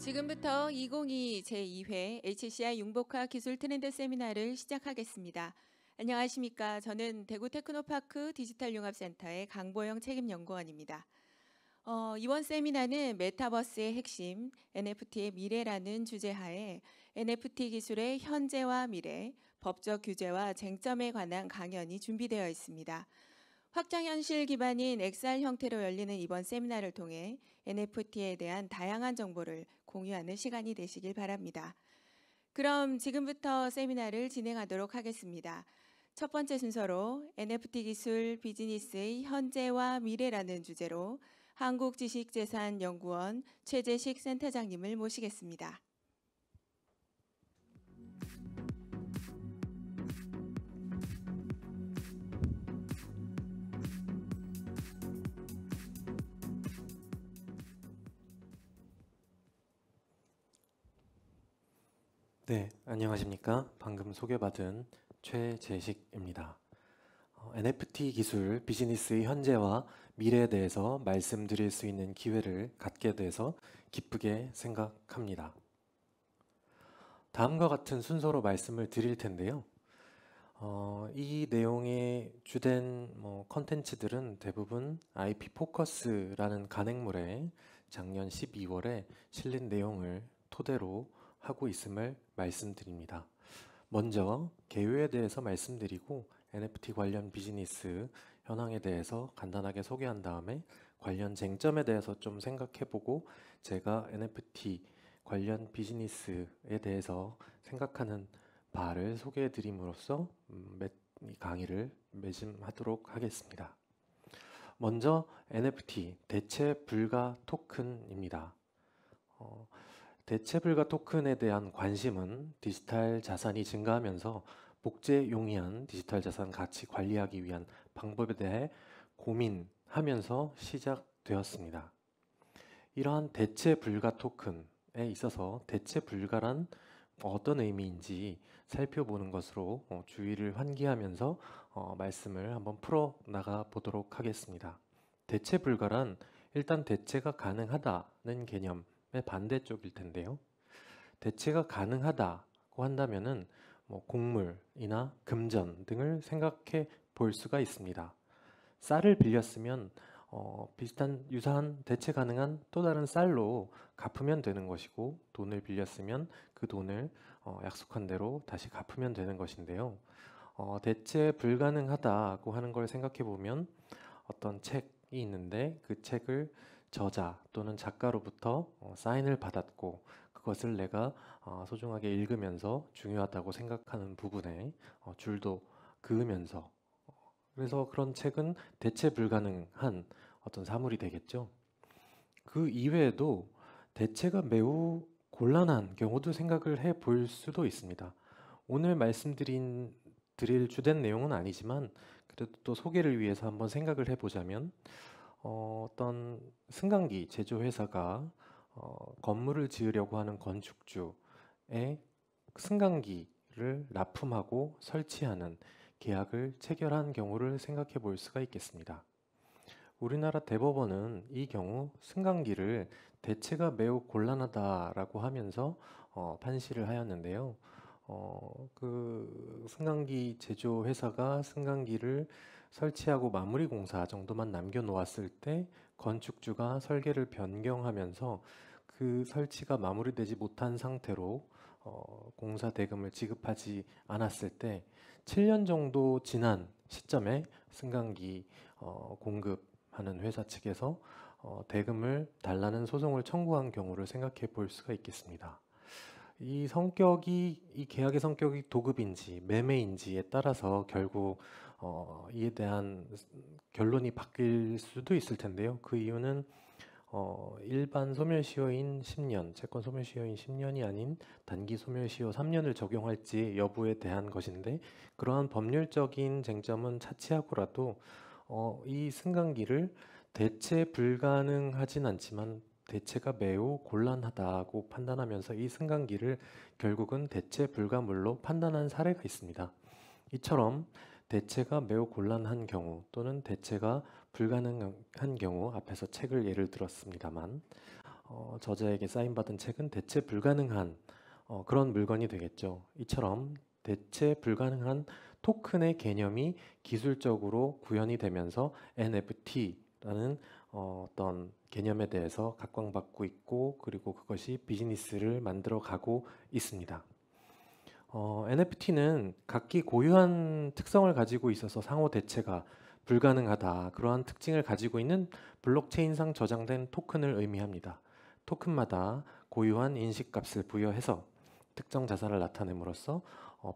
지금부터 2022 제2회 HCI 융복화 기술 트렌드 세미나를 시작하겠습니다. 안녕하십니까. 저는 대구 테크노파크 디지털융합센터의 강보영 책임연구원입니다. 이번 세미나는 메타버스의 핵심, NFT의 미래라는 주제하에 NFT 기술의 현재와 미래, 법적 규제와 쟁점에 관한 강연이 준비되어 있습니다. 확장현실 기반인 XR 형태로 열리는 이번 세미나를 통해 NFT에 대한 다양한 정보를 공유하는 시간이 되시길 바랍니다. 그럼 지금부터 세미나를 진행하도록 하겠습니다. 첫 번째 순서로 NFT 기술 비즈니스의 현재와 미래라는 주제로 한국지식재산연구원 최재식 센터장님을 모시겠습니다. 네, 안녕하십니까. 방금 소개받은 최재식입니다. NFT 기술 비즈니스의 현재와 미래에 대해서 말씀드릴 수 있는 기회를 갖게 돼서 기쁘게 생각합니다. 다음과 같은 순서로 말씀을 드릴 텐데요. 이 내용의 주된 컨텐츠들은 대부분 IP 포커스라는 간행물에 작년 12월에 실린 내용을 토대로 하고 있음을 말씀드립니다. 먼저 개요에 대해서 말씀드리고 NFT 관련 비즈니스 현황에 대해서 간단하게 소개한 다음에 관련 쟁점에 대해서 좀 생각해보고 제가 NFT 관련 비즈니스에 대해서 생각하는 바를 소개해드림으로써 이 강의를 매짐하도록 하겠습니다. 먼저 NFT 대체 불가 토큰입니다. 대체 불가 토큰에 대한 관심은 디지털 자산이 증가하면서 복제 용이한 디지털 자산 가치 관리하기 위한 방법에 대해 고민하면서 시작되었습니다. 이러한 대체 불가 토큰에 있어서 대체 불가란 어떤 의미인지 살펴보는 것으로 주의를 환기하면서 말씀을 한번 풀어나가 보도록 하겠습니다. 대체 불가란 일단 대체가 가능하다는 개념 반대쪽일 텐데요. 대체가 가능하다고 한다면은 곡물이나 금전 등을 생각해 볼 수가 있습니다. 쌀을 빌렸으면 비슷한 유사한 대체 가능한 또 다른 쌀로 갚으면 되는 것이고, 돈을 빌렸으면 그 돈을 약속한 대로 다시 갚으면 되는 것인데요. 대체 불가능하다고 하는 걸 생각해 보면 어떤 책이 있는데 그 책을 저자 또는 작가로부터 사인을 받았고 그것을 내가 소중하게 읽으면서 중요하다고 생각하는 부분에 줄도 그으면서 그래서 그런 책은 대체 불가능한 어떤 사물이 되겠죠. 그 이외에도 대체가 매우 곤란한 경우도 생각을 해 볼 수도 있습니다. 오늘 드릴 주된 내용은 아니지만 그래도 또 소개를 위해서 한번 생각을 해보자면 어떤 승강기 제조회사가 건물을 지으려고 하는 건축주의 승강기를 납품하고 설치하는 계약을 체결한 경우를 생각해 볼 수가 있겠습니다. 우리나라 대법원은 이 경우 승강기를 대체가 매우 곤란하다라고 하면서 판시를 하였는데요. 그 승강기 제조회사가 승강기를 설치하고 마무리 공사 정도만 남겨놓았을 때 건축주가 설계를 변경하면서 그 설치가 마무리되지 못한 상태로 공사 대금을 지급하지 않았을 때 7년 정도 지난 시점에 승강기 공급하는 회사 측에서 대금을 달라는 소송을 청구한 경우를 생각해 볼 수가 있겠습니다. 이 계약의 성격이 도급인지 매매인지에 따라서 결국 이에 대한 결론이 바뀔 수도 있을 텐데요. 그 이유는 일반 소멸시효인 10년, 채권 소멸시효인 10년이 아닌 단기 소멸시효 3년을 적용할지 여부에 대한 것인데, 그러한 법률적인 쟁점은 차치하고라도 이 승강기를 대체 불가능하진 않지만 대체가 매우 곤란하다고 판단하면서 이 승강기를 결국은 대체 불가물로 판단한 사례가 있습니다. 이처럼 대체가 매우 곤란한 경우 또는 대체가 불가능한 경우, 앞에서 책을 예를 들었습니다만 저자에게 사인받은 책은 대체 불가능한 그런 물건이 되겠죠. 이처럼 대체 불가능한 토큰의 개념이 기술적으로 구현이 되면서 NFT라는 어떤 개념에 대해서 각광받고 있고, 그리고 그것이 비즈니스를 만들어 가고 있습니다. NFT는 각기 고유한 특성을 가지고 있어서 상호 대체가 불가능하다, 그러한 특징을 가지고 있는 블록체인상 저장된 토큰을 의미합니다. 토큰마다 고유한 인식값을 부여해서 특정 자산을 나타냄으로써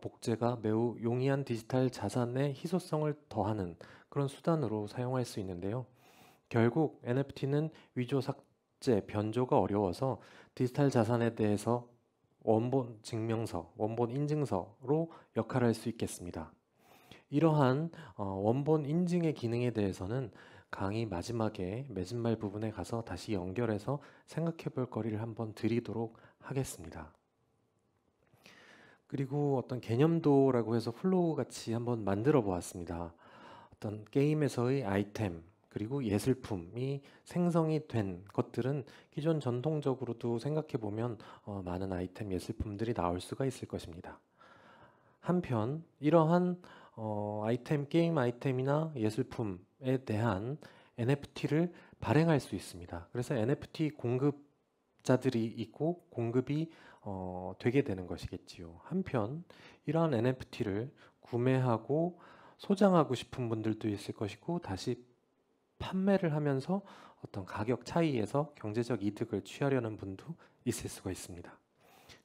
복제가 매우 용이한 디지털 자산의 희소성을 더하는 그런 수단으로 사용할 수 있는데요. 결국 NFT는 위조, 삭제, 변조가 어려워서 디지털 자산에 대해서 원본 증명서, 원본 인증서로 역할할 수 있겠습니다. 이러한 원본 인증의 기능에 대해서는 강의 마지막에 맺은말 부분에 가서 다시 연결해서 생각해 볼 거리를 한번 드리도록 하겠습니다. 그리고 어떤 개념도라고 해서 플로우 같이 한번 만들어 보았습니다. 어떤 게임에서의 아이템, 그리고 예술품이 생성이 된 것들은 기존 전통적으로도 생각해 보면 많은 아이템, 예술품들이 나올 수가 있을 것입니다. 한편 이러한 아이템, 게임 아이템이나 예술품에 대한 NFT를 발행할 수 있습니다. 그래서 NFT 공급자들이 있고 공급이 되게 되는 것이겠지요. 한편 이러한 NFT를 구매하고 소장하고 싶은 분들도 있을 것이고, 다시 판매를 하면서 어떤 가격 차이에서 경제적 이득을 취하려는 분도 있을 수가 있습니다.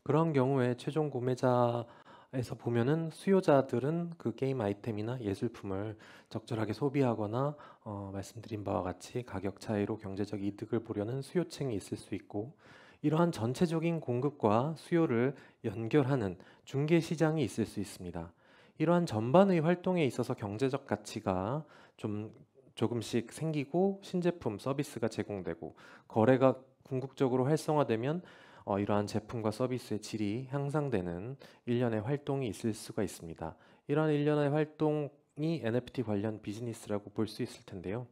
그런 경우에 최종 구매자에서 보면은 수요자들은 그 게임 아이템이나 예술품을 적절하게 소비하거나 말씀드린 바와 같이 가격 차이로 경제적 이득을 보려는 수요층이 있을 수 있고, 이러한 전체적인 공급과 수요를 연결하는 중개 시장이 있을 수 있습니다. 이러한 전반의 활동에 있어서 경제적 가치가 조금씩 생기고 신제품, 서비스가 제공되고 거래가 궁극적으로 활성화되면 이러한 제품과 서비스의 질이 향상되는 일련의 활동이 있을 수가 있습니다. 이러한 일련의 활동이 NFT 관련 비즈니스라고 볼 수 있을 텐데요.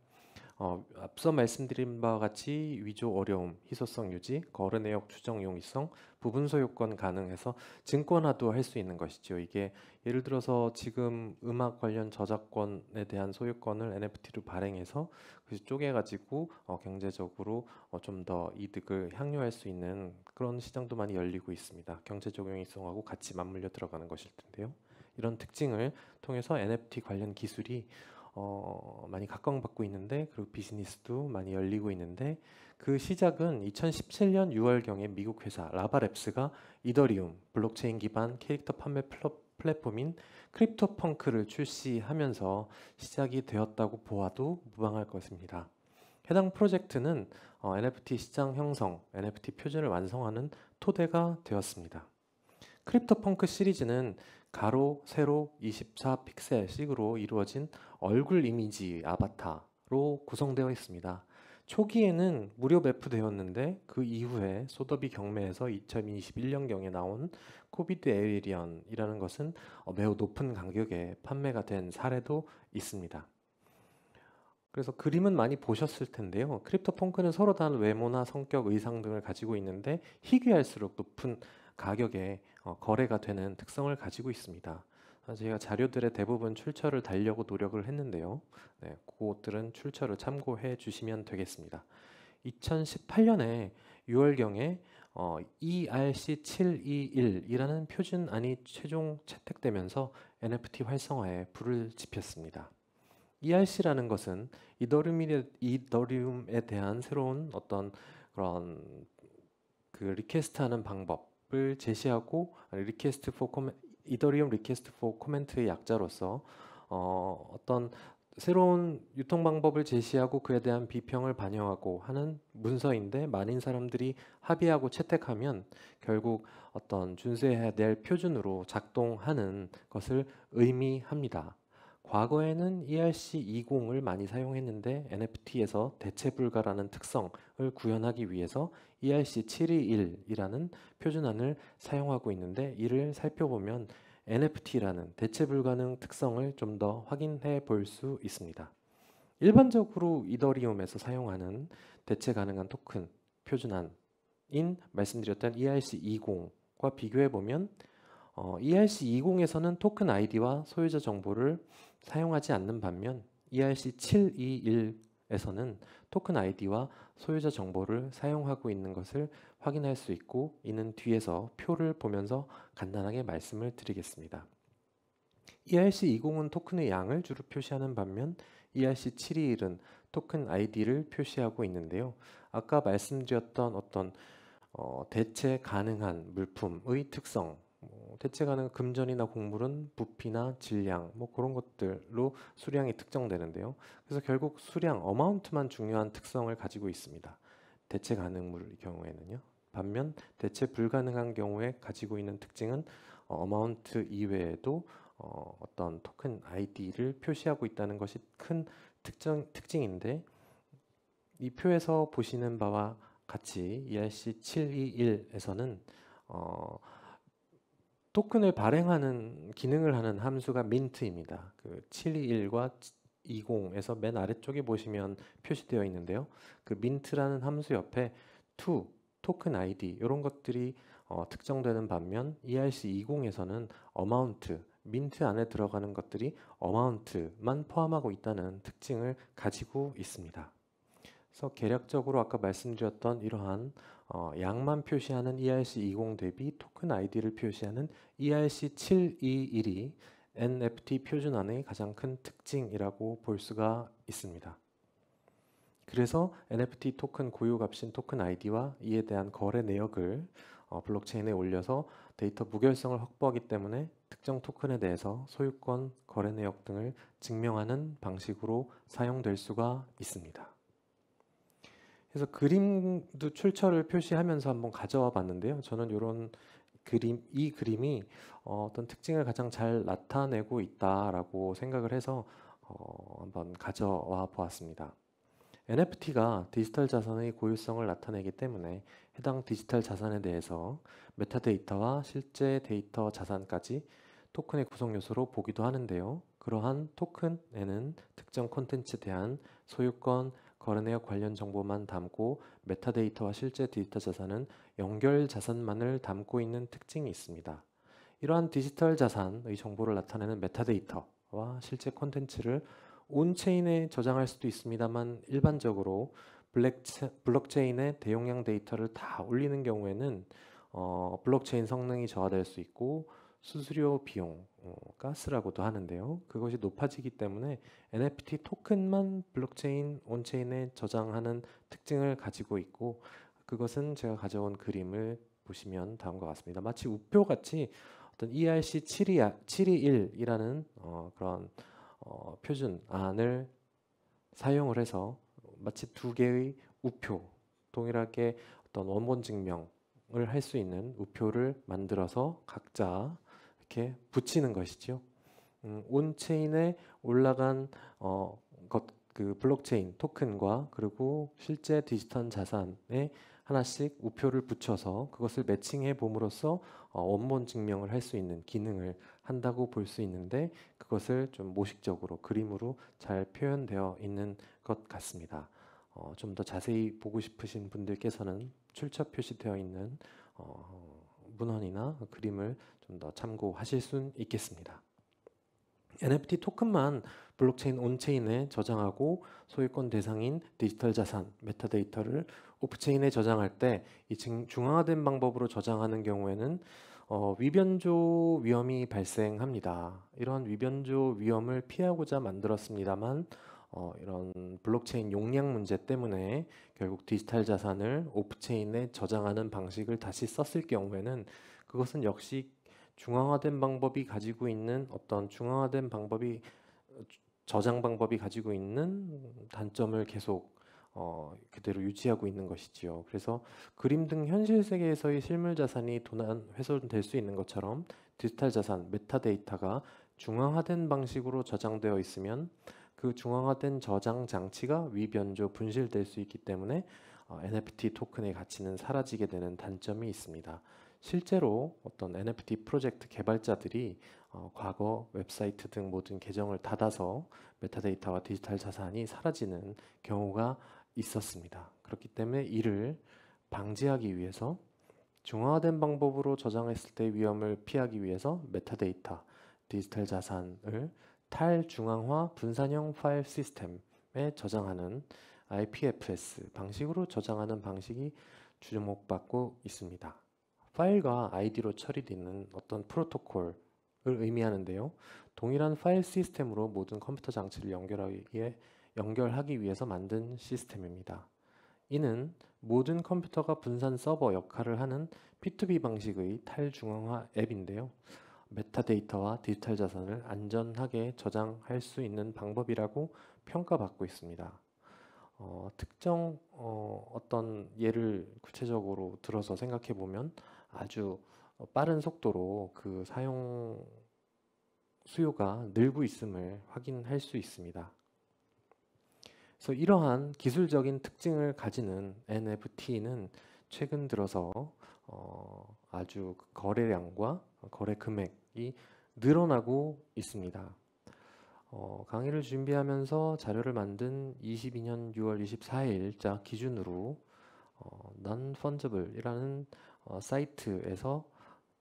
앞서 말씀드린 바와 같이 위조 어려움, 희소성 유지, 거래 내역 추정 용이성, 부분 소유권 가능해서 증권화도 할 수 있는 것이죠. 이게 예를 들어서 지금 음악 관련 저작권에 대한 소유권을 NFT로 발행해서 그 쪼개가지고 경제적으로 좀 더 이득을 향유할 수 있는 그런 시장도 많이 열리고 있습니다. 경제적 용이성하고 같이 맞물려 들어가는 것일 텐데요. 이런 특징을 통해서 NFT 관련 기술이 많이 각광받고 있는데, 그리고 비즈니스도 많이 열리고 있는데, 그 시작은 2017년 6월경에 미국 회사 라바랩스가 이더리움 블록체인 기반 캐릭터 판매 플랫폼인 크립토펑크를 출시하면서 시작이 되었다고 보아도 무방할 것입니다. 해당 프로젝트는 NFT 시장 형성, NFT 표준을 완성하는 토대가 되었습니다. 크립토펑크 시리즈는 가로, 세로, 24픽셀씩으로 이루어진 얼굴 이미지 아바타로 구성되어 있습니다. 초기에는 무료 배포되었는데 그 이후에 소더비 경매에서 2021년경에 나온 코비드 에이리언이라는 것은 매우 높은 가격에 판매가 된 사례도 있습니다. 그래서 그림은 많이 보셨을 텐데요. 크립토펑크는 서로 다른 외모나 성격, 의상 등을 가지고 있는데 희귀할수록 높은 가격에 거래가 되는 특성을 가지고 있습니다. 제가 자료들의 대부분 출처를 달려고 노력을 했는데요. 네, 그것들은 출처를 참고해 주시면 되겠습니다. 2018년에 6월경에 ERC721이라는 표준안이 최종 채택되면서 NFT 활성화에 불을 지폈습니다. ERC라는 것은 이더리움에 대한 새로운 어떤 그런 그 리퀘스트하는 방법을 제시하고, 이더리움 리퀘스트 포 코멘트의 약자로서 어떤 새로운 유통 방법을 제시하고 그에 대한 비평을 반영하고 하는 문서인데, 많은 사람들이 합의하고 채택하면 결국 어떤 준수해야 될 표준으로 작동하는 것을 의미합니다. 과거에는 ERC20을 많이 사용했는데 NFT에서 대체 불가라는 특성을 구현하기 위해서 ERC721이라는 표준안을 사용하고 있는데, 이를 살펴보면 NFT라는 대체 불가능 특성을 좀 더 확인해 볼 수 있습니다. 일반적으로 이더리움에서 사용하는 대체 가능한 토큰 표준안 말씀드렸던 ERC20과 비교해 보면 ERC20에서는 토큰 아이디와 소유자 정보를 사용하지 않는 반면 ERC721에서는 토큰 아이디와 소유자 정보를 사용하고 있는 것을 확인할 수 있고, 이는 뒤에서 표를 보면서 간단하게 말씀을 드리겠습니다. ERC20은 토큰의 양을 주로 표시하는 반면 ERC721은 토큰 아이디를 표시하고 있는데요. 아까 말씀드렸던 어떤 대체 가능한 물품의 특성, 대체 가능한 금전이나 곡물은 부피나 질량, 그런 것들로 수량이 특정되는데요. 그래서 결국 수량, 어마운트만 중요한 특성을 가지고 있습니다. 대체 가능물의 경우에는요. 반면 대체 불가능한 경우에 가지고 있는 특징은 어마운트 이외에도 어떤 토큰 아이디를 표시하고 있다는 것이 큰 특징인데, 이 표에서 보시는 바와 같이 ERC721에서는 토큰을 발행하는 기능을 하는 함수가 민트입니다. 그 721과 20에서 맨 아래쪽에 보시면 표시되어 있는데요. 그 민트라는 함수 옆에 to, 토큰 아이디 이런 것들이 특정되는 반면 ERC20에서는 어마운트, 민트 안에 들어가는 것들이 어마운트만 포함하고 있다는 특징을 가지고 있습니다. 그래서 개략적으로 아까 말씀드렸던 이러한 양만 표시하는 ERC20 대비 토큰 아이디를 표시하는 ERC721이 NFT 표준안의 가장 큰 특징이라고 볼 수가 있습니다. 그래서 NFT 토큰 고유값인 토큰 아이디와 이에 대한 거래 내역을 블록체인에 올려서 데이터 무결성을 확보하기 때문에 특정 토큰에 대해서 소유권, 거래 내역 등을 증명하는 방식으로 사용될 수가 있습니다. 그래서 그림도 출처를 표시하면서 한번 가져와 봤는데요. 저는 이 그림이 어떤 특징을 가장 잘 나타내고 있다라고 생각을 해서 한번 가져와 보았습니다. NFT가 디지털 자산의 고유성을 나타내기 때문에 해당 디지털 자산에 대해서 메타데이터와 실제 데이터 자산까지 토큰의 구성 요소로 보기도 하는데요. 그러한 토큰에는 특정 콘텐츠에 대한 소유권, 거래 내역 관련 정보만 담고 메타데이터와 실제 디지털 자산은 연결 자산만을 담고 있는 특징이 있습니다. 이러한 디지털 자산의 정보를 나타내는 메타데이터와 실제 콘텐츠를 온체인에 저장할 수도 있습니다만, 일반적으로 블록체인에 대용량 데이터를 다 올리는 경우에는 블록체인 성능이 저하될 수 있고 수수료 비용, 가스라고도 하는데요. 그것이 높아지기 때문에 NFT 토큰만 블록체인 온체인에 저장하는 특징을 가지고 있고, 그것은 제가 가져온 그림을 보시면 다음과 같습니다. 마치 우표같이 어떤 ERC721이라는 그런 표준안을 사용을 해서 마치 두 개의 우표, 동일하게 어떤 원본 증명을 할 수 있는 우표를 만들어서 각자 이렇게 붙이는 것이죠. 온체인에 올라간 그 블록체인 토큰과 그리고 실제 디지털 자산에 하나씩 우표를 붙여서 그것을 매칭해 봄으로써 원본 증명을 할 수 있는 기능을 한다고 볼 수 있는데, 그것을 좀 모식적으로 그림으로 잘 표현되어 있는 것 같습니다. 좀 더 자세히 보고 싶으신 분들께서는 출처 표시되어 있는 문헌이나 그림을 좀 더 참고하실 수 있겠습니다. NFT 토큰만 블록체인 온체인에 저장하고 소유권 대상인 디지털 자산, 메타데이터를 오프체인에 저장할 때 이 중앙화된 방법으로 저장하는 경우에는 위변조 위험이 발생합니다. 이러한 위변조 위험을 피하고자 만들었습니다만 이런 블록체인 용량 문제 때문에 결국 디지털 자산을 오프체인에 저장하는 방식을 다시 썼을 경우에는 그것은 역시 중앙화된 방법이 가지고 있는 어떤 중앙화된 방법이 저장 방법이 가지고 있는 단점을 계속 그대로 유지하고 있는 것이지요. 그래서 그림 등 현실 세계에서의 실물 자산이 도난 훼손될 수 있는 것처럼 디지털 자산, 메타데이터가 중앙화된 방식으로 저장되어 있으면 그 중앙화된 저장 장치가 위변조 분실될 수 있기 때문에 NFT 토큰의 가치는 사라지게 되는 단점이 있습니다. 실제로 어떤 NFT 프로젝트 개발자들이 과거 웹사이트 등 모든 계정을 닫아서 메타데이터와 디지털 자산이 사라지는 경우가 있었습니다. 그렇기 때문에 이를 방지하기 위해서, 중앙화된 방법으로 저장했을 때 위험을 피하기 위해서 메타데이터, 디지털 자산을 탈중앙화 분산형 파일 시스템에 저장하는 IPFS 방식으로 저장하는 방식이 주목받고 있습니다. 파일과 아이디로 처리되는 어떤 프로토콜을 의미하는데요. 동일한 파일 시스템으로 모든 컴퓨터 장치를 연결하기 위해서 만든 시스템입니다. 이는 모든 컴퓨터가 분산 서버 역할을 하는 P2B 방식의 탈중앙화 앱인데요. 메타데이터와 디지털 자산을 안전하게 저장할 수 있는 방법이라고 평가받고 있습니다. 특정 어떤 예를 구체적으로 들어서 생각해 보면 아주 빠른 속도로 그 사용 수요가 늘고 있음을 확인할 수 있습니다. 그래서 이러한 기술적인 특징을 가지는 NFT는 최근 들어서 아주 거래량과 거래 금액이 늘어나고 있습니다. 강의를 준비하면서 자료를 만든 22년 6월 24일자 기준으로 Non-Fungible이라는 사이트에서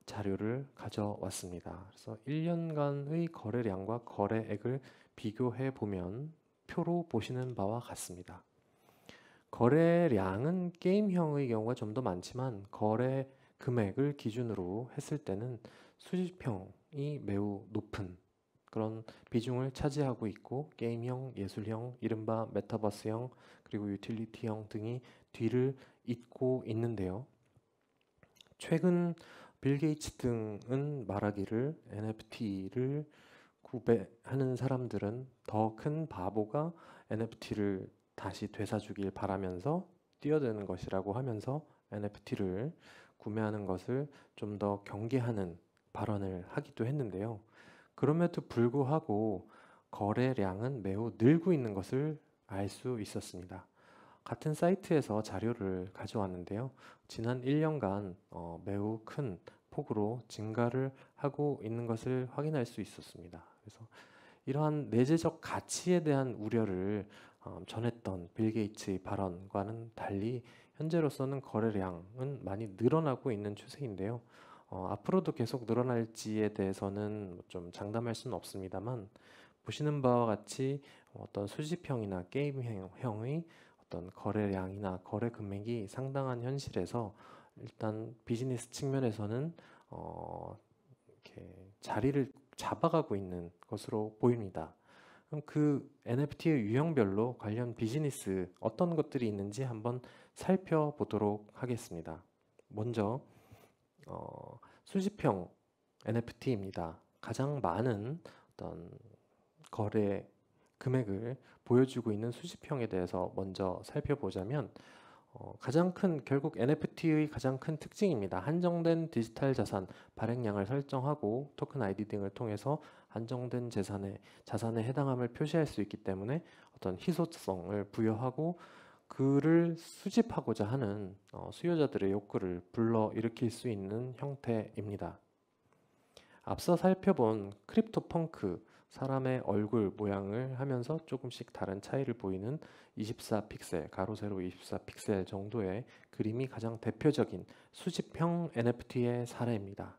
자료를 가져왔습니다. 그래서 1년간의 거래량과 거래액을 비교해 보면 표로 보시는 바와 같습니다. 거래량은 게임형의 경우가 좀 더 많지만 거래 금액을 기준으로 했을 때는 수집형이 매우 높은 그런 비중을 차지하고 있고, 게임형, 예술형, 이른바 메타버스형, 그리고 유틸리티형 등이 뒤를 잇고 있는데요. 최근 빌 게이츠 등은 말하기를 NFT를 구매하는 사람들은 더 큰 바보가 NFT를 다시 되사주길 바라면서 뛰어드는 것이라고 하면서 NFT를 구매하는 것을 좀 더 경계하는 발언을 하기도 했는데요. 그럼에도 불구하고 거래량은 매우 늘고 있는 것을 알 수 있었습니다. 같은 사이트에서 자료를 가져왔는데요. 지난 1년간 매우 큰 폭으로 증가를 하고 있는 것을 확인할 수 있었습니다. 그래서 이러한 내재적 가치에 대한 우려를 전했던 빌 게이츠의 발언과는 달리 현재로서는 거래량은 많이 늘어나고 있는 추세인데요. 앞으로도 계속 늘어날지에 대해서는 좀 장담할 수는 없습니다만, 보시는 바와 같이 어떤 수집형이나 게임형의 어떤 거래량이나 거래 금액이 상당한 현실에서 일단 비즈니스 측면에서는 이렇게 자리를 잡아가고 있는 것으로 보입니다. 그럼 그 NFT의 유형별로 관련 비즈니스 어떤 것들이 있는지 한번 살펴보도록 하겠습니다. 먼저 수집형 NFT입니다. 가장 많은 어떤 거래 금액을 보여주고 있는 수집형에 대해서 먼저 살펴보자면, 결국 NFT의 가장 큰 특징입니다. 한정된 디지털 자산 발행량을 설정하고 토큰 아이디 등을 통해서 한정된 자산에 해당함을 표시할 수 있기 때문에 어떤 희소성을 부여하고 그를 수집하고자 하는 수요자들의 욕구를 불러일으킬 수 있는 형태입니다. 앞서 살펴본 크립토펑크, 사람의 얼굴 모양을 하면서 조금씩 다른 차이를 보이는 24픽셀, 가로 세로 24픽셀 정도의 그림이 가장 대표적인 수집형 NFT의 사례입니다.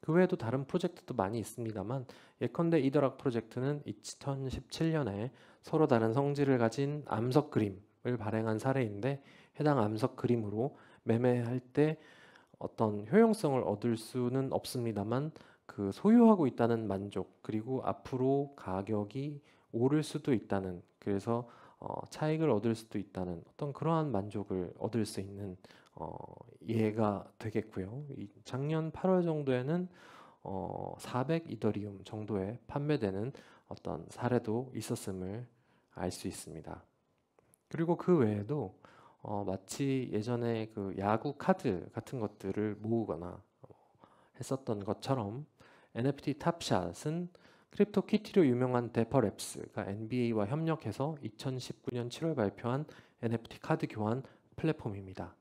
그 외에도 다른 프로젝트도 많이 있습니다만, 예컨대 이더락 프로젝트는 2017년에 서로 다른 성질을 가진 암석 그림을 발행한 사례인데, 해당 암석 그림으로 매매할 때 어떤 효용성을 얻을 수는 없습니다만 그 소유하고 있다는 만족, 그리고 앞으로 가격이 오를 수도 있다는, 그래서 차익을 얻을 수도 있다는 어떤 그러한 만족을 얻을 수 있는 예가 되겠고요. 작년 8월 정도에는 400 이더리움 정도에 판매되는 어떤 사례도 있었음을 알 수 있습니다. 그리고 그 외에도 마치 예전에 그 야구 카드 같은 것들을 모으거나 했었던 것처럼 NFT 탑샷은 크립토키티로 유명한 데퍼랩스가 NBA와 협력해서 2019년 7월 발표한 NFT 카드 교환 플랫폼입니다.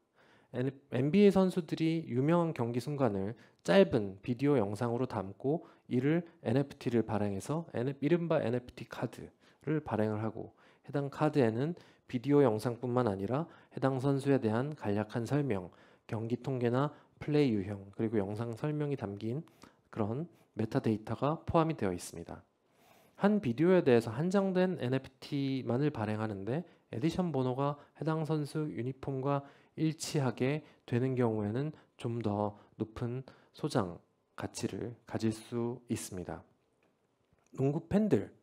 NBA 선수들이 유명한 경기 순간을 짧은 비디오 영상으로 담고 이를 NFT를 발행해서 이른바 NFT 카드를 발행을 하고, 해당 카드에는 비디오 영상뿐만 아니라 해당 선수에 대한 간략한 설명, 경기 통계나 플레이 유형, 그리고 영상 설명이 담긴 그런 메타데이터가 포함이 되어 있습니다. 한 비디오에 대해서 한정된 NFT만을 발행하는데 에디션 번호가 해당 선수 유니폼과 일치하게 되는 경우에는 좀 더 높은 소장 가치를 가질 수 있습니다. 농구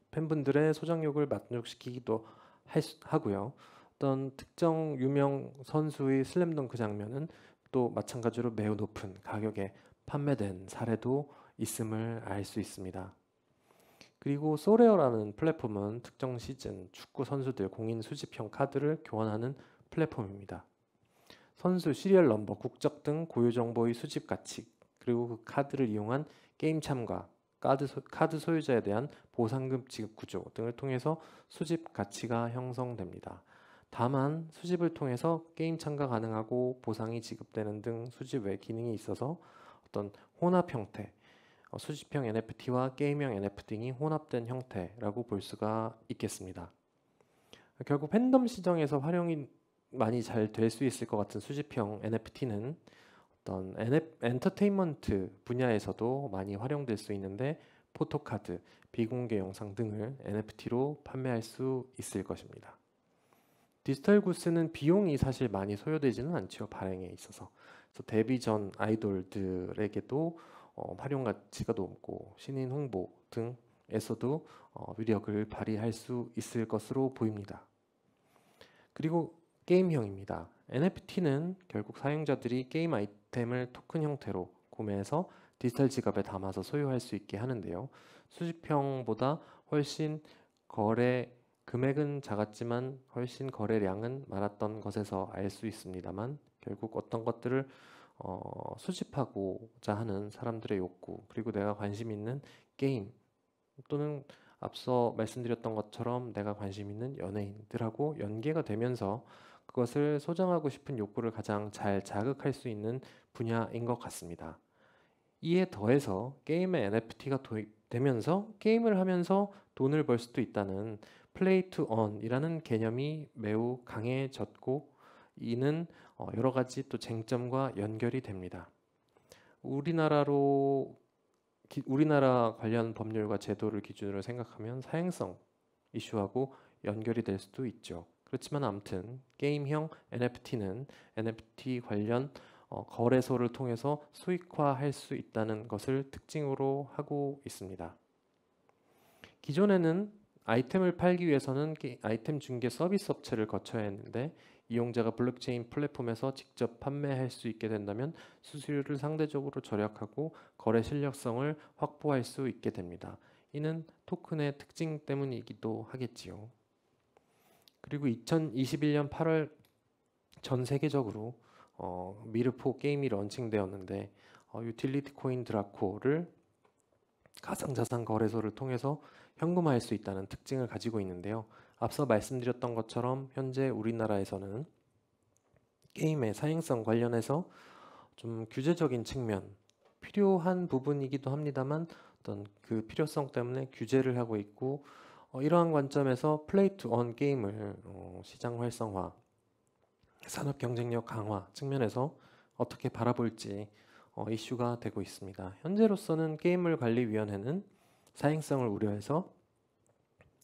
팬분들의 소장욕을 만족시키기도 하고요. 어떤 특정 유명 선수의 슬램덩크 장면은 또 마찬가지로 매우 높은 가격에 판매된 사례도 있음을 알 수 있습니다. 그리고 소레어라는 플랫폼은 특정 시즌 축구 선수들 공인 수집형 카드를 교환하는 플랫폼입니다. 선수 시리얼 넘버, 국적 등 고유 정보의 수집 가치, 그리고 그 카드를 이용한 게임 참가, 카드 소유자에 대한 보상금 지급 구조 등을 통해서 수집 가치가 형성됩니다. 다만 수집을 통해서 게임 참가 가능하고 보상이 지급되는 등 수집 외 기능이 있어서 어떤 혼합 형태, 수집형 NFT와 게임형 NFT 등이 혼합된 형태라고 볼 수가 있겠습니다. 결국 팬덤 시장에서 활용이 많이 잘 될 수 있을 것 같은 수집형 NFT는 어떤 엔터테인먼트 분야에서도 많이 활용될 수 있는데 포토카드, 비공개 영상 등을 NFT로 판매할 수 있을 것입니다. 디지털 구스는 비용이 사실 많이 소요되지는 않죠. 발행에 있어서. 그래서 데뷔 전 아이돌들에게도 활용 가치가 높고 신인 홍보 등에서도 위력을 발휘할 수 있을 것으로 보입니다. 그리고 게임형입니다. NFT는 결국 사용자들이 게임 아이템을 토큰 형태로 구매해서 디지털 지갑에 담아서 소유할 수 있게 하는데요. 수집형보다 훨씬 금액은 작았지만 훨씬 거래량은 많았던 것에서 알 수 있습니다만 결국 어떤 것들을 수집하고자 하는 사람들의 욕구, 그리고 내가 관심 있는 게임 또는 앞서 말씀드렸던 것처럼 내가 관심 있는 연예인들하고 연계가 되면서 그것을 소장하고 싶은 욕구를 가장 잘 자극할 수 있는 분야인 것 같습니다. 이에 더해서 게임에 NFT가 도입되면서 게임을 하면서 돈을 벌 수도 있다는 플레이 투 언이라는 개념이 매우 강해졌고 이는 여러 가지 또 쟁점과 연결이 됩니다. 우리나라 관련 법률과 제도를 기준으로 생각하면 사행성 이슈하고 연결이 될 수도 있죠. 그렇지만 아무튼 게임형 NFT는 NFT 관련 거래소를 통해서 수익화할 수 있다는 것을 특징으로 하고 있습니다. 기존에는 아이템을 팔기 위해서는 아이템 중개 서비스 업체를 거쳐야 했는데 이용자가 블록체인 플랫폼에서 직접 판매할 수 있게 된다면 수수료를 상대적으로 절약하고 거래 신뢰성을 확보할 수 있게 됩니다. 이는 토큰의 특징 때문이기도 하겠지요. 그리고 2021년 8월 전 세계적으로 미르포 게임이 런칭되었는데 유틸리티 코인 드라코를 가상자산 거래소를 통해서 현금화할 수 있다는 특징을 가지고 있는데요. 앞서 말씀드렸던 것처럼 현재 우리나라에서는 게임의 사행성 관련해서 좀 규제적인 측면, 필요한 부분이기도 합니다만 어떤 그 필요성 때문에 규제를 하고 있고 이러한 관점에서 플레이 투 원 게임을 시장 활성화, 산업 경쟁력 강화 측면에서 어떻게 바라볼지 이슈가 되고 있습니다. 현재로서는 게임물관리위원회는 사행성을 우려해서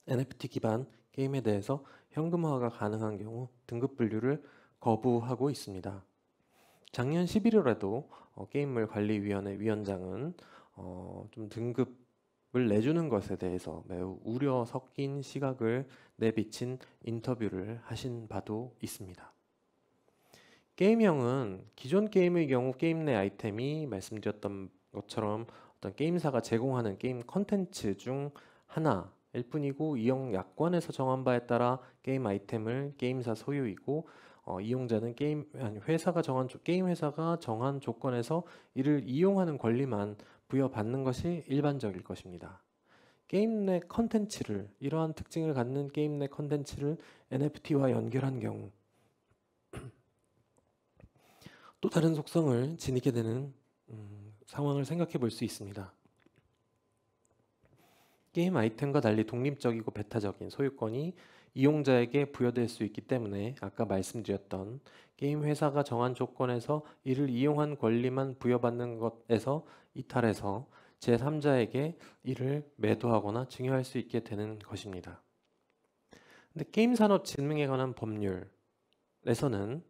NFT 기반 게임에 대해서 현금화가 가능한 경우 등급 분류를 거부하고 있습니다. 작년 11월에도 게임물관리위원회 위원장은 좀 등급을 내주는 것에 대해서 매우 우려 섞인 시각을 내비친 인터뷰를 하신 바도 있습니다. 게임형은 기존 게임의 경우 게임 내 아이템이 말씀드렸던 것처럼 어떤 게임사가 제공하는 게임 컨텐츠 중 하나일 뿐이고 이용 약관에서 정한 바에 따라 게임 아이템을 게임사 소유이고 이용자는 게임 회사가 정한 조건에서 이를 이용하는 권리만 부여받는 것이 일반적일 것입니다. 게임 내 컨텐츠를 이러한 특징을 갖는 게임 내 컨텐츠를 NFT와 연결한 경우 또 다른 속성을 지니게 되는 상황을 생각해 볼 수 있습니다. 게임 아이템과 달리 독립적이고 배타적인 소유권이 이용자에게 부여될 수 있기 때문에 아까 말씀드렸던 게임 회사가 정한 조건에서 이를 이용한 권리만 부여받는 것에서 이탈해서 제3자에게 이를 매도하거나 증여할 수 있게 되는 것입니다. 근데 게임산업진흥에 관한 법률에서는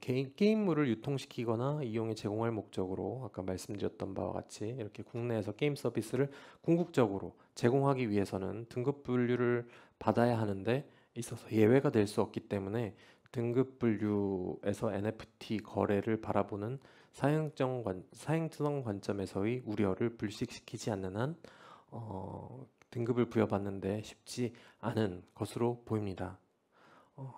게임물을 유통시키거나 이용에 제공할 목적으로 아까 말씀드렸던 바와 같이 이렇게 국내에서 게임 서비스를 궁극적으로 제공하기 위해서는 등급 분류를 받아야 하는데 있어서 예외가 될 수 없기 때문에 등급 분류에서 NFT 거래를 바라보는 사행성 관점에서의 우려를 불식시키지 않는 한 등급을 부여받는데 쉽지 않은 것으로 보입니다.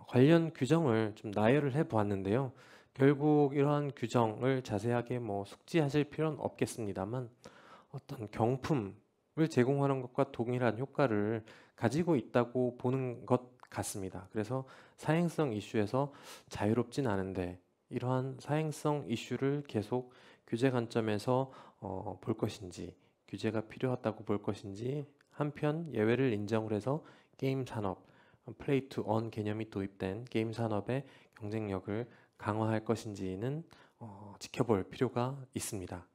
관련 규정을 좀 나열을 해 보았는데요. 결국 이러한 규정을 자세하게 숙지하실 필요는 없겠습니다만 어떤 경품을 제공하는 것과 동일한 효과를 가지고 있다고 보는 것 같습니다. 그래서 사행성 이슈에서 자유롭진 않은데 이러한 사행성 이슈를 계속 규제 관점에서 볼 것인지, 규제가 필요하다고 볼 것인지, 한편 예외를 인정을 해서 게임 산업 플레이 투 원 개념이 도입된 게임 산업의 경쟁력을 강화할 것인지는 지켜볼 필요가 있습니다.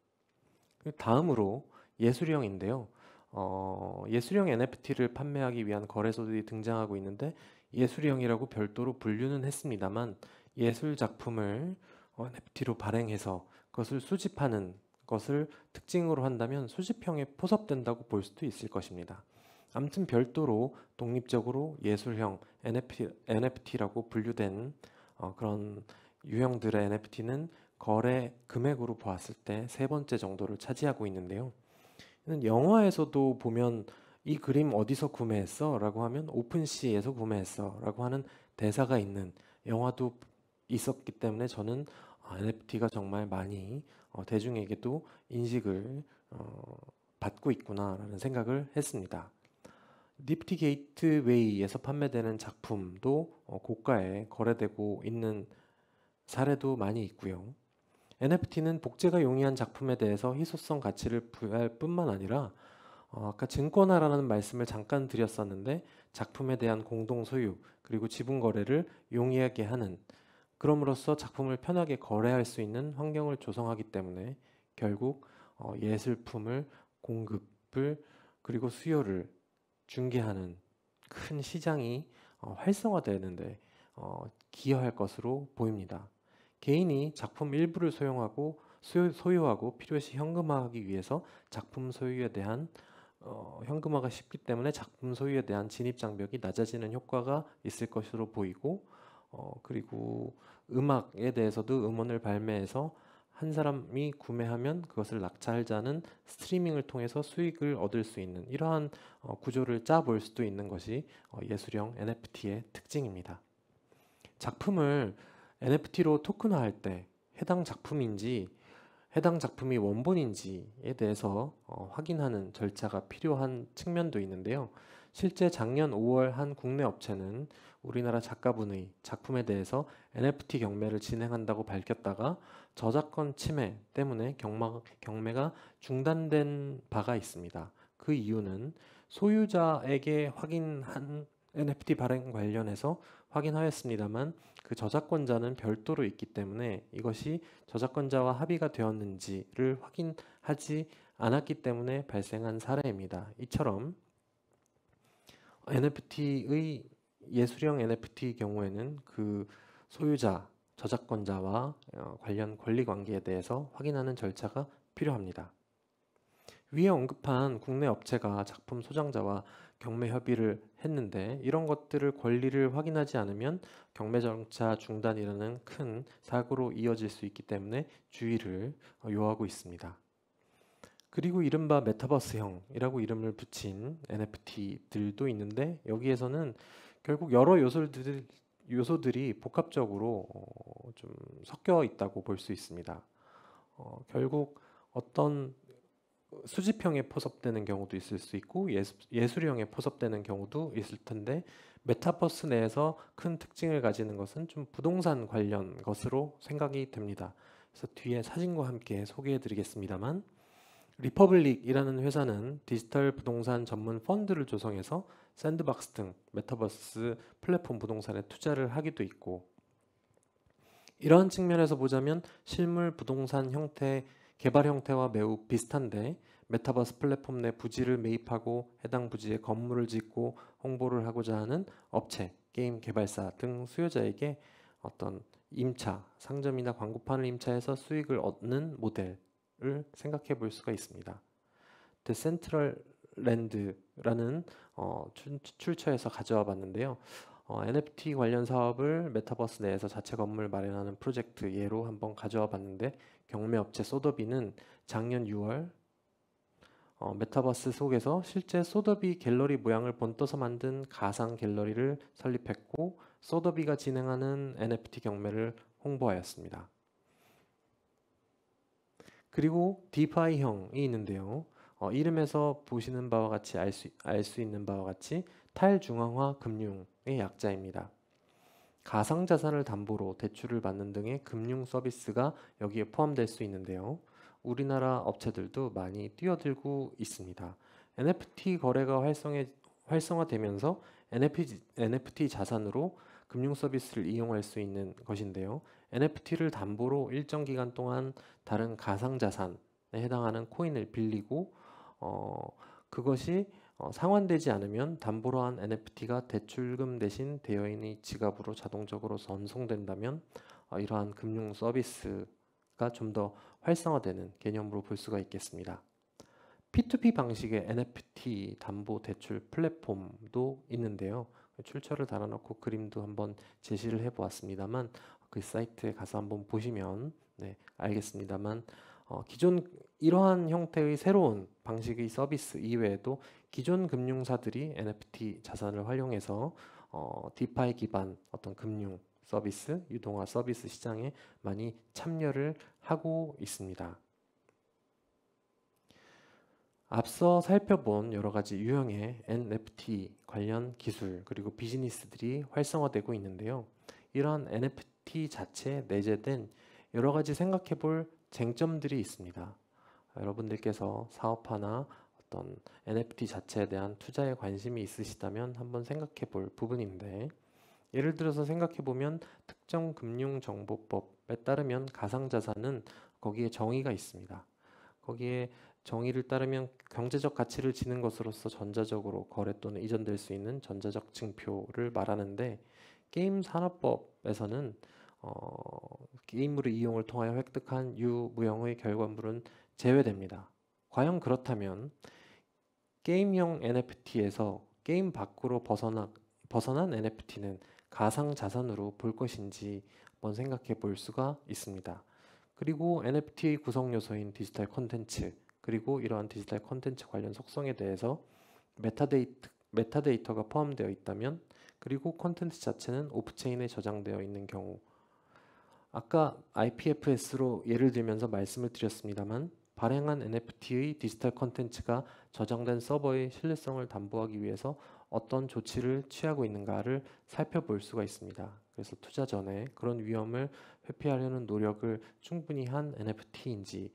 다음으로 예술형인데요. 예술형 NFT를 판매하기 위한 거래소들이 등장하고 있는데 예술형이라고 별도로 분류는 했습니다만 예술 작품을 NFT로 발행해서 그것을 수집하는 것을 특징으로 한다면 수집형에 포섭된다고 볼 수도 있을 것입니다. 아무튼 별도로 독립적으로 예술형 NFT라고 분류된 그런 유형들의 NFT는 거래 금액으로 보았을 때 세 번째 정도를 차지하고 있는데요. 영화에서도 보면 이 그림 어디서 구매했어? 라고 하면 오픈시에서 구매했어 라고 하는 대사가 있는 영화도 있었기 때문에 저는 NFT가 정말 많이 대중에게도 인식을 받고 있구나라는 생각을 했습니다. 니프티 게이트웨이에서 판매되는 작품도 고가에 거래되고 있는 사례도 많이 있고요. NFT는 복제가 용이한 작품에 대해서 희소성 가치를 부여할 뿐만 아니라 아까 증권화라는 말씀을 잠깐 드렸었는데 작품에 대한 공동 소유 그리고 지분 거래를 용이하게 하는 그럼으로써 작품을 편하게 거래할 수 있는 환경을 조성하기 때문에 결국 예술품을 공급을 그리고 수요를 중개하는 큰 시장이 활성화되는데 기여할 것으로 보입니다. 개인이 작품 일부를 소유하고 필요시 현금화하기 위해서 작품 소유에 대한 현금화가 쉽기 때문에 작품 소유에 대한 진입 장벽이 낮아지는 효과가 있을 것으로 보이고 그리고 음악에 대해서도 음원을 발매해서 한 사람이 구매하면 그것을 낙찰자는 스트리밍을 통해서 수익을 얻을 수 있는 이러한 구조를 짜볼 수도 있는 것이 예술형 NFT의 특징입니다. 작품을 NFT로 토큰화할 때 해당 작품인지 해당 작품이 원본인지에 대해서 확인하는 절차가 필요한 측면도 있는데요. 실제 작년 5월 한 국내 업체는 우리나라 작가분의 작품에 대해서 NFT 경매를 진행한다고 밝혔다가 저작권 침해 때문에 경매가 중단된 바가 있습니다. 그 이유는 소유자에게 확인한 NFT 발행 관련해서 확인하였습니다만 그 저작권자는 별도로 있기 때문에 이것이 저작권자와 합의가 되었는지를 확인하지 않았기 때문에 발생한 사례입니다. 이처럼 NFT의 예술형 NFT 경우에는 그 소유자, 저작권자와 관련 권리 관계에 대해서 확인하는 절차가 필요합니다. 위에 언급한 국내 업체가 작품 소장자와 경매 협의를 했는데 이런 것들을 권리를 확인하지 않으면 경매 절차 중단이라는 큰 사고로 이어질 수 있기 때문에 주의를 요하고 있습니다. 그리고 이른바 메타버스형이라고 이름을 붙인 NFT들도 있는데 여기에서는 결국 여러 요소들이 복합적으로 좀 섞여 있다고 볼 수 있습니다. 결국 어떤 수집형에 포섭되는 경우도 있을 수 있고 예술형에 포섭되는 경우도 있을 텐데 메타버스 내에서 큰 특징을 가지는 것은 좀 부동산 관련 것으로 생각이 됩니다. 그래서 뒤에 사진과 함께 소개해 드리겠습니다만 리퍼블릭이라는 회사는 디지털 부동산 전문 펀드를 조성해서 샌드박스 등 메타버스 플랫폼 부동산에 투자를 하기도 있고, 이러한 측면에서 보자면 실물 부동산 형태, 개발 형태와 매우 비슷한데 메타버스 플랫폼 내 부지를 매입하고 해당 부지에 건물을 짓고 홍보를 하고자 하는 업체, 게임 개발사 등 수요자에게 어떤 임차, 상점이나 광고판을 임차해서 수익을 얻는 모델을 생각해 볼 수가 있습니다. 데센트럴랜드라는 출처에서 가져와 봤는데요. NFT 관련 사업을 메타버스 내에서 자체 건물 마련하는 프로젝트 예로 한번 가져와 봤는데, 경매 업체 소더비는 작년 6월 메타버스 속에서 실제 소더비 갤러리 모양을 본떠서 만든 가상 갤러리를 설립했고, 소더비가 진행하는 NFT 경매를 홍보하였습니다. 그리고 디파이형이 있는데요. 이름에서 보시는 바와 같이 알 수 있는 바와 같이 탈중앙화 금융의 약자입니다. 가상자산을 담보로 대출을 받는 등의 금융 서비스가 여기에 포함될 수 있는데요. 우리나라 업체들도 많이 뛰어들고 있습니다. NFT 거래가 활성화되면서 NFT 자산으로 금융 서비스를 이용할 수 있는 것인데요. NFT를 담보로 일정 기간 동안 다른 가상자산에 해당하는 코인을 빌리고 그것이 상환되지 않으면 담보로 한 NFT가 대출금 대신 대여인의 지갑으로 자동적으로 전송된다면 이러한 금융 서비스가 좀 더 활성화되는 개념으로 볼 수가 있겠습니다. P2P 방식의 NFT 담보 대출 플랫폼도 있는데요. 출처를 달아놓고 그림도 한번 제시를 해보았습니다만, 그 사이트에 가서 한번 보시면 알겠습니다만, 기존 이러한 형태의 새로운 방식의 서비스 이외에도 기존 금융사들이 NFT 자산을 활용해서 디파이 기반 어떤 금융 서비스, 유동화 서비스 시장에 많이 참여를 하고 있습니다. 앞서 살펴본 여러 가지 유형의 NFT 관련 기술 그리고 비즈니스들이 활성화되고 있는데요. 이러한 NFT 자체에 내재된 여러 가지 생각해 볼 쟁점들이 있습니다. 여러분들께서 사업화나 어떤 NFT 자체에 대한 투자에 관심이 있으시다면 한번 생각해 볼 부분인데, 예를 들어서 생각해 보면 특정 금융정보법에 따르면 가상자산은 거기에 정의가 있습니다. 거기에 정의를 따르면 경제적 가치를 지닌 것으로서 전자적으로 거래 또는 이전될 수 있는 전자적 증표를 말하는데, 게임 산업법에서는 게임으로 이용을 통하여 획득한 유무형의 결과물은 제외됩니다. 과연 그렇다면 게임형 NFT에서 게임 밖으로 벗어난 NFT는 가상자산으로 볼 것인지 한번 생각해 볼 수가 있습니다. 그리고 NFT의 구성 요소인 디지털 콘텐츠, 그리고 이러한 디지털 콘텐츠 관련 속성에 대해서 메타데이터가 포함되어 있다면, 그리고 콘텐츠 자체는 오프체인에 저장되어 있는 경우, 아까 IPFS로 예를 들면서 말씀을 드렸습니다만, 발행한 NFT의 디지털 콘텐츠가 저장된 서버의 신뢰성을 담보하기 위해서 어떤 조치를 취하고 있는가를 살펴볼 수가 있습니다. 그래서 투자 전에 그런 위험을 회피하려는 노력을 충분히 한 NFT인지,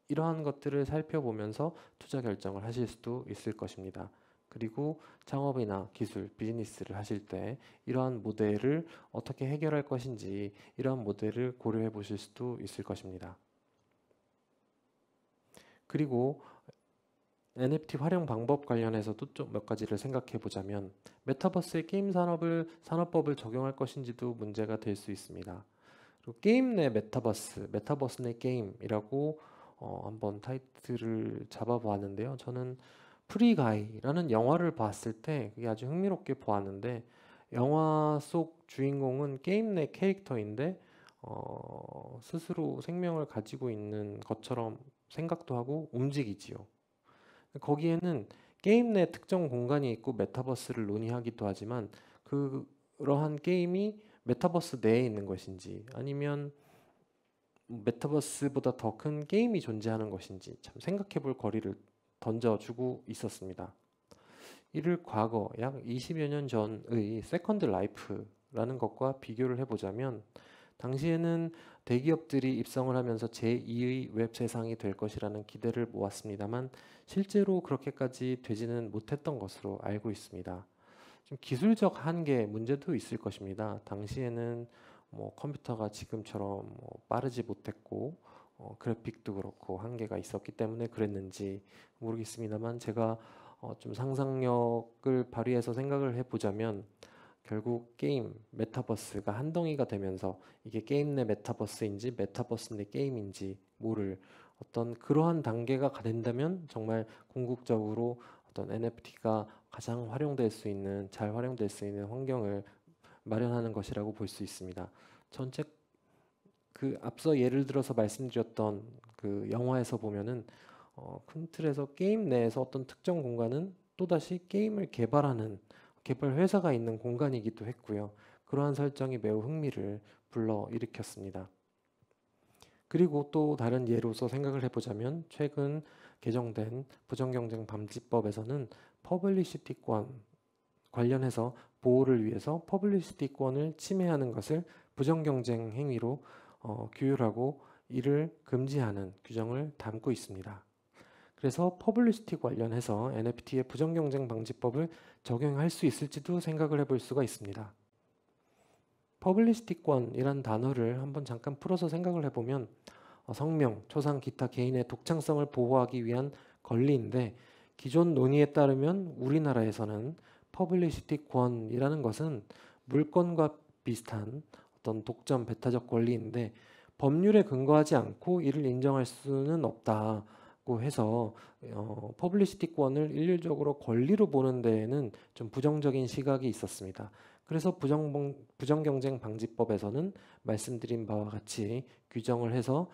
이러한 것들을 살펴보면서 투자 결정을 하실 수도 있을 것입니다. 그리고 창업이나 기술, 비즈니스를 하실 때 이러한 모델을 어떻게 해결할 것인지, 이러한 모델을 고려해 보실 수도 있을 것입니다. 그리고 NFT 활용 방법 관련해서도 좀 몇 가지를 생각해 보자면, 메타버스의 게임 산업법을 적용할 것인지도 문제가 될 수 있습니다. 그리고 게임 내 메타버스 내 게임이라고 한번 타이틀을 잡아보았는데요. 저는 프리가이라는 영화를 봤을 때 그게 아주 흥미롭게 보았는데, 영화 속 주인공은 게임 내 캐릭터인데 스스로 생명을 가지고 있는 것처럼 생각도 하고 움직이지요. 거기에는 게임 내 특정 공간이 있고 메타버스를 논의하기도 하지만, 그러한 게임이 메타버스 내에 있는 것인지 아니면 메타버스보다 더 큰 게임이 존재하는 것인지 참 생각해 볼 거리를 던져주고 있었습니다. 이를 과거 약 20여 년 전의 세컨드 라이프라는 것과 비교를 해보자면, 당시에는 대기업들이 입성을 하면서 제2의 웹 세상이 될 것이라는 기대를 모았습니다만 실제로 그렇게까지 되지는 못했던 것으로 알고 있습니다. 좀 기술적 한계 문제도 있을 것입니다. 당시에는 뭐 컴퓨터가 지금처럼 빠르지 못했고 그래픽도 그렇고 한계가 있었기 때문에 그랬는지 모르겠습니다만 제가 좀 상상력을 발휘해서 생각을 해보자면 결국 게임, 메타버스가 한 덩이가 되면서 이게 게임 내 메타버스인지 메타버스 내 게임인지 모를 어떤 그러한 단계가 된다면 정말 궁극적으로 어떤 NFT가 가장 활용될 수 있는, 잘 활용될 수 있는 환경을 마련하는 것이라고 볼 수 있습니다. 전체 그 앞서 예를 들어서 말씀드렸던 그 영화에서 보면은 큰 틀에서 게임 내에서 어떤 특정 공간은 또다시 게임을 개발하는 개발 회사가 있는 공간이기도 했고요. 그러한 설정이 매우 흥미를 불러일으켰습니다. 그리고 또 다른 예로서 생각을 해보자면 최근 개정된 부정경쟁 방지법에서는 퍼블리시티권 관련해서 보호를 위해서 퍼블리시티권을 침해하는 것을 부정경쟁 행위로 규율하고 이를 금지하는 규정을 담고 있습니다. 그래서 퍼블리시티 관련해서 NFT의 부정경쟁 방지법을 적용할 수 있을지도 생각을 해볼 수가 있습니다. 퍼블리시티권이란 단어를 한번 잠깐 풀어서 생각을 해보면 성명, 초상, 기타 개인의 독창성을 보호하기 위한 권리인데 기존 논의에 따르면 우리나라에서는 퍼블리시티권이라는 것은 물권과 비슷한 어떤 독점 배타적 권리인데 법률에 근거하지 않고 이를 인정할 수는 없다고 해서 퍼블리시티권을 일률적으로 권리로 보는 데에는 좀 부정적인 시각이 있었습니다. 그래서 부정경쟁 방지법에서는 말씀드린 바와 같이 규정을 해서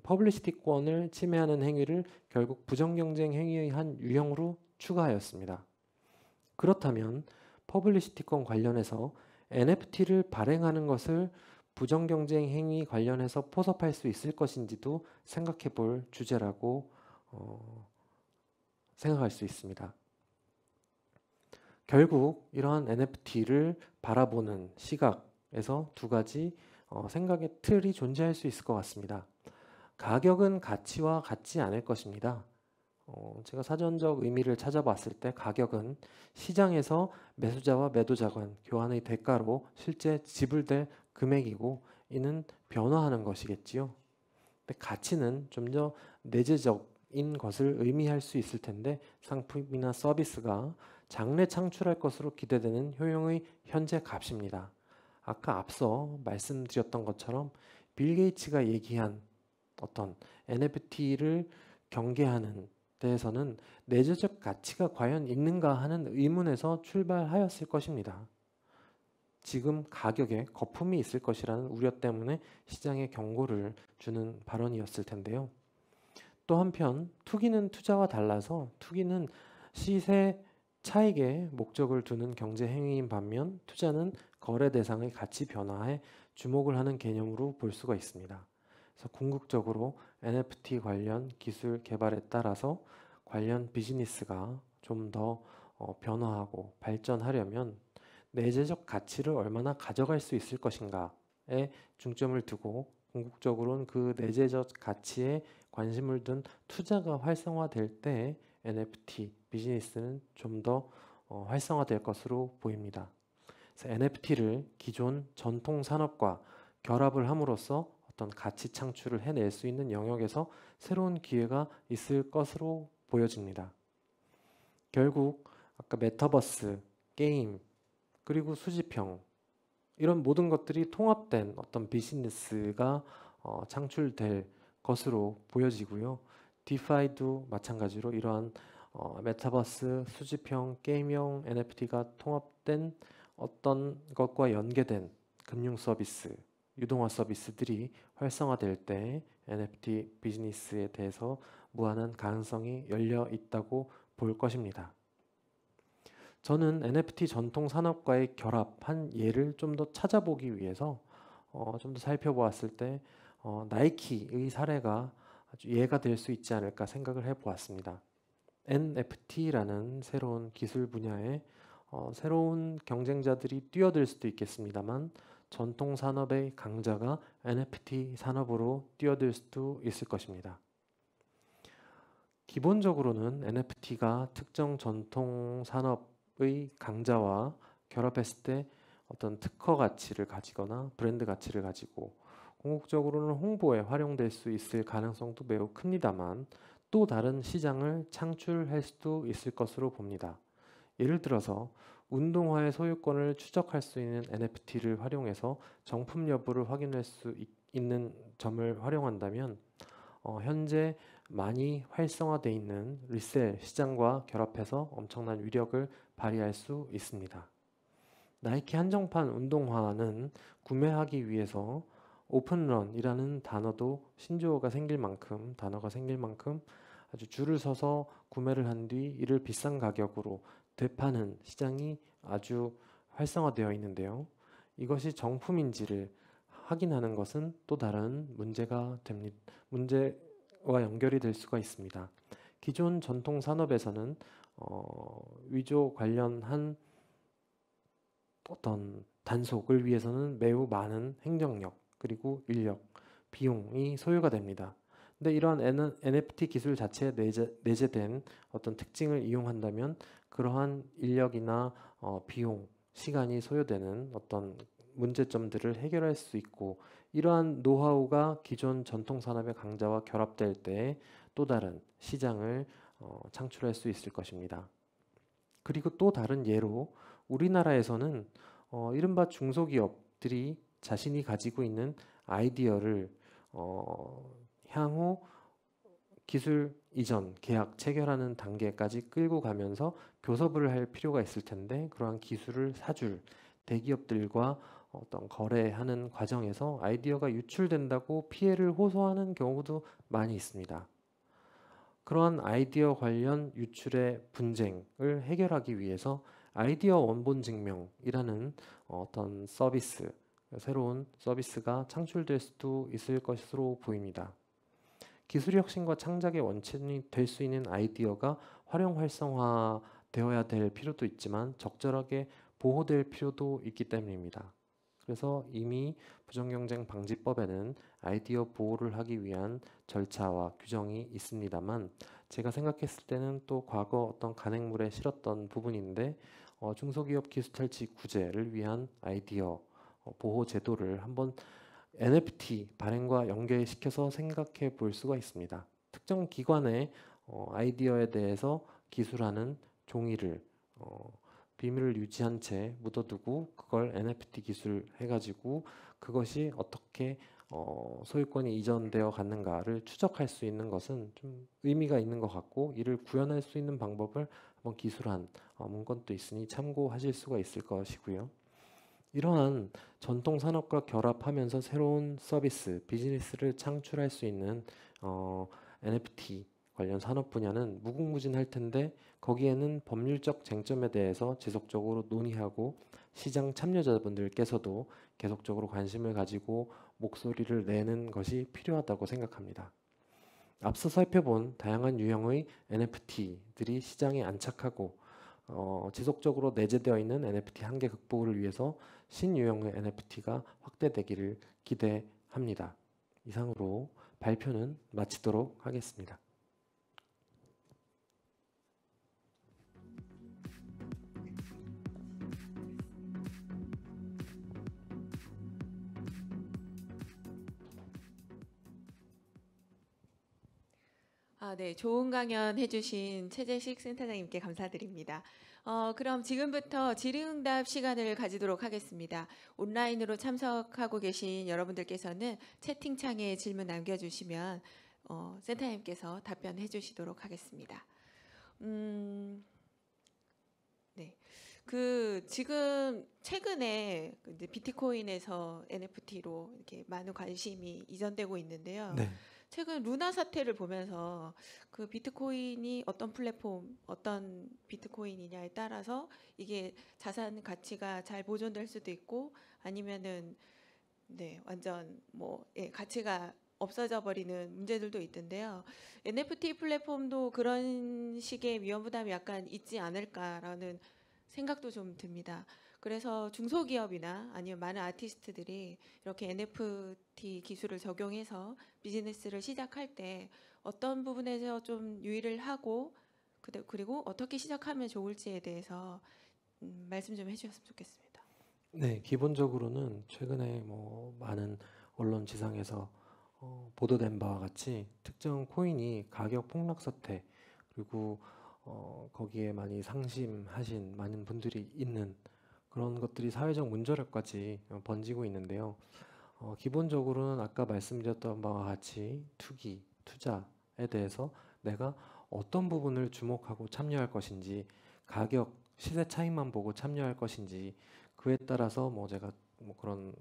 퍼블리시티권을 침해하는 행위를 결국 부정경쟁 행위의 한 유형으로 추가하였습니다. 그렇다면 퍼블리시티권 관련해서 NFT를 발행하는 것을 부정경쟁 행위 관련해서 포섭할 수 있을 것인지도 생각해 볼 주제라고 생각할 수 있습니다. 결국 이러한 NFT를 바라보는 시각에서 두 가지 생각의 틀이 존재할 수 있을 것 같습니다. 가격은 가치와 같지 않을 것입니다. 제가 사전적 의미를 찾아봤을 때 가격은 시장에서 매수자와 매도자 간 교환의 대가로 실제 지불될 금액이고 이는 변화하는 것이겠지요. 근데 가치는 좀 더 내재적인 것을 의미할 수 있을 텐데 상품이나 서비스가 장래 창출할 것으로 기대되는 효용의 현재 값입니다. 아까 앞서 말씀드렸던 것처럼 빌 게이츠가 얘기한 어떤 NFT를 경계하는 데에서는 내재적 가치가 과연 있는가 하는 의문에서 출발하였을 것입니다. 지금 가격에 거품이 있을 것이라는 우려 때문에 시장에 경고를 주는 발언이었을 텐데요. 또 한편 투기는 투자와 달라서 투기는 시세 차익에 목적을 두는 경제 행위인 반면 투자는 거래 대상의 가치 변화에 주목을 하는 개념으로 볼 수가 있습니다. 그래서 궁극적으로 NFT 관련 기술 개발에 따라서 관련 비즈니스가 좀 더 변화하고 발전하려면 내재적 가치를 얼마나 가져갈 수 있을 것인가에 중점을 두고 궁극적으로는 그 내재적 가치에 관심을 둔 투자가 활성화될 때 NFT 비즈니스는 좀 더 활성화될 것으로 보입니다. 그래서 NFT를 기존 전통 산업과 결합을 함으로써 어떤 가치 창출을 해낼 수 있는 영역에서 새로운 기회가 있을 것으로 보여집니다. 결국 아까 메타버스, 게임, 그리고 수집형 이런 모든 것들이 통합된 어떤 비즈니스가 창출될 것으로 보여지고요. 디파이도 마찬가지로 이러한 메타버스, 수집형, 게임형 NFT가 통합된 어떤 것과 연계된 금융 서비스, 유동화 서비스들이 활성화될 때 NFT 비즈니스에 대해서 무한한 가능성이 열려 있다고 볼 것입니다. 저는 NFT 전통 산업과의 결합한 예를 좀 더 찾아보기 위해서 좀 더 살펴보았을 때 나이키의 사례가 아주 예가 될 수 있지 않을까 생각을 해보았습니다. NFT라는 새로운 기술 분야에 새로운 경쟁자들이 뛰어들 수도 있겠습니다만 전통 산업의 강자가 NFT 산업으로 뛰어들 수도 있을 것입니다. 기본적으로는 NFT가 특정 전통 산업의 강자와 결합했을 때 어떤 특허 가치를 가지거나 브랜드 가치를 가지고 궁극적으로는 홍보에 활용될 수 있을 가능성도 매우 큽니다만 또 다른 시장을 창출할 수도 있을 것으로 봅니다. 예를 들어서 운동화의 소유권을 추적할 수 있는 NFT를 활용해서 정품 여부를 확인할 수 있는 점을 활용한다면 현재 많이 활성화되어 있는 리셀 시장과 결합해서 엄청난 위력을 발휘할 수 있습니다. 나이키 한정판 운동화는 구매하기 위해서 오픈런이라는 단어가 생길 만큼 아주 줄을 서서 구매를 한 뒤 이를 비싼 가격으로 되파는 시장이 아주 활성화되어 있는데요. 이것이 정품인지를 확인하는 것은 또 다른 문제와 연결이 될 수가 있습니다. 기존 전통 산업에서는 위조 관련한 어떤 단속을 위해서는 매우 많은 행정력 그리고 인력, 비용이 소요가 됩니다. 근데 이러한 NFT 기술 자체에 내재된 어떤 특징을 이용한다면 그러한 인력이나 비용, 시간이 소요되는 어떤 문제점들을 해결할 수 있고 이러한 노하우가 기존 전통 산업의 강자와 결합될 때 또 다른 시장을 창출할 수 있을 것입니다. 그리고 또 다른 예로 우리나라에서는 이른바 중소기업들이 자신이 가지고 있는 아이디어를 향후 기술 이전 계약 체결하는 단계까지 끌고 가면서 교섭을 할 필요가 있을 텐데 그러한 기술을 사줄 대기업들과 어떤 거래하는 과정에서 아이디어가 유출된다고 피해를 호소하는 경우도 많이 있습니다. 그러한 아이디어 관련 유출의 분쟁을 해결하기 위해서 아이디어 원본 증명이라는 어떤 서비스, 새로운 서비스가 창출될 수도 있을 것으로 보입니다. 기술 혁신과 창작의 원천이 될 수 있는 아이디어가 활용 활성화 되어야 될 필요도 있지만 적절하게 보호될 필요도 있기 때문입니다. 그래서 이미 부정경쟁 방지법에는 아이디어 보호를 하기 위한 절차와 규정이 있습니다만 제가 생각했을 때는 또 과거 어떤 간행물에 실었던 부분인데 중소기업 기술탈취 구제를 위한 아이디어 보호 제도를 한번 NFT 발행과 연계시켜서 생각해 볼 수가 있습니다. 특정 기관의 아이디어에 대해서 기술하는 종이를 비밀을 유지한 채 묻어두고 그걸 NFT 기술 해가지고 그것이 어떻게 소유권이 이전되어 갔는가를 추적할 수 있는 것은 좀 의미가 있는 것 같고 이를 구현할 수 있는 방법을 한번 기술한 문건도 있으니 참고하실 수가 있을 것이고요. 이러한 전통 산업과 결합하면서 새로운 서비스, 비즈니스를 창출할 수 있는 NFT 관련 산업 분야는 무궁무진할 텐데 거기에는 법률적 쟁점에 대해서 지속적으로 논의하고 시장 참여자분들께서도 계속적으로 관심을 가지고 목소리를 내는 것이 필요하다고 생각합니다. 앞서 살펴본 다양한 유형의 NFT들이 시장에 안착하고 지속적으로 내재되어 있는 NFT 한계 극복을 위해서 신유형의 NFT가 확대되기를 기대합니다. 이상으로 발표는 마치도록 하겠습니다. 네, 좋은 강연 해주신 최재식 센터장님께 감사드립니다. 그럼 지금부터 질의응답 시간을 가지도록 하겠습니다. 온라인으로 참석하고 계신 여러분들께서는 채팅창에 질문 남겨주시면 센터장님께서 답변해 주시도록 하겠습니다. 네, 지금 최근에 이제 비트코인에서 NFT로 이렇게 많은 관심이 이전되고 있는데요. 네. 최근 루나 사태를 보면서 그 비트코인이 어떤 플랫폼, 어떤 비트코인이냐에 따라서 이게 자산 가치가 잘 보존될 수도 있고 아니면은 완전 가치가 없어져 버리는 문제들도 있던데요. NFT 플랫폼도 그런 식의 위험 부담이 약간 있지 않을까라는 생각도 좀 듭니다. 그래서 중소기업이나 아니면 많은 아티스트들이 이렇게 NFT 기술을 적용해서 비즈니스를 시작할 때 어떤 부분에서 좀 유의를 하고 그리고 어떻게 시작하면 좋을지에 대해서 말씀 좀 해주셨으면 좋겠습니다. 네, 기본적으로는 최근에 뭐 많은 언론 지상에서 보도된 바와 같이 특정 코인이 가격 폭락 사태 그리고 거기에 많이 상심하신 많은 분들이 있는 그런 것들이 사회적 문제로까지 번지고 있는데요. 기본적으로는 아까 말씀드렸던 바와 같이 투기, 투자에 대해서 내가 어떤 부분을 주목하고 참여할 것인지, 가격, 시세 차익만 보고 참여할 것인지, 그에 따라서 뭐 제가 뭐 그런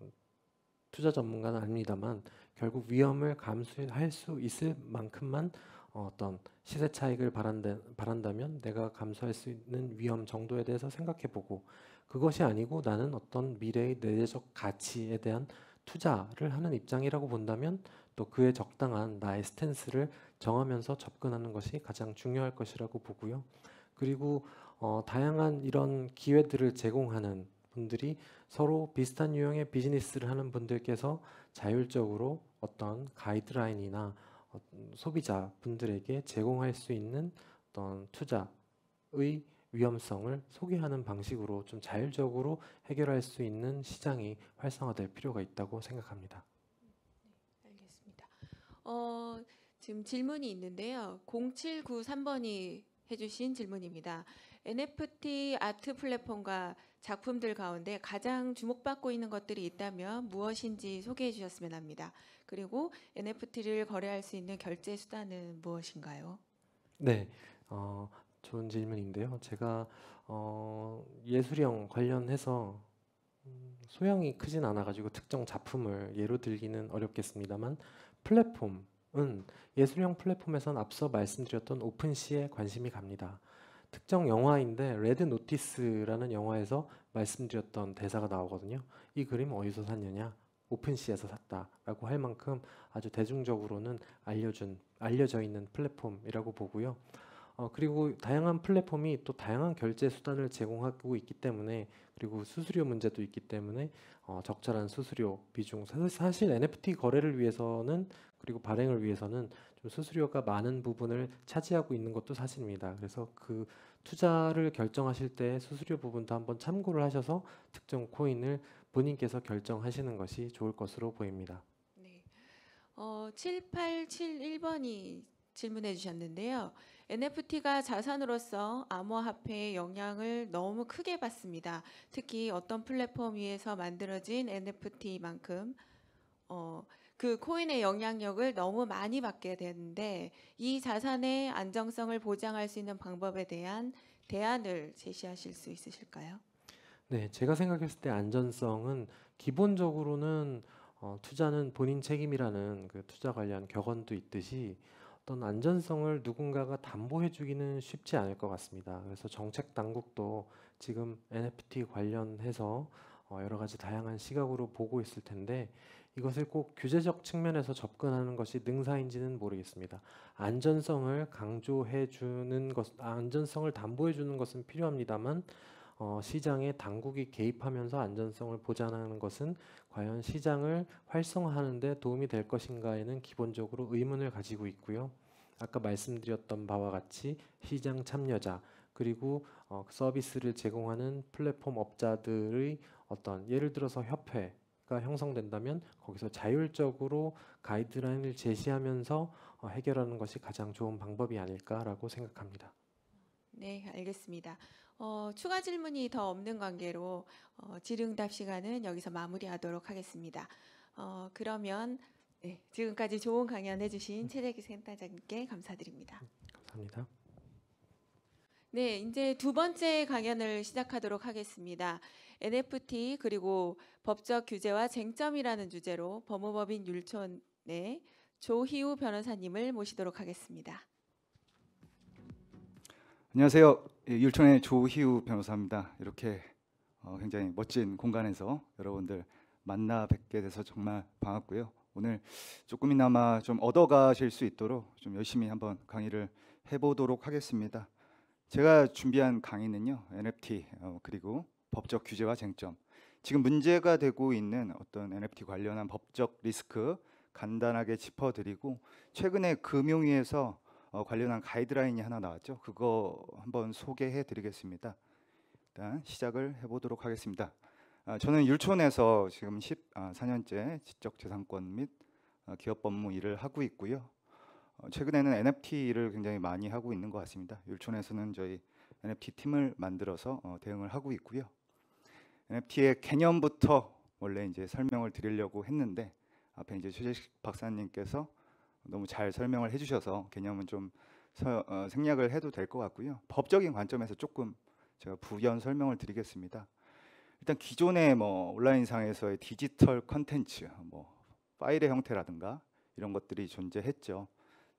투자 전문가는 아닙니다만 결국 위험을 감수할 수 있을 만큼만 어떤 시세 차익을 바란다면 내가 감수할 수 있는 위험 정도에 대해서 생각해보고 그것이 아니고 나는 어떤 미래의 내재적 가치에 대한 투자를 하는 입장이라고 본다면 또 그에 적당한 나의 스탠스를 정하면서 접근하는 것이 가장 중요할 것이라고 보고요. 그리고 다양한 이런 기회들을 제공하는 분들이 서로 비슷한 유형의 비즈니스를 하는 분들께서 자율적으로 어떤 가이드라인이나 소비자 분들에게 제공할 수 있는 어떤 투자의 위험성을 소개하는 방식으로 좀 자율적으로 해결할 수 있는 시장이 활성화될 필요가 있다고 생각합니다. 알겠습니다. 지금 질문이 있는데요. 0793번이 해주신 질문입니다. NFT 아트 플랫폼과 작품들 가운데 가장 주목받고 있는 것들이 있다면 무엇인지 소개해 주셨으면 합니다. 그리고 NFT를 거래할 수 있는 결제 수단은 무엇인가요? 네, 좋은 질문인데요. 제가 예술형 관련해서 소형이 크진 않아가지고 특정 작품을 예로 들기는 어렵겠습니다만 플랫폼은 예술형 플랫폼에선 앞서 말씀드렸던 오픈시에 관심이 갑니다. 특정 영화인데 레드 노티스라는 영화에서 말씀드렸던 대사가 나오거든요. 이 그림 어디서 샀느냐? 오픈시에서 샀다라고 할 만큼 아주 대중적으로는 알려져 있는 플랫폼이라고 보고요. 그리고 다양한 플랫폼이 또 다양한 결제 수단을 제공하고 있기 때문에 그리고 수수료 문제도 있기 때문에 적절한 수수료 비중 사실 NFT 거래를 위해서는 그리고 발행을 위해서는 좀 수수료가 많은 부분을 차지하고 있는 것도 사실입니다. 그래서 그 투자를 결정하실 때 수수료 부분도 한번 참고를 하셔서 특정 코인을 본인께서 결정하시는 것이 좋을 것으로 보입니다. 네. 7871번이 질문해 주셨는데요. NFT가 자산으로서 암호화폐의 영향을 너무 크게 받습니다. 특히 어떤 플랫폼 위에서 만들어진 NFT만큼 그 코인의 영향력을 너무 많이 받게 되는데 이 자산의 안정성을 보장할 수 있는 방법에 대한 대안을 제시하실 수 있으실까요? 네, 제가 생각했을 때 안전성은 기본적으로는 투자는 본인 책임이라는 그 투자 관련 격언도 있듯이 어떤 안전성을 누군가가 담보해 주기는 쉽지 않을 것 같습니다. 그래서 정책 당국도 지금 NFT 관련해서 여러 가지 다양한 시각으로 보고 있을 텐데 이것을 꼭 규제적 측면에서 접근하는 것이 능사인지는 모르겠습니다. 안전성을 강조해 주는 것, 안전성을 담보해 주는 것은 필요합니다만 시장에 당국이 개입하면서 안전성을 보장하는 것은 과연 시장을 활성화하는 데 도움이 될 것인가에는 기본적으로 의문을 가지고 있고요. 아까 말씀드렸던 바와 같이 시장 참여자 그리고 서비스를 제공하는 플랫폼 업자들의 어떤 예를 들어서 협회가 형성된다면 거기서 자율적으로 가이드라인을 제시하면서 해결하는 것이 가장 좋은 방법이 아닐까라고 생각합니다. 네, 알겠습니다. 추가 질문이 더 없는 관계로 질의응답 시간은 여기서 마무리하도록 하겠습니다. 그러면 네, 지금까지 좋은 강연 해주신 최재기 센터장님께 감사드립니다. 감사합니다. 네, 이제 두 번째 강연을 시작하도록 하겠습니다. NFT 그리고 법적 규제와 쟁점이라는 주제로 법무법인 율촌의 조희우 변호사님을 모시도록 하겠습니다. 안녕하세요. 율촌의 조희우 변호사입니다. 이렇게 굉장히 멋진 공간에서 여러분들 만나 뵙게 돼서 정말 반갑고요. 오늘 조금이나마 좀 얻어가실 수 있도록 좀 열심히 한번 강의를 해보도록 하겠습니다. 제가 준비한 강의는요, NFT 그리고 법적 규제와 쟁점, 지금 문제가 되고 있는 어떤 NFT 관련한 법적 리스크 간단하게 짚어드리고, 최근에 금융위에서 관련한 가이드라인이 하나 나왔죠. 그거 한번 소개해드리겠습니다. 일단 시작을 해보도록 하겠습니다. 저는 율촌에서 지금 14년째 지적재산권 및 기업 법무 일을 하고 있고요. 최근에는 NFT 일을 굉장히 많이 하고 있는 것 같습니다. 율촌에서는 저희 NFT 팀을 만들어서 대응을 하고 있고요. NFT의 개념부터 원래 이제 설명을 드리려고 했는데, 앞에 이제 최재식 박사님께서 너무 잘 설명을 해주셔서 개념은 좀 생략을 해도 될 것 같고요. 법적인 관점에서 조금 제가 부연 설명을 드리겠습니다. 일단 기존의 뭐 온라인상에서의 디지털 컨텐츠, 뭐 파일의 형태라든가 이런 것들이 존재했죠.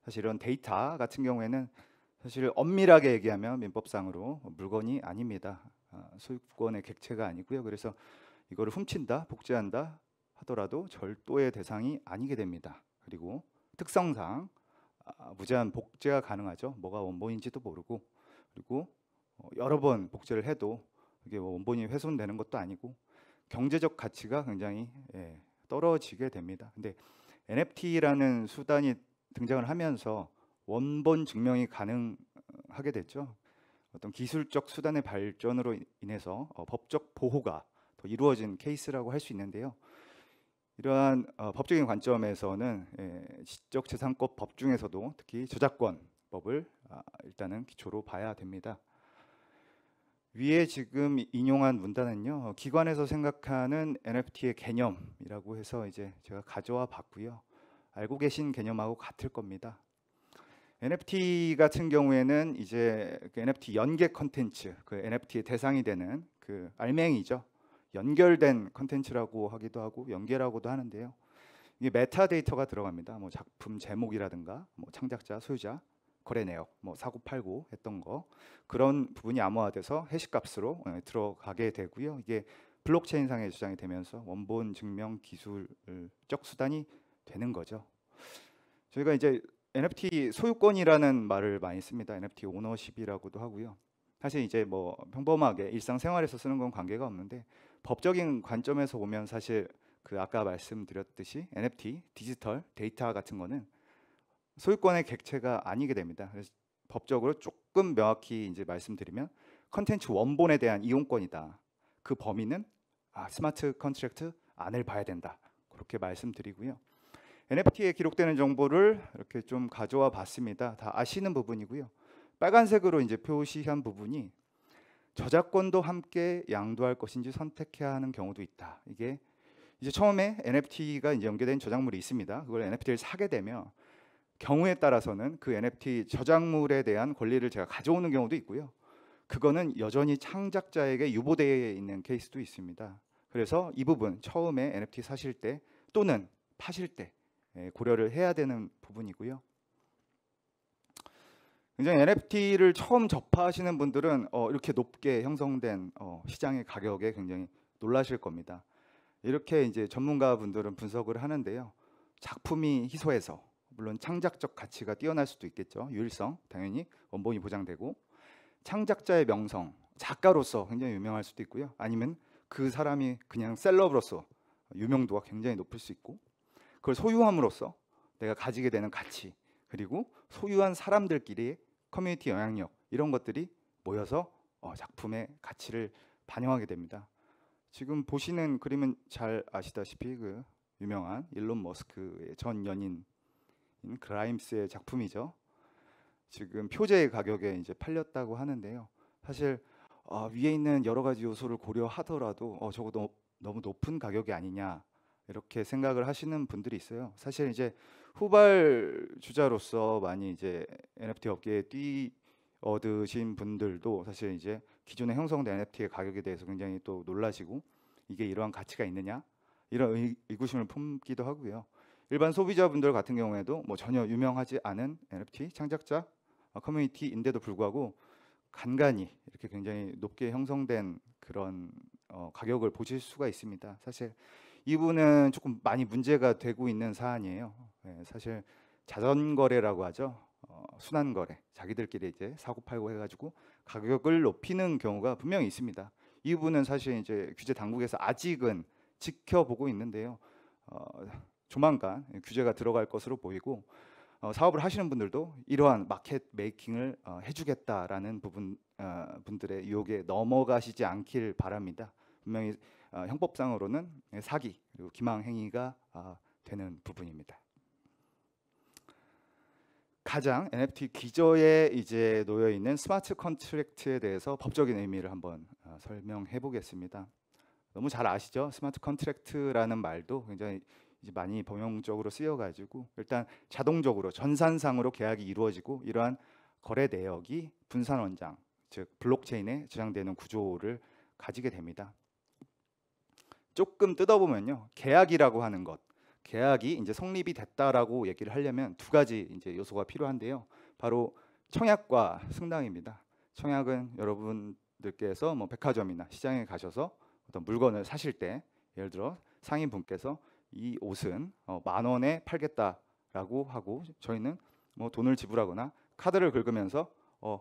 사실 이런 데이터 같은 경우에는 사실 엄밀하게 얘기하면 민법상으로 물건이 아닙니다. 소유권의 객체가 아니고요. 그래서 이거를 훔친다, 복제한다 하더라도 절도의 대상이 아니게 됩니다. 그리고 특성상 무제한 복제가 가능하죠. 뭐가 원본인지도 모르고, 그리고 여러 번 복제를 해도 이게 원본이 훼손되는 것도 아니고 경제적 가치가 굉장히 떨어지게 됩니다. 근데 NFT라는 수단이 등장을 하면서 원본 증명이 가능하게 됐죠. 어떤 기술적 수단의 발전으로 인해서 법적 보호가 더 이루어진 케이스라고 할 수 있는데요. 이러한 법적인 관점에서는 지적재산권 법 중에서도 특히 저작권법을 일단은 기초로 봐야 됩니다. 위에 지금 인용한 문단은요, 기관에서 생각하는 NFT의 개념이라고 해서 이제 제가 가져와 봤고요. 알고 계신 개념하고 같을 겁니다. NFT 같은 경우에는 이제 그 NFT 연계 컨텐츠, 그 NFT의 대상이 되는 그 알맹이죠. 연결된 컨텐츠라고 하기도 하고 연계라고도 하는데요. 이게 메타데이터가 들어갑니다. 뭐 작품 제목이라든가, 뭐 창작자, 소유자, 거래 내역, 뭐 사고팔고 했던 거, 그런 부분이 암호화돼서 해시값으로 들어가게 되고요. 이게 블록체인상에 저장이 되면서 원본 증명 기술적 수단이 되는 거죠. 저희가 이제 NFT 소유권이라는 말을 많이 씁니다. NFT 오너십이라고도 하고요. 사실 이제 뭐 평범하게 일상생활에서 쓰는 건 관계가 없는데, 법적인 관점에서 보면 사실 그 아까 말씀드렸듯이 NFT, 디지털 데이터 같은 거는 소유권의 객체가 아니게 됩니다. 그래서 법적으로 조금 명확히 이제 말씀드리면 컨텐츠 원본에 대한 이용권이다. 그 범위는 스마트 컨트랙트 안을 봐야 된다. 그렇게 말씀드리고요. NFT에 기록되는 정보를 이렇게 좀 가져와 봤습니다. 다 아시는 부분이고요. 빨간색으로 이제 표시한 부분이 저작권도 함께 양도할 것인지 선택해야 하는 경우도 있다. 이게 이제 처음에 NFT가 이제 연계된 저작물이 있습니다. 그걸 NFT를 사게 되면 경우에 따라서는 그 NFT 저작물에 대한 권리를 제가 가져오는 경우도 있고요. 그거는 여전히 창작자에게 유보되어 있는 케이스도 있습니다. 그래서 이 부분 처음에 NFT 사실 때 또는 파실 때 고려를 해야 되는 부분이고요. 굉장히 NFT를 처음 접하시는 분들은 이렇게 높게 형성된 시장의 가격에 굉장히 놀라실 겁니다. 이렇게 이제 전문가분들은 분석을 하는데요. 작품이 희소해서 물론 창작적 가치가 뛰어날 수도 있겠죠. 유일성 당연히 원본이 보장되고, 창작자의 명성, 작가로서 굉장히 유명할 수도 있고요. 아니면 그 사람이 그냥 셀럽으로서 유명도가 굉장히 높을 수 있고, 그걸 소유함으로써 내가 가지게 되는 가치, 그리고 소유한 사람들끼리의 커뮤니티 영향력, 이런 것들이 모여서 작품의 가치를 반영하게 됩니다. 지금 보시는 그림은 잘 아시다시피 그 유명한 일론 머스크의 전 연인 그라임스의 작품이죠. 지금 표제의 가격에 이제 팔렸다고 하는데요. 사실 위에 있는 여러 가지 요소를 고려하더라도 저거 너무 높은 가격이 아니냐, 이렇게 생각을 하시는 분들이 있어요. 사실 이제 후발주자로서 많이 이제 NFT 업계에 뛰어드신 분들도 사실 이제 기존에 형성된 NFT의 가격에 대해서 굉장히 또 놀라시고, 이게 이러한 가치가 있느냐, 이런 의구심을 품기도 하고요. 일반 소비자분들 같은 경우에도 뭐 전혀 유명하지 않은 NFT 창작자 커뮤니티인데도 불구하고 간간히 이렇게 굉장히 높게 형성된 그런 가격을 보실 수가 있습니다. 사실 이 부분은 조금 많이 문제가 되고 있는 사안이에요. 사실 자전거래라고 하죠. 순환거래, 자기들끼리 이제 사고팔고 해가지고 가격을 높이는 경우가 분명히 있습니다. 이 부분은 사실 이제 규제 당국에서 아직은 지켜보고 있는데요. 조만간 규제가 들어갈 것으로 보이고 사업을 하시는 분들도 이러한 마켓 메이킹을 해주겠다라는 분들의 유혹에 넘어가시지 않길 바랍니다. 분명히 형법상으로는 사기 그리고 기망 행위가 되는 부분입니다. 가장 NFT 기저에 이제 놓여 있는 스마트 컨트랙트에 대해서 법적인 의미를 한번 설명해 보겠습니다. 너무 잘 아시죠? 스마트 컨트랙트라는 말도 굉장히 이제 많이 범용적으로 쓰여가지고 일단 자동적으로 전산상으로 계약이 이루어지고 이러한 거래 내역이 분산 원장, 즉 블록체인에 저장되는 구조를 가지게 됩니다. 조금 뜯어보면요, 계약이라고 하는 것, 계약이 이제 성립이 됐다라고 얘기를 하려면 두 가지 이제 요소가 필요한데요. 바로 청약과 승낙입니다. 청약은 여러분들께서 뭐 백화점이나 시장에 가셔서 어떤 물건을 사실 때 예를 들어 상인분께서 이 옷은 10,000원에 팔겠다라고 하고 저희는 뭐 돈을 지불하거나 카드를 긁으면서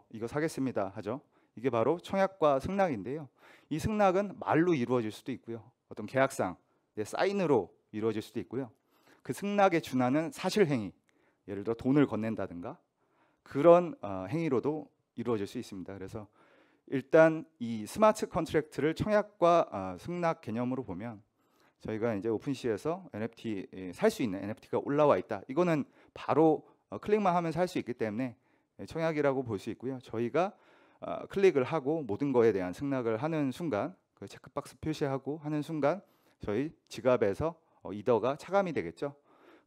이거 사겠습니다 하죠. 이게 바로 청약과 승낙인데요. 이 승낙은 말로 이루어질 수도 있고요. 어떤 계약상 사인으로 이루어질 수도 있고요. 그 승낙에 준하는 사실 행위, 예를 들어 돈을 건넨다든가 그런 행위로도 이루어질 수 있습니다. 그래서 일단 이 스마트 컨트랙트를 청약과 승낙 개념으로 보면 저희가 이제 오픈시에서 NFT 살 수 있는 NFT가 올라와 있다. 이거는 바로 클릭만 하면 살 수 있기 때문에 청약이라고 볼 수 있고요. 저희가 클릭을 하고 모든 거에 대한 승낙을 하는 순간, 그 체크박스 표시하고 하는 순간 저희 지갑에서 이더가 차감이 되겠죠.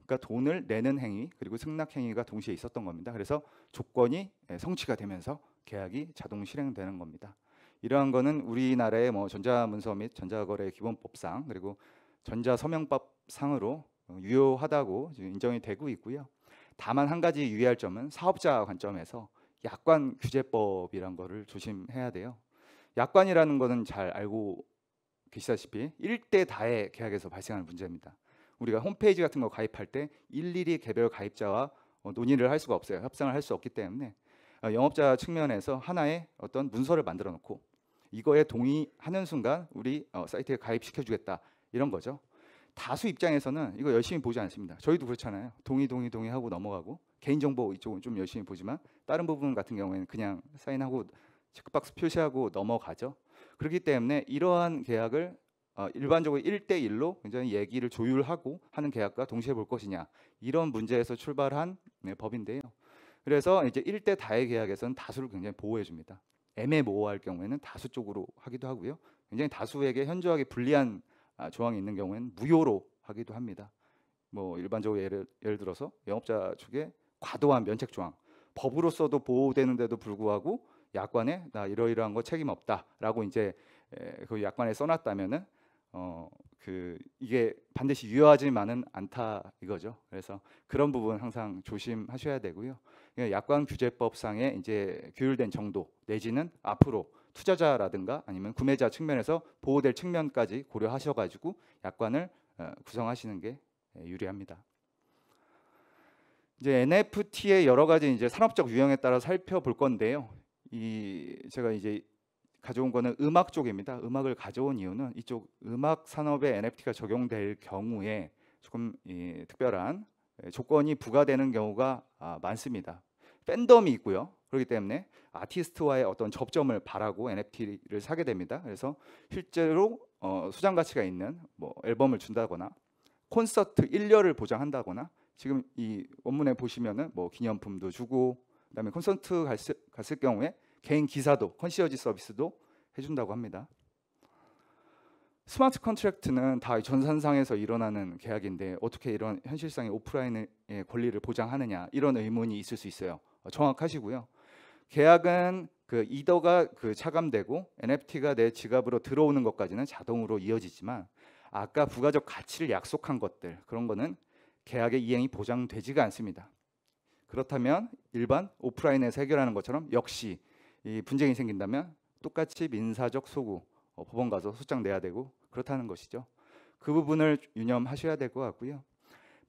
그러니까 돈을 내는 행위 그리고 승낙 행위가 동시에 있었던 겁니다. 그래서 조건이 성취가 되면서 계약이 자동 실행되는 겁니다. 이러한 거는 우리나라의 뭐 전자문서 및 전자거래 기본법상 그리고 전자서명법상으로 유효하다고 인정이 되고 있고요. 다만 한 가지 유의할 점은 사업자 관점에서 약관 규제법이란 거를 조심해야 돼요. 약관이라는 거는 잘 알고 계시다시피 1대 다의 계약에서 발생하는 문제입니다. 우리가 홈페이지 같은 거 가입할 때 일일이 개별 가입자와 논의를 할 수가 없어요. 협상을 할 수 없기 때문에 영업자 측면에서 하나의 어떤 문서를 만들어 놓고 이거에 동의하는 순간 우리 사이트에 가입시켜 주겠다 이런 거죠. 다수 입장에서는 이거 열심히 보지 않습니다. 저희도 그렇잖아요. 동의하고 넘어가고 개인정보 이쪽은 좀 열심히 보지만 다른 부분 같은 경우에는 그냥 사인하고 체크박스 표시하고 넘어가죠. 그렇기 때문에 이러한 계약을 일반적으로 1대1로 굉장히 얘기를 조율하고 하는 계약과 동시에 볼 것이냐 이런 문제에서 출발한 법인데요. 그래서 이제 1대 다의 계약에서는 다수를 굉장히 보호해 줍니다. 애매모호할 경우에는 다수 쪽으로 하기도 하고요. 굉장히 다수에게 현저하게 불리한 조항이 있는 경우에는 무효로 하기도 합니다. 뭐 일반적으로 예를 들어서 영업자 측에 과도한 면책 조항, 법으로서도 보호되는데도 불구하고 약관에 나 이러이러한 거 책임 없다라고 이제 그 약관에 써놨다면은 이게 반드시 유효하지만은 않다 이거죠. 그래서 그런 부분 항상 조심하셔야 되고요. 약관 규제법상의 이제 규율된 정도 내지는 앞으로 투자자라든가 아니면 구매자 측면에서 보호될 측면까지 고려하셔가지고 약관을 구성하시는 게 유리합니다. 이제 NFT의 여러 가지 이제 산업적 유형에 따라 살펴볼 건데요. 제가 이제 가져온 거는 음악 쪽입니다. 음악을 가져온 이유는 이쪽 음악 산업에 NFT가 적용될 경우에 조금 특별한 조건이 부과되는 경우가 많습니다. 팬덤이 있고요. 그렇기 때문에 아티스트와의 어떤 접점을 바라고 NFT를 사게 됩니다. 그래서 실제로 수장 가치가 있는 뭐 앨범을 준다거나 콘서트 1열을 보장한다거나 지금 이 원문에 보시면은 뭐 기념품도 주고 그다음에 콘서트 갔을 경우에 개인 기사도 컨시어지 서비스도 해준다고 합니다. 스마트 컨트랙트는 다 전산상에서 일어나는 계약인데 어떻게 이런 현실상의 오프라인의 권리를 보장하느냐 이런 의문이 있을 수 있어요. 정확하시고요. 계약은 그 이더가 차감되고 NFT가 내 지갑으로 들어오는 것까지는 자동으로 이어지지만 아까 부가적 가치를 약속한 것들 그런 거는 계약의 이행이 보장되지가 않습니다. 그렇다면 일반 오프라인에서 해결하는 것처럼 역시 이 분쟁이 생긴다면 똑같이 민사적 소구 법원 가서 소장 내야 되고 그렇다는 것이죠. 그 부분을 유념하셔야 될 것 같고요.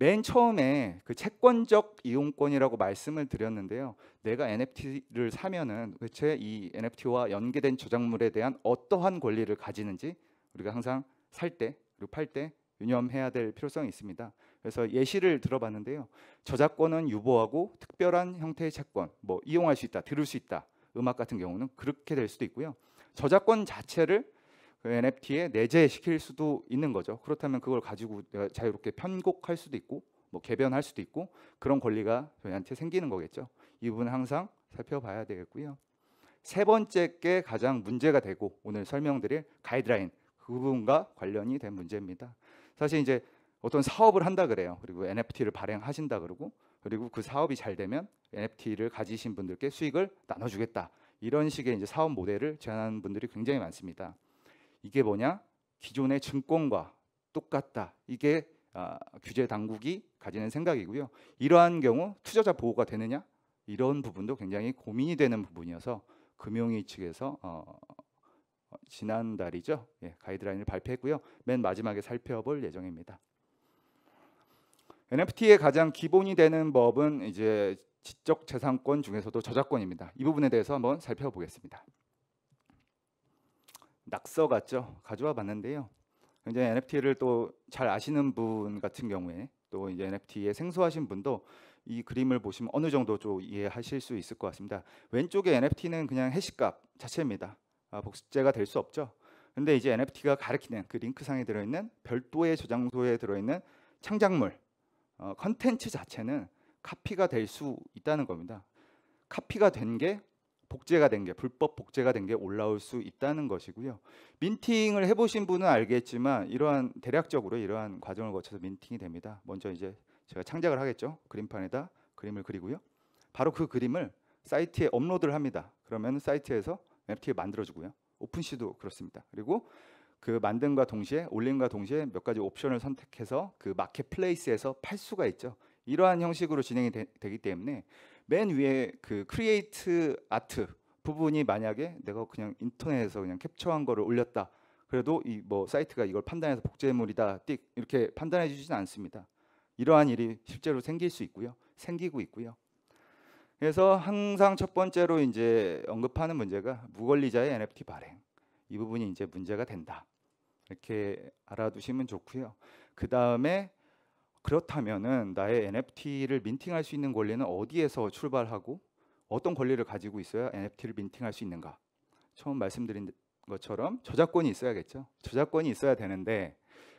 맨 처음에 그 채권적 이용권이라고 말씀을 드렸는데요. 내가 NFT를 사면은 대체 이 NFT와 연계된 저작물에 대한 어떠한 권리를 가지는지 우리가 항상 살 때 그리고 팔 때 유념해야 될 필요성이 있습니다. 그래서 예시를 들어봤는데요. 저작권은 유보하고 특별한 형태의 채권, 뭐 이용할 수 있다, 들을 수 있다. 음악 같은 경우는 그렇게 될 수도 있고요. 저작권 자체를 그 NFT에 내재시킬 수도 있는 거죠. 그렇다면 그걸 가지고 내가 자유롭게 편곡할 수도 있고 뭐 개변할 수도 있고 그런 권리가 저희한테 생기는 거겠죠. 이 부분은 항상 살펴봐야 되겠고요. 세 번째 게 가장 문제가 되고 오늘 설명드릴 가이드라인 그 부분과 관련이 된 문제입니다. 사실 이제 어떤 사업을 한다 그래요. 그리고 NFT를 발행하신다 그러고 그리고 그 사업이 잘 되면 NFT를 가지신 분들께 수익을 나눠주겠다. 이런 식의 이제 사업 모델을 제안하는 분들이 굉장히 많습니다. 이게 뭐냐? 기존의 증권과 똑같다. 이게 규제 당국이 가지는 생각이고요. 이러한 경우 투자자 보호가 되느냐? 이런 부분도 굉장히 고민이 되는 부분이어서 금융위 측에서 지난달이죠. 예, 가이드라인을 발표했고요. 맨 마지막에 살펴볼 예정입니다. NFT의 가장 기본이 되는 법은 이제 지적재산권 중에서도 저작권입니다. 이 부분에 대해서 한번 살펴보겠습니다. 낙서 같죠? 가져와 봤는데요. 이제 NFT를 또 잘 아시는 분 같은 경우에 또 이제 NFT에 생소하신 분도 이 그림을 보시면 어느 정도 좀 이해하실 수 있을 것 같습니다. 왼쪽에 NFT는 그냥 해시값 자체입니다. 복제가 될 수 없죠. 근데 이제 NFT가 가리키는 그 링크상에 들어있는 별도의 저장소에 들어있는 창작물, 컨텐츠 자체는 카피가 될 수 있다는 겁니다. 카피가 된 게 복제가 된 게 불법 복제가 된 게 올라올 수 있다는 것이고요. 민팅을 해보신 분은 알겠지만 이러한 대략적으로 이러한 과정을 거쳐서 민팅이 됩니다. 먼저 이제 제가 창작을 하겠죠. 그림판에다 그림을 그리고요. 바로 그 그림을 사이트에 업로드를 합니다. 그러면 사이트에서 NFT를 만들어주고요. 오픈시도 그렇습니다. 그리고 그 만듦과 동시에 올림과 동시에 몇 가지 옵션을 선택해서 그 마켓플레이스에서 팔 수가 있죠. 이러한 형식으로 진행이 되기 때문에 맨 위에 그 크리에이트 아트 부분이 만약에 내가 그냥 인터넷에서 그냥 캡처한 거를 올렸다. 그래도 이 뭐 사이트가 이걸 판단해서 복제물이다. 띡 이렇게 판단해 주지는 않습니다. 이러한 일이 실제로 생길 수 있고요. 생기고 있고요. 그래서 항상 첫 번째로 이제 언급하는 문제가 무권리자의 NFT 발행. 이 부분이 이제 문제가 된다. 이렇게 알아두시면 좋고요. 그다음에 그렇다면은 나의 NFT를 민팅할 수 있는 권리는 어디에서 출발하고 어떤 권리를 가지고 있어야 NFT를 민팅할 수 있는가? 처음 말씀드린 것처럼 저작권이 있어야겠죠. 저작권이 있어야 되는데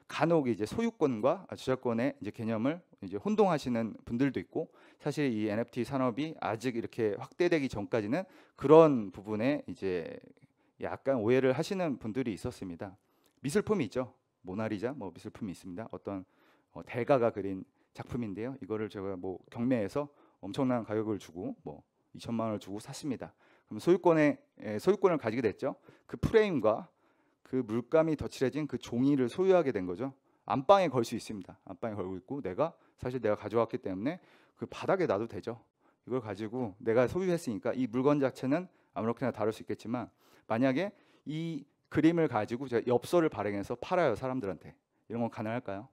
간혹 이제 소유권과 저작권의 이제 개념을 이제 혼동하시는 분들도 있고 사실 이 NFT 산업이 아직 이렇게 확대되기 전까지는 그런 부분에 이제 약간 오해를 하시는 분들이 있었습니다. 미술품이 있죠. 모나리자 뭐 미술품이 있습니다. 어떤 대가가 그린 작품인데요. 이거를 제가 뭐 경매에서 엄청난 가격을 주고 뭐 2천만 원을 주고 샀습니다. 그럼 소유권을 가지게 됐죠. 그 프레임과 그 물감이 덧칠해진 그 종이를 소유하게 된 거죠. 안방에 걸 수 있습니다. 안방에 걸고 있고 사실 내가 가져왔기 때문에 그 바닥에 놔도 되죠. 이걸 가지고 내가 소유했으니까 이 물건 자체는 아무렇게나 다룰 수 있겠지만 만약에 이 그림을 가지고 제가 엽서를 발행해서 팔아요. 사람들한테. 이런 건 가능할까요?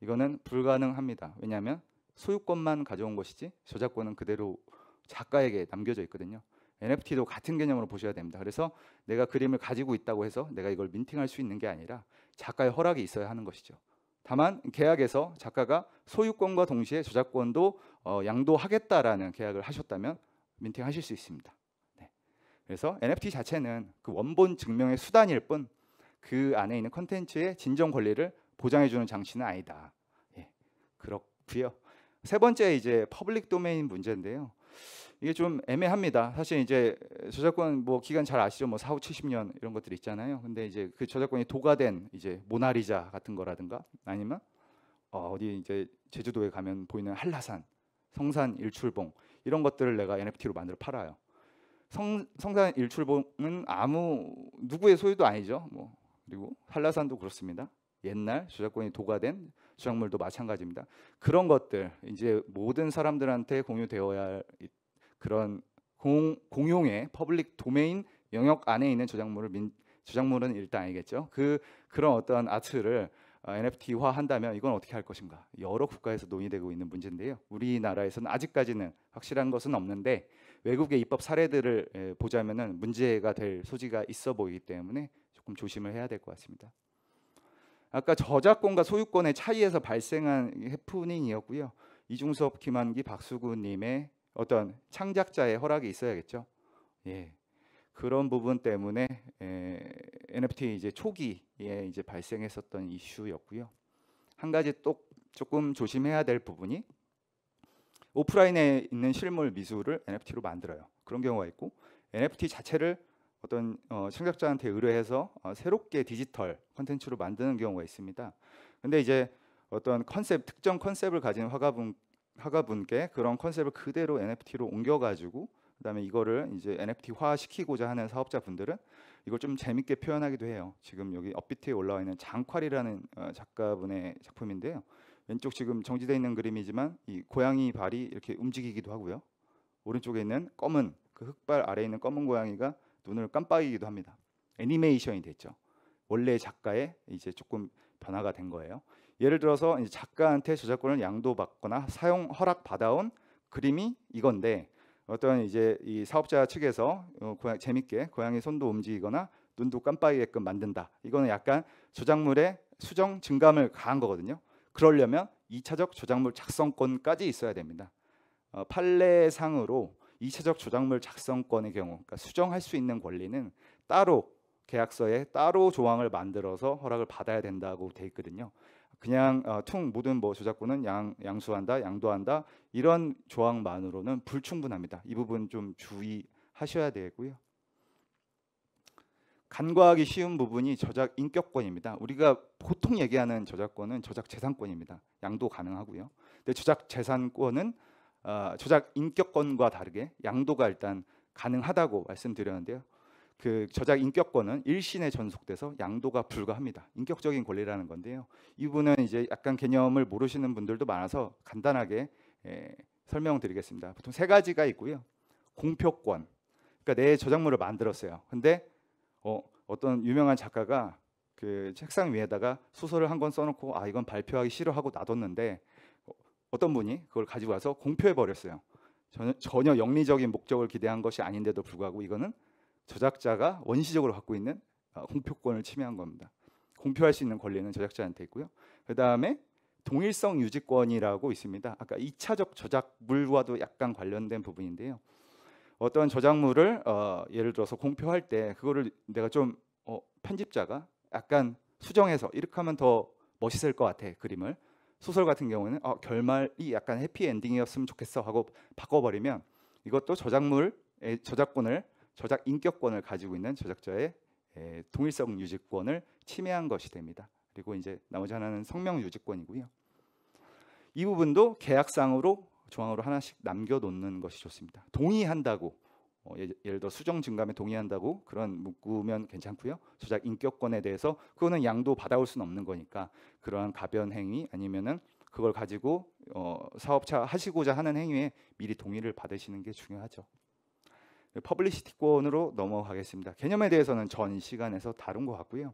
이거는 불가능합니다. 왜냐하면 소유권만 가져온 것이지 저작권은 그대로 작가에게 남겨져 있거든요. NFT도 같은 개념으로 보셔야 됩니다. 그래서 내가 그림을 가지고 있다고 해서 내가 이걸 민팅할 수 있는 게 아니라 작가의 허락이 있어야 하는 것이죠. 다만 계약에서 작가가 소유권과 동시에 저작권도 양도하겠다라는 계약을 하셨다면 민팅하실 수 있습니다. 네. 그래서 NFT 자체는 그 원본 증명의 수단일 뿐 그 안에 있는 콘텐츠의 진정 권리를 보장해주는 장치는 아니다. 예, 그렇고요. 세 번째 이제 퍼블릭 도메인 문제인데요. 이게 좀 애매합니다. 사실 이제 저작권 뭐 기간 잘 아시죠? 뭐 4, 5, 70년 이런 것들 있잖아요. 근데 이제 그 저작권이 도가된 이제 모나리자 같은 거라든가 아니면 어디 이제 제주도에 가면 보이는 한라산, 성산 일출봉 이런 것들을 내가 NFT로 만들어 팔아요. 성산 일출봉은 아무 누구의 소유도 아니죠. 뭐 그리고 한라산도 그렇습니다. 옛날 저작권이 도가된 저작물도 마찬가지입니다. 그런 것들 이제 모든 사람들한테 공유되어야 할 그런 공용의 퍼블릭 도메인 영역 안에 있는 저작물은 일단 아니겠죠. 그런 어떤 아트를 NFT화 한다면 이건 어떻게 할 것인가? 여러 국가에서 논의되고 있는 문제인데요. 우리나라에서는 아직까지는 확실한 것은 없는데 외국의 입법 사례들을 보자면은 문제가 될 소지가 있어 보이기 때문에 조금 조심을 해야 될 것 같습니다. 아까 저작권과 소유권의 차이에서 발생한 해프닝이었고요. 이중섭, 김한기, 박수구님의 어떤 창작자의 허락이 있어야겠죠. 예, 그런 부분 때문에 NFT 이제 초기에 이제 발생했었던 이슈였고요. 한 가지 또 조금 조심해야 될 부분이 오프라인에 있는 실물 미술을 NFT로 만들어요. 그런 경우가 있고 NFT 자체를 어떤 창작자한테 의뢰해서 새롭게 디지털 콘텐츠로 만드는 경우가 있습니다. 근데 이제 어떤 특정 컨셉을 가진 화가분께 그런 컨셉을 그대로 NFT로 옮겨가지고 그다음에 이거를 이제 NFT화 시키고자 하는 사업자분들은 이걸 좀 재밌게 표현하기도 해요. 지금 여기 업비트에 올라와 있는 장칼이라는 작가분의 작품인데요. 왼쪽 지금 정지되어 있는 그림이지만 이 고양이 발이 이렇게 움직이기도 하고요. 오른쪽에 있는 검은 그 흑발 아래에 있는 검은 고양이가 눈을 깜빡이기도 합니다. 애니메이션이 됐죠. 원래 작가의 이제 조금 변화가 된 거예요. 예를 들어서 이제 작가한테 저작권을 양도받거나 사용 허락 받아온 그림이 이건데 어떤 이제 이 사업자 측에서 재밌게 고양이 손도 움직이거나 눈도 깜빡이게끔 만든다. 이거는 약간 저작물의 수정 증감을 가한 거거든요. 그러려면 2차적 저작물 작성권까지 있어야 됩니다. 판례상으로 2차적 저작물 작성권의 경우, 그러니까 수정할 수 있는 권리는 따로 계약서에 따로 조항을 만들어서 허락을 받아야 된다고 돼 있거든요. 그냥 모든 뭐 저작권은 양수한다, 양도한다 이런 조항만으로는 불충분합니다. 이 부분 좀 주의하셔야 되고요. 간과하기 쉬운 부분이 저작 인격권입니다. 우리가 보통 얘기하는 저작권은 저작 재산권입니다. 양도 가능하고요. 근데 저작 재산권은 저작 인격권과 다르게 양도가 일단 가능하다고 말씀드렸는데요. 그 저작 인격권은 일신에 전속돼서 양도가 불가합니다. 인격적인 권리라는 건데요. 이 부분은 이제 약간 개념을 모르시는 분들도 많아서 간단하게 설명드리겠습니다. 보통 세 가지가 있고요. 공표권, 그러니까 내 저작물을 만들었어요. 근데 어떤 유명한 작가가 그 책상 위에다가 소설을 한 권 써놓고 이건 발표하기 싫어하고 놔뒀는데 어떤 분이 그걸 가지고 와서 공표해 버렸어요. 전혀 영리적인 목적을 기대한 것이 아닌데도 불구하고 이거는 저작자가 원시적으로 갖고 있는 공표권을 침해한 겁니다. 공표할 수 있는 권리는 저작자한테 있고요. 그 다음에 동일성 유지권이라고 있습니다. 아까 2차적 저작물과도 약간 관련된 부분인데요. 어떤 저작물을 예를 들어서 공표할 때 그거를 내가 좀 편집자가 약간 수정해서 이렇게 하면 더 멋있을 것 같아 그림을. 소설 같은 경우는 결말이 약간 해피엔딩이었으면 좋겠어 하고 바꿔버리면 이것도 저작물의 저작 인격권을 가지고 있는 저작자의 동일성 유지권을 침해한 것이 됩니다. 그리고 이제 나머지 하나는 성명 유지권이고요. 이 부분도 계약상으로 조항으로 하나씩 남겨놓는 것이 좋습니다. 동의한다고 예를 들어 수정 증감에 동의한다고 그런 묶으면 괜찮고요. 저작 인격권에 대해서 그거는 양도 받아올 수는 없는 거니까 그러한 가변 행위 아니면은 그걸 가지고 사업차 하시고자 하는 행위에 미리 동의를 받으시는 게 중요하죠. 퍼블리시티권으로 넘어가겠습니다. 개념에 대해서는 전 시간에서 다룬 것 같고요.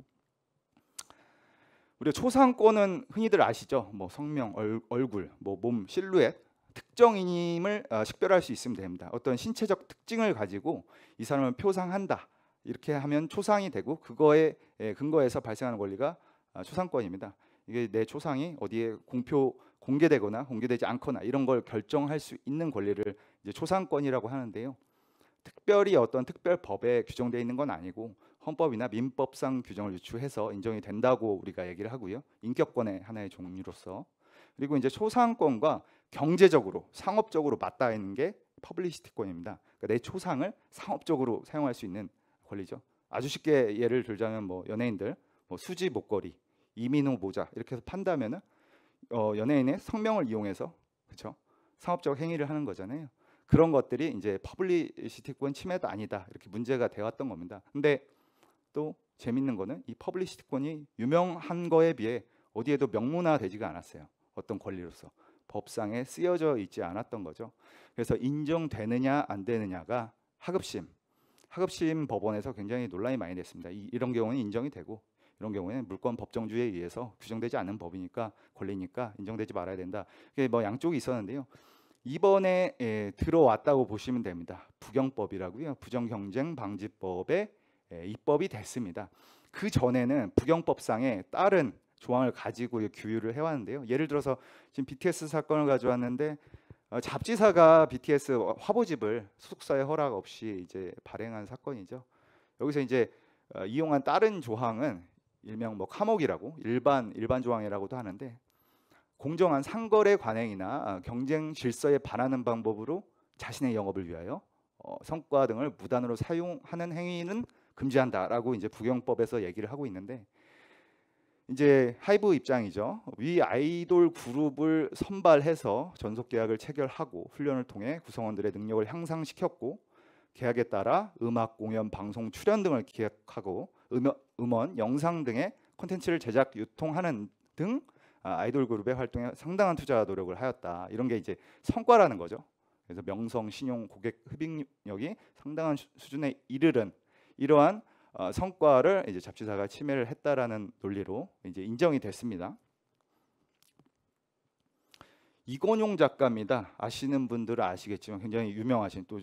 우리가 초상권은 흔히들 아시죠? 뭐 성명, 얼굴, 뭐 몸, 실루엣 특정인임을 식별할 수 있으면 됩니다. 어떤 신체적 특징을 가지고 이 사람을 표상한다 이렇게 하면 초상이 되고 그거에 근거해서 발생하는 권리가 초상권입니다. 이게 내 초상이 어디에 공개되거나 공개되지 않거나 이런 걸 결정할 수 있는 권리를 이제 초상권이라고 하는데요. 특별히 어떤 특별법에 규정되어 있는 건 아니고 헌법이나 민법상 규정을 유추해서 인정이 된다고 우리가 얘기를 하고요. 인격권의 하나의 종류로서. 그리고 이제 초상권과 경제적으로 상업적으로 맞닿아 있는 게 퍼블리시티권입니다. 그러니까 내 초상을 상업적으로 사용할 수 있는 권리죠. 아주 쉽게 예를 들자면 뭐 연예인들 뭐 수지 목걸이, 이민호 모자 이렇게 해서 판다면은 연예인의 성명을 이용해서 그렇죠? 상업적 행위를 하는 거잖아요. 그런 것들이 이제 퍼블리시티권 침해도 아니다 이렇게 문제가 되었던 겁니다. 근데 또 재밌는 거는 이 퍼블리시티권이 유명한 거에 비해 어디에도 명문화되지가 않았어요. 어떤 권리로서 법상에 쓰여져 있지 않았던 거죠. 그래서 인정되느냐 안 되느냐가 하급심 법원에서 굉장히 논란이 많이 됐습니다. 이런 경우는 인정이 되고 이런 경우에는 물권 법정주의에 의해서 규정되지 않는 법이니까 권리니까 인정되지 말아야 된다. 이게 뭐 양쪽이 있었는데요. 이번에 들어왔다고 보시면 됩니다. 부경법이라고요. 부정경쟁방지법에 입법이 됐습니다. 그 전에는 부경법상에 다른 조항을 가지고 규율을 해왔는데요. 예를 들어서 지금 BTS 사건을 가져왔는데 잡지사가 BTS 화보집을 소속사의 허락 없이 이제 발행한 사건이죠. 여기서 이제 이용한 다른 조항은 일명 뭐 카목이라고 일반 조항이라고도 하는데 공정한 상거래 관행이나 경쟁 질서에 반하는 방법으로 자신의 영업을 위하여 성과 등을 무단으로 사용하는 행위는 금지한다라고 이제 부경법에서 얘기를 하고 있는데 이제 하이브 입장이죠. 위 아이돌 그룹을 선발해서 전속 계약을 체결하고 훈련을 통해 구성원들의 능력을 향상시켰고 계약에 따라 음악, 공연, 방송, 출연 등을 기획하고 음원, 영상 등의 콘텐츠를 제작, 유통하는 등 아이돌 그룹의 활동에 상당한 투자 노력을 하였다. 이런 게 이제 성과라는 거죠. 그래서 명성, 신용, 고객 흡입력이 상당한 수준에 이르른 이러한 성과를 이제 잡지사가 침해를 했다라는 논리로 이제 인정이 됐습니다. 이건용 작가입니다. 아시는 분들은 아시겠지만 굉장히 유명하신 또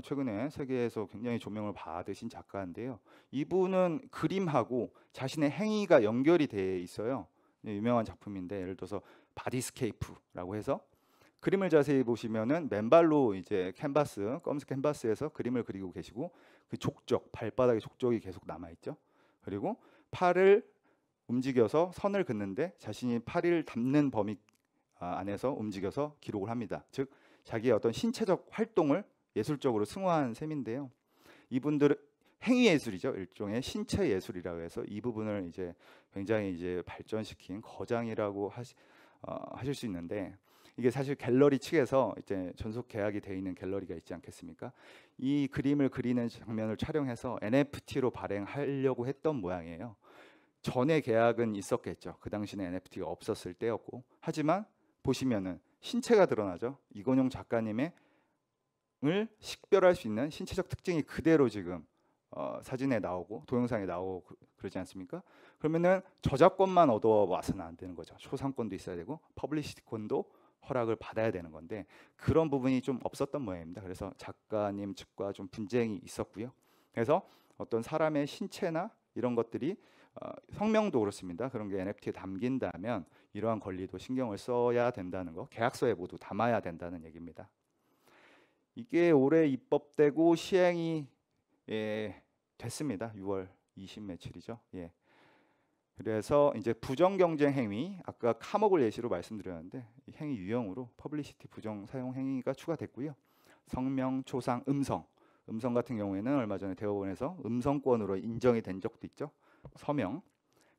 최근에 세계에서 굉장히 조명을 받으신 작가인데요. 이분은 그림하고 자신의 행위가 연결이 돼 있어요. 유명한 작품인데 예를 들어서 바디스케이프라고 해서 그림을 자세히 보시면은 맨발로 이제 캔버스, 검은색 캔버스에서 그림을 그리고 계시고 그 족적, 발바닥에 족적이 계속 남아 있죠. 그리고 팔을 움직여서 선을 긋는데 자신이 팔을 닿는 범위 안에서 움직여서 기록을 합니다. 즉 자기의 어떤 신체적 활동을 예술적으로 승화한 셈인데요. 이분들은 행위 예술이죠. 일종의 신체 예술이라고 해서 이 부분을 이제 굉장히 이제 발전시킨 거장이라고 하실 수 있는데 이게 사실 갤러리 측에서 이제 전속 계약이 돼 있는 갤러리가 있지 않겠습니까? 이 그림을 그리는 장면을 촬영해서 NFT로 발행하려고 했던 모양이에요. 전에 계약은 있었겠죠. 그 당시는 NFT가 없었을 때였고 하지만 보시면은 신체가 드러나죠. 이건용 작가님의 을 식별할 수 있는 신체적 특징이 그대로 지금 사진에 나오고 동영상에 나오고 그러지 않습니까? 그러면은 저작권만 얻어와서는 안 되는 거죠. 초상권도 있어야 되고 퍼블리시티권도 허락을 받아야 되는 건데 그런 부분이 좀 없었던 모양입니다. 그래서 작가님 측과 좀 분쟁이 있었고요. 그래서 어떤 사람의 신체나 이런 것들이 성명도 그렇습니다. 그런 게 NFT에 담긴다면 이러한 권리도 신경을 써야 된다는 거, 계약서에 모두 담아야 된다는 얘기입니다. 이게 올해 입법되고 시행이 됐습니다. 6월 20 며칠이죠. 예. 그래서 이제 부정 경쟁 행위, 아까 카목을 예시로 말씀드렸는데 이 행위 유형으로 퍼블리시티 부정 사용 행위가 추가됐고요. 성명, 초상, 음성 같은 경우에는 얼마 전에 대법원에서 음성권으로 인정이 된 적도 있죠. 서명,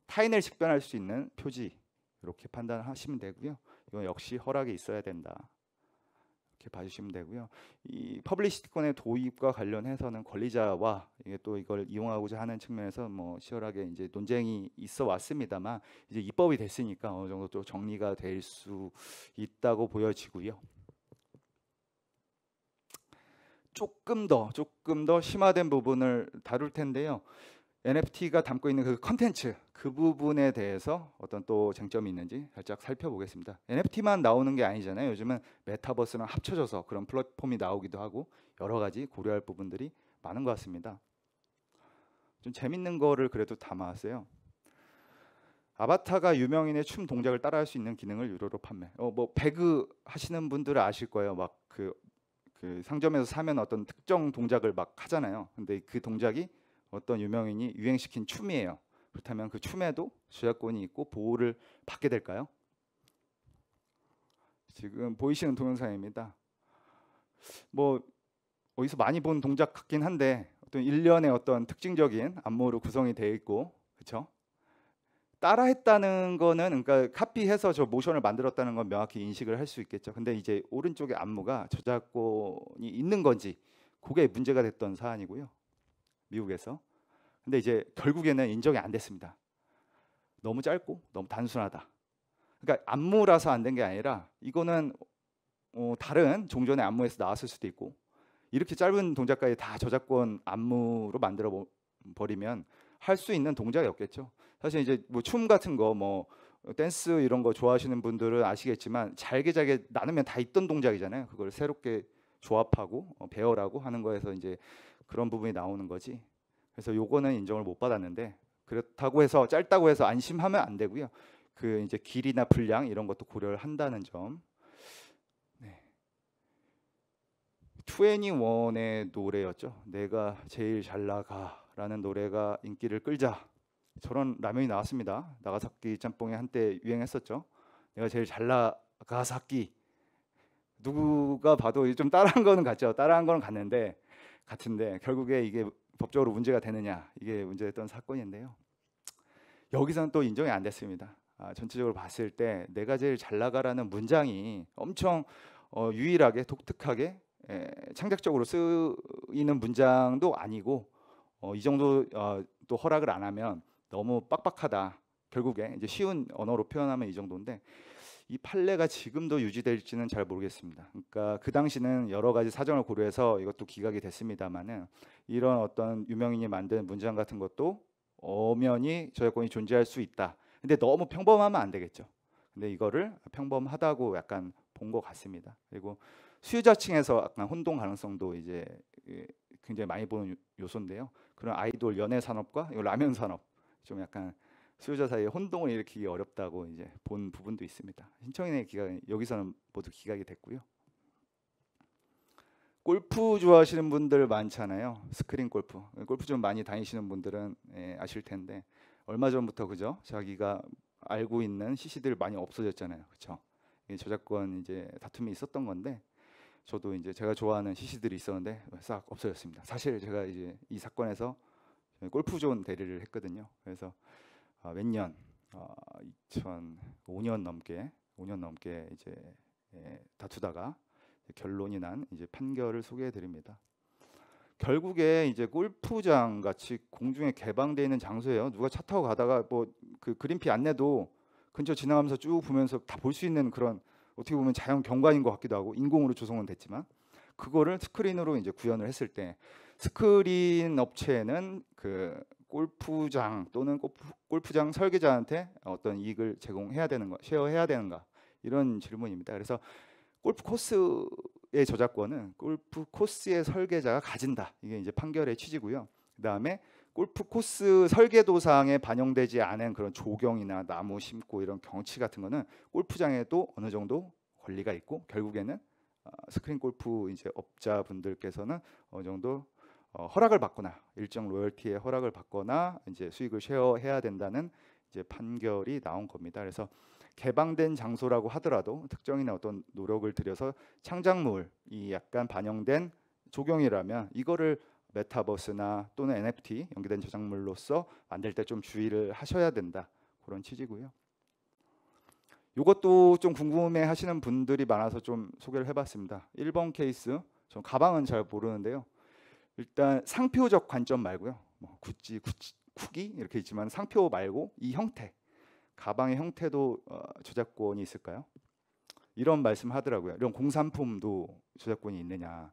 타인을 식별할 수 있는 표지 이렇게 판단하시면 되고요. 이건 역시 허락이 있어야 된다. 이렇게 봐주시면 되고요. 이 퍼블리시티권의 도입과 관련해서는 권리자와 이게 또 이걸 이용하고자 하는 측면에서 뭐 치열하게 이제 논쟁이 있어 왔습니다만 이제 입법이 됐으니까 어느 정도 또 정리가 될 수 있다고 보여지고요. 조금 더 심화된 부분을 다룰 텐데요. NFT가 담고 있는 그 컨텐츠 그 부분에 대해서 어떤 또 쟁점이 있는지 살짝 살펴보겠습니다. NFT만 나오는 게 아니잖아요. 요즘은 메타버스랑 합쳐져서 그런 플랫폼이 나오기도 하고 여러 가지 고려할 부분들이 많은 것 같습니다. 좀 재밌는 거를 그래도 담아왔어요. 아바타가 유명인의 춤 동작을 따라할 수 있는 기능을 유료로 판매. 뭐 배그 하시는 분들은 아실 거예요. 막 그 상점에서 사면 어떤 특정 동작을 막 하잖아요. 근데 그 동작이 어떤 유명인이 유행시킨 춤이에요. 그렇다면 그 춤에도 저작권이 있고 보호를 받게 될까요? 지금 보이시는 동영상입니다. 뭐 어디서 많이 본 동작 같긴 한데 어떤 일련의 어떤 특징적인 안무로 구성이 되어 있고 그렇죠? 따라했다는 거는 그러니까 카피해서 저 모션을 만들었다는 건 명확히 인식을 할 수 있겠죠. 근데 이제 오른쪽에 안무가 저작권이 있는 건지 그게 문제가 됐던 사안이고요. 미국에서. 근데 이제 결국에는 인정이 안 됐습니다. 너무 짧고 너무 단순하다. 그러니까 안무라서 안 된 게 아니라 이거는 다른 종전의 안무에서 나왔을 수도 있고 이렇게 짧은 동작까지 다 저작권 안무로 만들어 버리면 할 수 있는 동작이 없겠죠. 사실 이제 뭐 춤 같은 거 뭐 댄스 이런 거 좋아하시는 분들은 아시겠지만 잘게 나누면 다 있던 동작이잖아요. 그걸 새롭게 조합하고 배열하고 하는 거에서 이제 그런 부분이 나오는 거지. 그래서 요거는 인정을 못 받았는데, 그렇다고 해서 짧다고 해서 안심하면 안 되고요. 그 이제 길이나 분량 이런 것도 고려를 한다는 점. 네. 2NE1의 노래였죠. 내가 제일 잘 나가라는 노래가 인기를 끌자 저런 라면이 나왔습니다. 나가사키 짬뽕이 한때 유행했었죠. 내가 제일 잘 나가 사키. 누가 봐도 좀 따라한 거는 같죠. 따라한 거는 같은데 결국에 이게 법적으로 문제가 되느냐, 이게 문제됐던 사건인데요. 여기서는 또 인정이 안 됐습니다. 전체적으로 봤을 때 내가 제일 잘 나가라는 문장이 엄청 유일하게 독특하게 창작적으로 쓰이는 문장도 아니고, 이 정도 또 허락을 안 하면 너무 빡빡하다. 결국에 이제 쉬운 언어로 표현하면 이 정도인데, 이 판례가 지금도 유지될지는 잘 모르겠습니다. 그러니까 그 당시는 여러 가지 사정을 고려해서 이것도 기각이 됐습니다만은, 이런 어떤 유명인이 만든 문장 같은 것도 엄연히 저작권이 존재할 수 있다. 근데 너무 평범하면 안 되겠죠. 근데 이거를 평범하다고 약간 본 것 같습니다. 그리고 수요자층에서 약간 혼동 가능성도 이제 굉장히 많이 보는 요소인데요. 그런 아이돌 연예 산업과 라면 산업, 좀 약간 수요자 사이에 혼동을 일으키기 어렵다고 이제 본 부분도 있습니다. 신청인의 기각 여기서는 모두 기각이 됐고요. 골프 좋아하시는 분들 많잖아요. 스크린 골프 좀 많이 다니시는 분들은 아실 텐데, 얼마 전부터 그죠? 자기가 알고 있는 CC들 많이 없어졌잖아요. 그렇죠? 저작권 이제 다툼이 있었던 건데, 저도 이제 제가 좋아하는 CC들이 있었는데 싹 없어졌습니다. 사실 제가 이제 이 사건에서 골프존 대리를 했거든요. 그래서 몇 년, 2005년 넘게 이제 다투다가 결론이 난 이제 판결을 소개해 드립니다. 결국에 이제 골프장 같이 공중에 개방되어 있는 장소예요. 누가 차 타고 가다가 뭐 그 그린피 안내도 근처 지나가면서 쭉 보면서 다 볼 수 있는 그런, 어떻게 보면 자연 경관인 것 같기도 하고, 인공으로 조성은 됐지만 그거를 스크린으로 이제 구현을 했을 때, 스크린 업체는 그 골프장 또는 골프장 설계자한테 어떤 이익을 제공해야 되는가, 쉐어해야 되는가, 이런 질문입니다. 그래서 골프 코스의 저작권은 골프 코스의 설계자가 가진다. 이게 이제 판결의 취지고요. 그다음에 골프 코스 설계도상에 반영되지 않은 그런 조경이나 나무 심고 이런 경치 같은 거는 골프장에도 어느 정도 권리가 있고, 결국에는 스크린 골프 이제 업자분들께서는 어느 정도 허락을 받거나, 일정 로열티의 허락을 받거나 이제 수익을 쉐어해야 된다는 이제 판결이 나온 겁니다. 그래서 개방된 장소라고 하더라도 특정인의 어떤 노력을 들여서 창작물이 약간 반영된 조경이라면 이거를 메타버스나 또는 NFT 연계된 저작물로서 만들 때 좀 주의를 하셔야 된다, 그런 취지고요. 이것도 좀 궁금해하시는 분들이 많아서 좀 소개를 해봤습니다. 1번 케이스, 전 가방은 잘 모르는데요. 일단 상표적 관점 말고요, 뭐 구찌, 쿠기 이렇게 있지만 상표 말고 이 형태, 가방의 형태도 저작권이 있을까요? 이런 말씀 하더라고요. 이런 공산품도 저작권이 있느냐?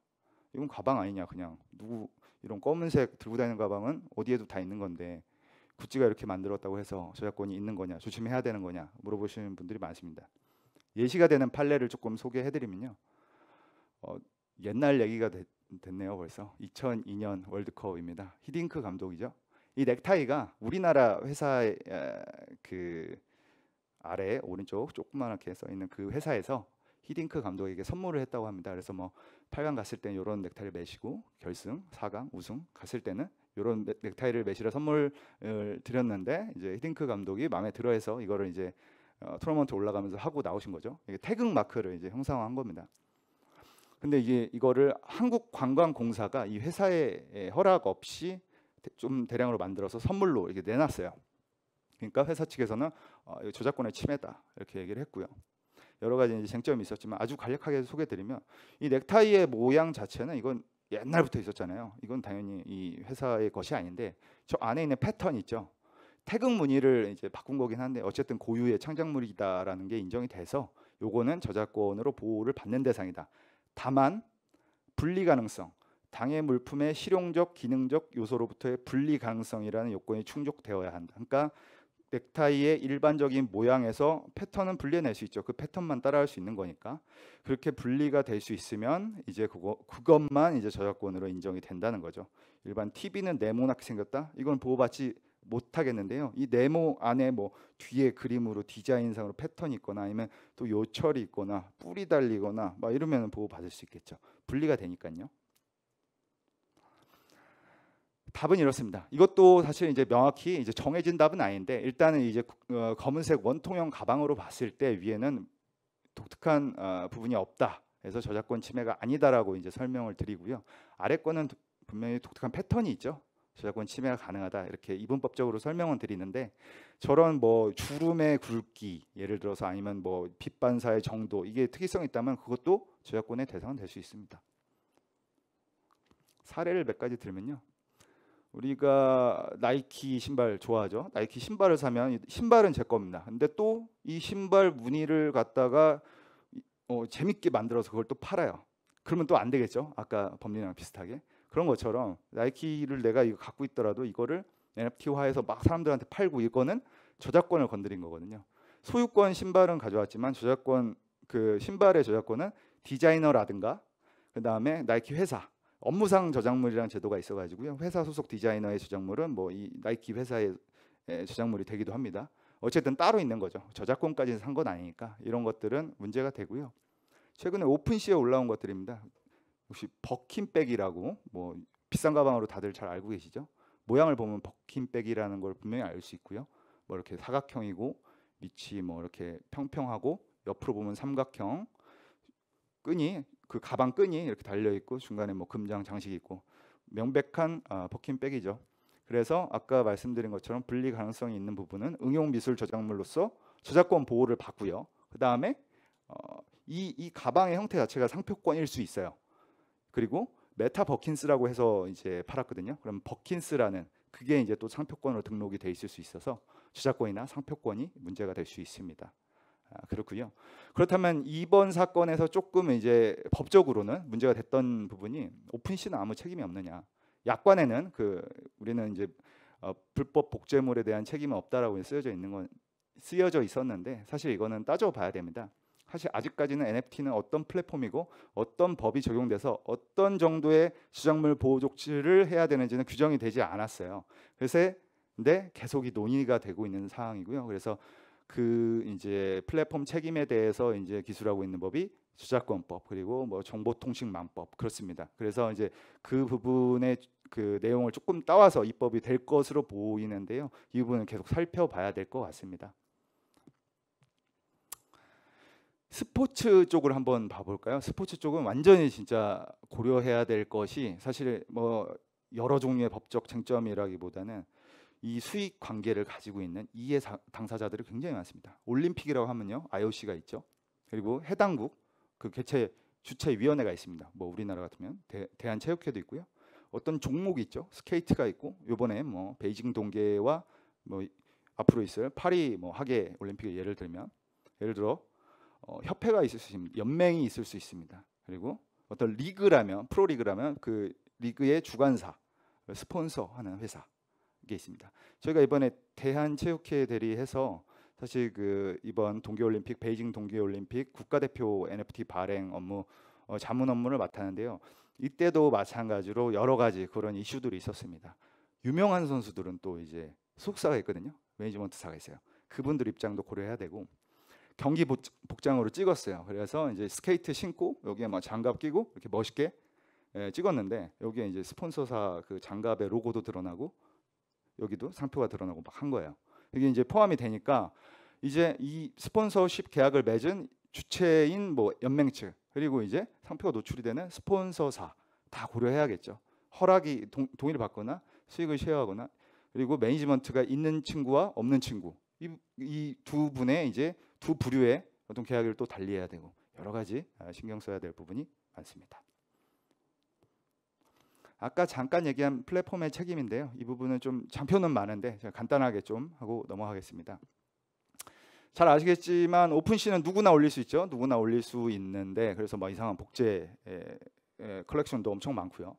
이건 가방 아니냐? 그냥 누구 이런 검은색 들고 다니는 가방은 어디에도 다 있는 건데 구찌가 이렇게 만들었다고 해서 저작권이 있는 거냐, 조심해야 되는 거냐 물어보시는 분들이 많습니다. 예시가 되는 판례를 조금 소개해드리면요. 옛날 얘기가 됐네요. 벌써 2002년 월드컵입니다. 히딩크 감독이죠. 이 넥타이가 우리나라 회사의 그 아래 오른쪽 조그맣게 써 있는 그 회사에서 히딩크 감독에게 선물을 했다고 합니다. 그래서 뭐 8강 갔을 때 이런 넥타이를 매시고 결승, 4강, 우승 갔을 때는 이런 넥타이를 매시라 선물을 드렸는데, 이제 히딩크 감독이 마음에 들어해서 이거를 이제 토너먼트 올라가면서 하고 나오신 거죠. 이게 태극 마크를 이제 형상화한 겁니다. 근데 이게 이거를 한국관광공사가 이 회사의 허락 없이 좀 대량으로 만들어서 선물로 이렇게 내놨어요. 그러니까 회사 측에서는 저작권의 침해다 이렇게 얘기를 했고요. 여러 가지 이제 쟁점이 있었지만 아주 간략하게 소개드리면, 이 넥타이의 모양 자체는 이건 옛날부터 있었잖아요. 이건 당연히 이 회사의 것이 아닌데, 저 안에 있는 패턴 있죠. 태극 무늬를 이제 바꾼 거긴 한데 어쨌든 고유의 창작물이다라는 게 인정이 돼서 요거는 저작권으로 보호를 받는 대상이다. 다만 분리 가능성, 당해 물품의 실용적, 기능적 요소로부터의 분리 가능성이라는 요건이 충족되어야 한다. 그러니까 넥타이의 일반적인 모양에서 패턴은 분리해낼 수 있죠. 그 패턴만 따라할 수 있는 거니까. 그렇게 분리가 될 수 있으면 이제 그것만 이제 저작권으로 인정이 된다는 거죠. 일반 TV는 네모나게 생겼다. 이건 보호받지 못하겠는데요. 이 네모 안에 뭐 뒤에 그림으로 디자인상으로 패턴이 있거나 아니면 또 요철이 있거나 뿔이 달리거나 막 이러면 보호받을 수 있겠죠. 분리가 되니까요. 답은 이렇습니다. 이것도 사실 이제 명확히 이제 정해진 답은 아닌데 일단은 이제 검은색 원통형 가방으로 봤을 때 위에는 독특한 부분이 없다. 그래서 저작권 침해가 아니다라고 이제 설명을 드리고요. 아래 거는 분명히 독특한 패턴이 있죠. 저작권 침해가 가능하다 이렇게 이분법적으로 설명은 드리는데 저런 뭐 주름의 굵기 예를 들어서 아니면 뭐 빛 반사의 정도 이게 특이성이 있다면 그것도 저작권의 대상은 될 수 있습니다. 사례를 몇 가지 들면요. 우리가 나이키 신발 좋아하죠. 나이키 신발을 사면 신발은 제 겁니다. 근데 또 이 신발 무늬를 갖다가 재밌게 만들어서 그걸 또 팔아요. 그러면 또 안 되겠죠. 아까 법리랑 비슷하게. 그런 것처럼 나이키를 내가 이거 갖고 있더라도 이거를 NFT화해서 막 사람들한테 팔고 이거는 저작권을 건드린 거거든요. 소유권 신발은 가져왔지만 저작권 그 신발의 저작권은 디자이너라든가 그 다음에 나이키 회사 업무상 저작물이라는 제도가 있어가지고요. 회사 소속 디자이너의 저작물은 뭐 이 나이키 회사의 저작물이 되기도 합니다. 어쨌든 따로 있는 거죠. 저작권까지 산 건 아니니까 이런 것들은 문제가 되고요. 최근에 오픈시에 올라온 것들입니다. 혹시 버킨백이라고 뭐 비싼 가방으로 다들 잘 알고 계시죠? 모양을 보면 버킨백이라는 걸 분명히 알 수 있고요. 뭐 이렇게 사각형이고 밑이 뭐 이렇게 평평하고 옆으로 보면 삼각형 끈이 그 가방 끈이 이렇게 달려 있고 중간에 뭐 금장 장식이 있고 명백한 버킨백이죠. 그래서 아까 말씀드린 것처럼 분리 가능성이 있는 부분은 응용 미술 저작물로서 저작권 보호를 받고요. 그 다음에 이 가방의 형태 자체가 상표권일 수 있어요. 그리고 메타 버킨스라고 해서 이제 팔았거든요. 그럼 버킨스라는 그게 이제 또 상표권으로 등록이 돼 있을 수 있어서 저작권이나 상표권이 문제가 될 수 있습니다. 그렇고요. 그렇다면 이번 사건에서 조금 이제 법적으로는 문제가 됐던 부분이 오픈시는 아무 책임이 없느냐. 약관에는 우리는 이제 불법 복제물에 대한 책임은 없다라고 쓰여져 있었는데 사실 이거는 따져봐야 됩니다. 사실 아직까지는 NFT는 어떤 플랫폼이고 어떤 법이 적용돼서 어떤 정도의 저작물 보호 조치를 해야 되는지는 규정이 되지 않았어요. 근데 계속 이 논의가 되고 있는 상황이고요. 그래서 그 이제 플랫폼 책임에 대해서 이제 기술하고 있는 법이 저작권법 그리고 뭐 정보통신망법 그렇습니다. 그래서 이제 그 부분의 그 내용을 조금 따와서 입법이 될 것으로 보이는데요. 이 부분은 계속 살펴봐야 될 것 같습니다. 스포츠 쪽을 한번 봐볼까요? 스포츠 쪽은 완전히 진짜 고려해야 될 것이 사실 뭐 여러 종류의 법적 쟁점이라기보다는 이 수익 관계를 가지고 있는 이해 당사자들이 굉장히 많습니다. 올림픽이라고 하면요, IOC가 있죠. 그리고 해당국 그 주최위원회가 있습니다. 뭐 우리나라 같으면 대한체육회도 있고요. 어떤 종목이 있죠. 스케이트가 있고 이번에 뭐 베이징 동계와 뭐 앞으로 있을 파리 뭐 하계 올림픽을 예를 들어 협회가 있을 수 있습니다. 연맹이 있을 수 있습니다. 그리고 어떤 리그라면 프로리그라면 그 리그의 주관사, 스폰서하는 회사 게 있습니다. 저희가 이번에 대한체육회 대리해서 사실 그 이번 동계올림픽 베이징 동계올림픽 국가대표 NFT 발행 업무 자문 업무를 맡았는데요. 이때도 마찬가지로 여러 가지 그런 이슈들이 있었습니다. 유명한 선수들은 또 이제 소속사가 있거든요. 매니지먼트사가 있어요. 그분들 입장도 고려해야 되고 경기 복장으로 찍었어요. 그래서 이제 스케이트 신고 여기에 막 장갑 끼고 이렇게 멋있게 찍었는데 여기에 이제 스폰서사 그 장갑의 로고도 드러나고 여기도 상표가 드러나고 막 한 거예요. 이게 이제 포함이 되니까 이제 이 스폰서십 계약을 맺은 주체인 뭐 연맹 측 그리고 이제 상표가 노출이 되는 스폰서사 다 고려해야겠죠. 허락이 동의를 받거나 수익을 쉐어하거나 그리고 매니지먼트가 있는 친구와 없는 친구 이 두 분의 이제 두 부류의 어떤 계약을 또 달리해야 되고 여러 가지 신경 써야 될 부분이 많습니다. 아까 잠깐 얘기한 플랫폼의 책임인데요. 이 부분은 좀 장표는 많은데 제가 간단하게 좀 하고 넘어가겠습니다. 잘 아시겠지만 오픈시는 누구나 올릴 수 있죠. 누구나 올릴 수 있는데 그래서 뭐 이상한 복제 컬렉션도 엄청 많고요.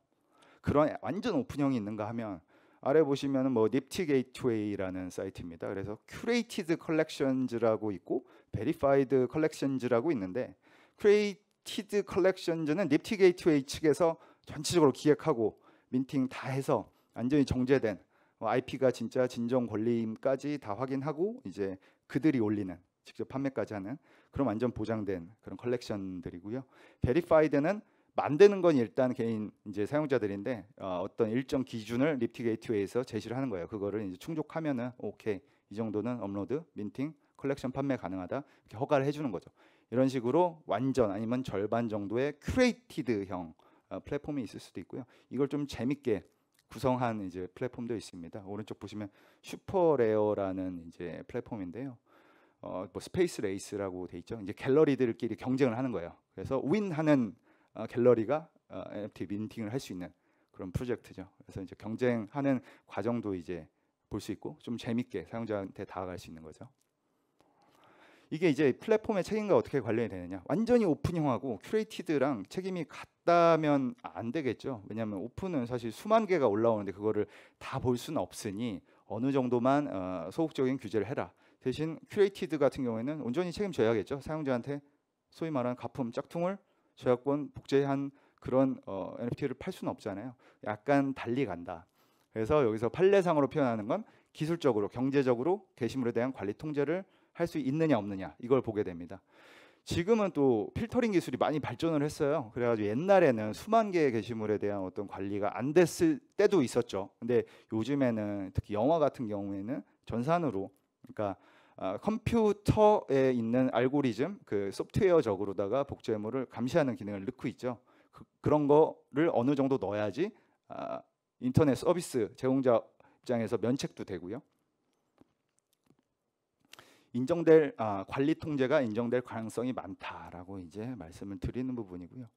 그런 완전 오픈형이 있는가 하면 아래 보시면은 뭐 니프티 게이트웨이라는 사이트입니다. 그래서 큐레이티드 컬렉션즈라고 있고 베리파이드 컬렉션즈라고 있는데 큐레이티드 컬렉션즈는 니프티 게이트웨이 측에서 전체적으로 기획하고 민팅 다 해서 완전히 정제된 IP가 진짜 진정 권리임까지 다 확인하고 이제 그들이 올리는 직접 판매까지 하는 그런 완전 보장된 그런 컬렉션들이고요. 베리파이드는 만드는 건 일단 개인 이제 사용자들인데 어떤 일정 기준을 니프티 게이트웨이에서 제시를 하는 거예요. 그거를 이제 충족하면은 오케이 이 정도는 업로드, 민팅, 컬렉션 판매 가능하다 이렇게 허가를 해주는 거죠. 이런 식으로 완전 아니면 절반 정도의 큐레이티드형 플랫폼이 있을 수도 있고요. 이걸 좀 재밌게 구성한 이제 플랫폼도 있습니다. 오른쪽 보시면 슈퍼레어라는 이제 플랫폼인데요. 뭐 스페이스 레이스라고 돼 있죠. 이제 갤러리들끼리 경쟁을 하는 거예요. 그래서 윈하는 갤러리가 NFT 민팅을 할 수 있는 그런 프로젝트죠. 그래서 이제 경쟁하는 과정도 이제 볼 수 있고 좀 재밌게 사용자한테 다가갈 수 있는 거죠. 이게 이제 플랫폼의 책임과 어떻게 관련이 되느냐? 완전히 오픈형하고 큐레이티드랑 책임이 같다면 안 되겠죠. 왜냐하면 오픈은 사실 수만 개가 올라오는데 그거를 다 볼 수는 없으니 어느 정도만 소극적인 규제를 해라. 대신 큐레이티드 같은 경우에는 온전히 책임져야겠죠. 사용자한테 소위 말하는 가품, 짝퉁을 저작권 복제한 그런 NFT를 팔 수는 없잖아요. 약간 달리 간다. 그래서 여기서 판례상으로 표현하는 건 기술적으로, 경제적으로 게시물에 대한 관리 통제를 할 수 있느냐 없느냐 이걸 보게 됩니다. 지금은 또 필터링 기술이 많이 발전을 했어요. 그래가지고 옛날에는 수만 개의 게시물에 대한 어떤 관리가 안 됐을 때도 있었죠. 근데 요즘에는 특히 영화 같은 경우에는 전산으로, 그러니까 컴퓨터에 있는 알고리즘, 그 소프트웨어적으로다가 복제물을 감시하는 기능을 넣고 있죠. 그런 거를 어느 정도 넣어야지 인터넷 서비스 제공자 입장에서 면책도 되고요. 인정될 관리 통제가 인정될 가능성이 많다라고 이제 말씀을 드리는 부분이고요.